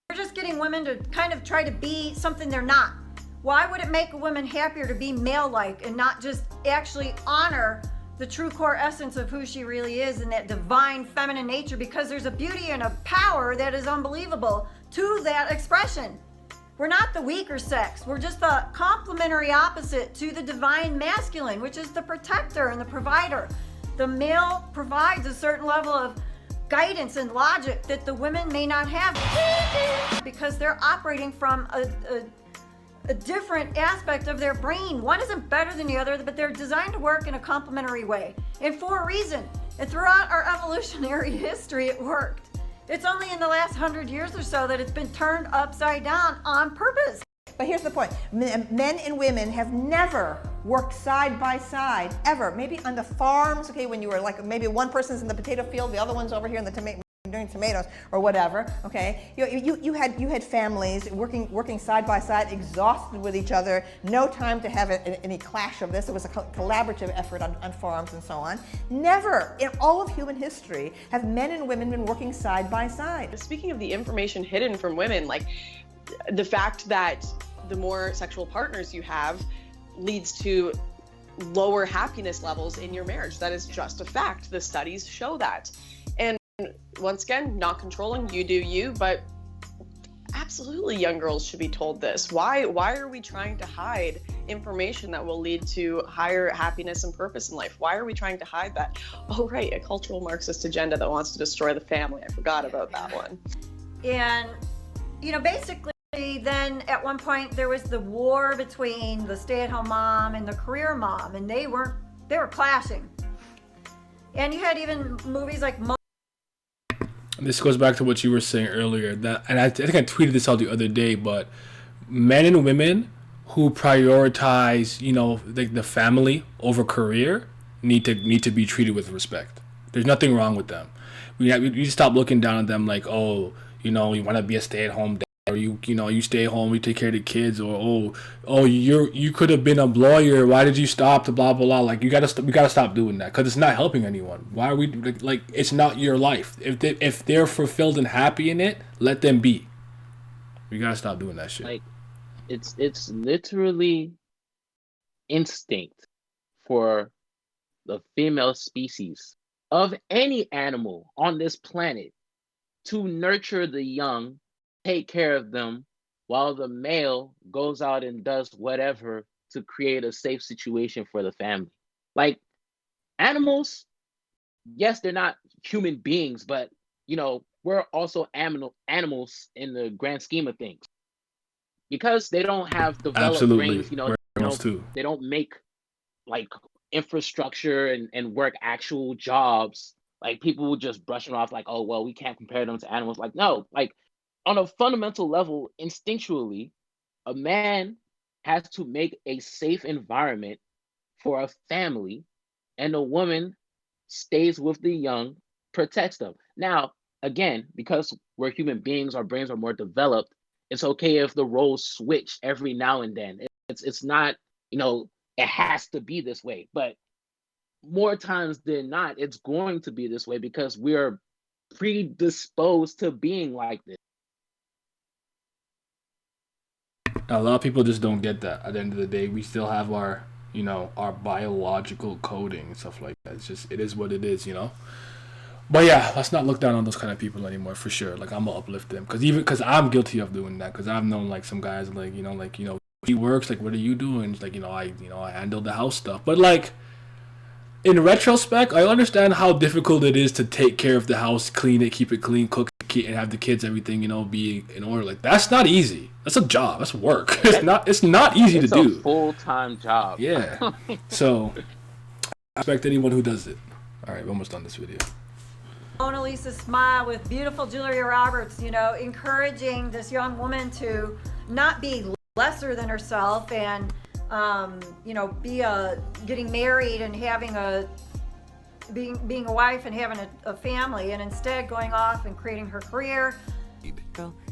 We're just getting women to kind of try to be something they're not. Why would it make a woman happier to be male-like and not just actually honor the true core essence of who she really is and that divine feminine nature? Because there's a beauty and a power that is unbelievable to that expression. We're not the weaker sex. We're just the complementary opposite to the divine masculine, which is the protector and the provider. The male provides a certain level of guidance and logic that the women may not have because they're operating from a different aspect of their brain. One isn't better than the other, but they're designed to work in a complementary way and for a reason. And throughout our evolutionary history, it worked. It's only in the last 100 years or so that it's been turned upside down on purpose. But here's the point. Men and women have never worked side by side, ever. Maybe on the farms, okay, when you were like, maybe one person's in the potato field, the other one's over here in the doing tomatoes or whatever, okay? You had families working side by side, exhausted with each other, no time to have any clash of this. It was a collaborative effort on farms and so on. Never in all of human history have men and women been working side by side. Speaking of the information hidden from women, like the fact that the more sexual partners you have leads to lower happiness levels in your marriage. That is just a fact. The studies show that. And once again, not controlling, you do you, but absolutely young girls should be told this. Why are we trying to hide information that will lead to higher happiness and purpose in life? Why are we trying to hide that? Oh, right, a cultural Marxist agenda that wants to destroy the family. I forgot about that one. And, basically then at one point there was the war between the stay-at-home mom and the career mom, and they were clashing. And you had even movies like This goes back to what you were saying earlier, and I think I tweeted this out the other day, but men and women who prioritize, like the family over career need to be treated with respect. There's nothing wrong with them. We stop looking down on them like, oh, you want to be a stay-at-home dad, or you stay home, you take care of the kids, or you could have been a lawyer. Why did you stop? Blah blah blah. Like we gotta stop doing that because it's not helping anyone. Why are we like it's not your life? If they're fulfilled and happy in it, let them be. We gotta stop doing that shit. Like it's literally instinct for the female species of any animal on this planet to nurture the young, take care of them, while the male goes out and does whatever to create a safe situation for the family. Like animals, yes, they're not human beings, but we're also animals in the grand scheme of things. Because they don't have developed brains, they don't make like infrastructure and work actual jobs. Like people will just brush it off like, oh well, we can't compare them to animals. Like no, like on a fundamental level, instinctually, a man has to make a safe environment for a family, and a woman stays with the young, protects them. Now, again, because we're human beings, our brains are more developed, it's okay if the roles switch every now and then. It's not, it has to be this way, but more times than not, it's going to be this way because we're predisposed to being like this. A lot of people just don't get that. At the end of the day, we still have our, our biological coding and stuff like that. It's just, it is what it is, But yeah, let's not look down on those kind of people anymore, for sure. Like, I'm gonna uplift them, because I'm guilty of doing that. Because I've known like some guys, like he works, like, what are you doing? It's like, I handle the house stuff. But like, in retrospect, I understand how difficult it is to take care of the house, clean it, keep it clean, cook it, and have the kids, everything, be in order. Like, that's not easy. That's a job. That's work. It's not easy to do. It's a full-time job. Yeah. So, I respect anyone who does it. All right, we're almost done this video. Mona Lisa smile with beautiful Julia Roberts, encouraging this young woman to not be lesser than herself and, be getting married and having being a wife and having a family, and instead going off and creating her career.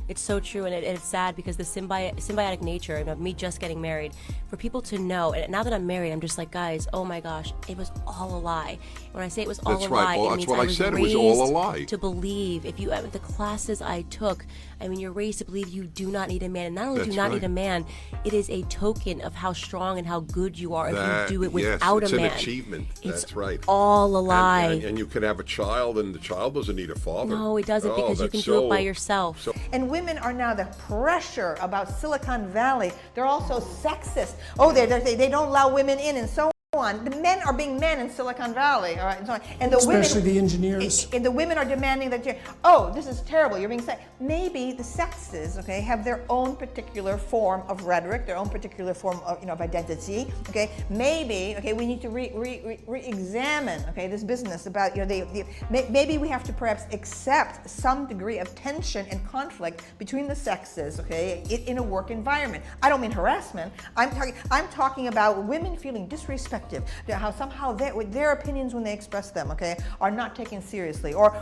It's so true, and it's sad because the symbiotic nature of me just getting married, for people to know, and now that I'm married, I'm just like, guys, oh my gosh, it was all a lie. When I say it was all That's a right. lie, Well, it that's means what I I was said. It raised was all a lie. to believe. If you the classes I took, I mean, you're raised to believe you do not need a man, and not only do you not need a man, it is a token of how strong and how good you are if you do it without it's a man. an achievement. That's right. All a lie. And you can have a child, and the child doesn't need a father. No, it doesn't, because you can do it by yourself. And women are now the pressure about Silicon Valley. They're also sexist. Oh, they don't allow women in and so on. The men are being men in Silicon Valley, all right, and so on. And the Especially women, the engineers. And the women are demanding that this is terrible, you're being sexist. Maybe the sexes, okay, have their own particular form of rhetoric, their own particular form of, of identity, okay. Maybe, okay, we need to re-examine, okay, this business about, maybe we have to perhaps accept some degree of tension and conflict between the sexes, okay, in a work environment. I don't mean harassment. I'm talking about women feeling disrespected, how somehow their opinions when they express them, okay, are not taken seriously, or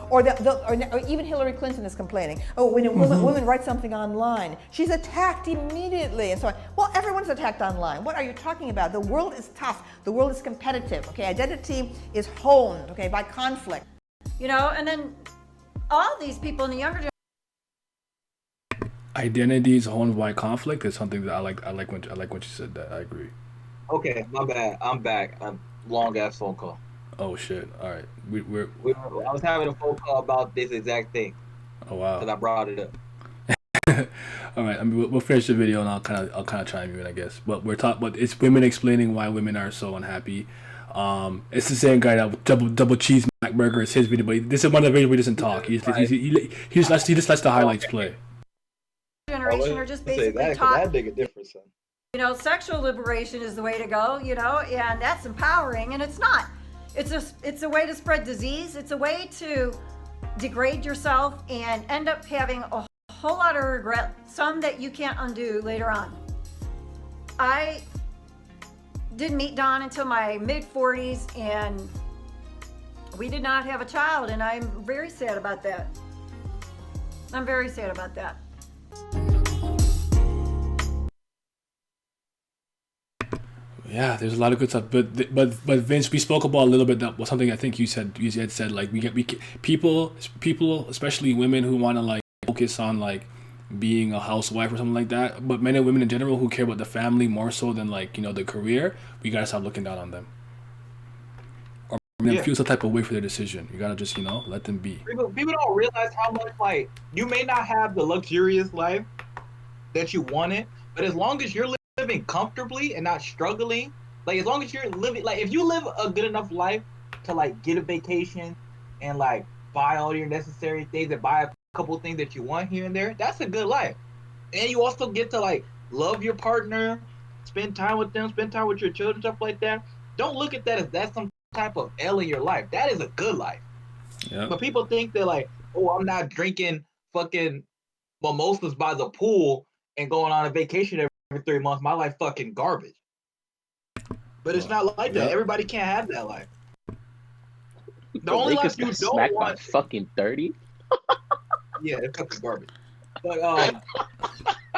even Hillary Clinton is complaining. Oh, when a woman writes something online, she's attacked immediately, and so on. Well, everyone's attacked online. What are you talking about? The world is tough. The world is competitive. Okay, identity is honed, okay, by conflict. And then all these people in the younger generation. Identity is honed by conflict is something that I like when you said that. I agree. Okay, my bad. I'm back. Long ass phone call. Oh shit! All right, I was having a phone call about this exact thing. Oh wow! Because I brought it up. All right, I mean, we'll finish the video and I'll kind of chime you in, I guess. But but it's women explaining why women are so unhappy. It's the same guy that double cheese McBurger. It's his video, but this is one of the videos where he doesn't talk. He just lets the highlights play. Generation are just basically taught. That big a difference. Sexual liberation is the way to go, and that's empowering, and it's not. It's a way to spread disease. It's a way to degrade yourself and end up having a whole lot of regret, some that you can't undo later on. I didn't meet Don until my mid-40s, and we did not have a child, and I'm very sad about that. I'm very sad about that. Yeah, there's a lot of good stuff, but Vince, we spoke about a little bit that was something I think you had said like people, especially women who want to like focus on like being a housewife or something like that, but men and women in general who care about the family more so than like the career, we gotta stop looking down on them or feel some type of way for their decision. You gotta just let them be. People don't realize how much like you may not have the luxurious life that you wanted, but as long as you're living comfortably and not struggling, like as long as you're living, like if you live a good enough life to like get a vacation and like buy all your necessary things and buy a couple things that you want here and there, that's a good life. And you also get to like love your partner, spend time with them, spend time with your children, stuff like that. Don't look at that as that's some type of L in your life. That is a good life. Yeah. But people think they're like, oh, I'm not drinking fucking mimosas by the pool and going on a vacation every 3 months. My life fucking garbage. But it's not like that. Everybody can't have that life. The only life you don't want fucking 30. Yeah, it's fucking garbage. But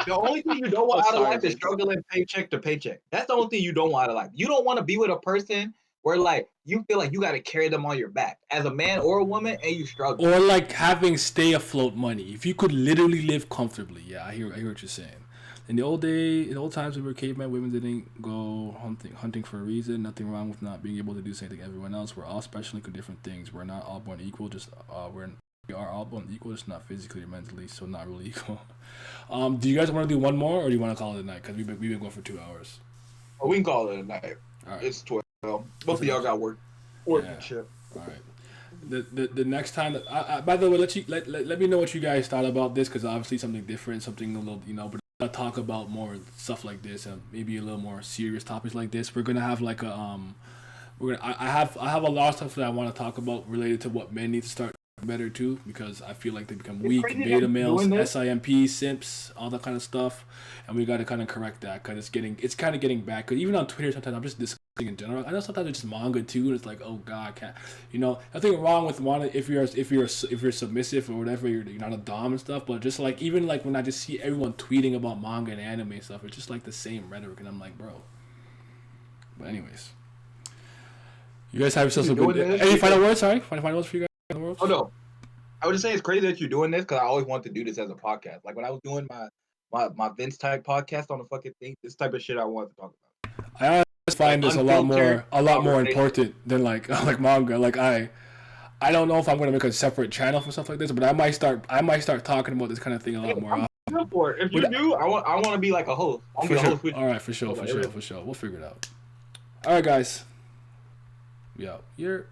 the only thing you don't want out of life is struggling paycheck to paycheck. That's the only thing you don't want out of life. You don't want to be with a person where like you feel like you got to carry them on your back as a man or a woman, and you struggle. Or like having stay afloat money. If you could literally live comfortably, yeah, I hear what you're saying. In the old times we were cavemen, women didn't go hunting for a reason. Nothing wrong with not being able to do the same thing everyone else. We're all special and different things. We're not all born equal. We are all born equal, just not physically or mentally, so not really equal. Do you guys want to do one more, or do you want to call it a night? Because we've been going for 2 hours. Oh, we can call it a night. All right. It's 12. Both of y'all got work and shit. All right. The next time, by the way, let me know what you guys thought about this, because obviously something different, something a little, but I'll talk about more stuff like this and maybe a little more serious topics like this. We're gonna have like a I have a lot of stuff that I want to talk about related to what men need to start better too, because I feel like they become weak, beta males, SIMP, simps, all that kind of stuff, and we got to kind of correct that, because it's kind of getting bad. Because even on Twitter sometimes I'm just in general. I know sometimes it's just manga too, and it's like, oh god, I can't. You know, nothing wrong with wanting if you're submissive or whatever, you're not a dom and stuff. But just like even like when I just see everyone tweeting about manga and anime and stuff, it's just like the same rhetoric, and I'm like, bro. But anyways, you guys have yourselves a good. Any final words? Sorry, final words for you guys. Oh no, I was just saying it's crazy that you're doing this because I always wanted to do this as a podcast. Like when I was doing my Vince type podcast on the fucking thing, this type of shit I wanted to talk about. I always find this a lot more important than like manga. Like I don't know if I'm gonna make a separate channel for stuff like this, but I might start talking about this kind of thing a lot more often. For it. If you do, I want to be like a host. I'll be a host with you. All right, for sure. We'll figure it out. All right, guys. Yeah, you're.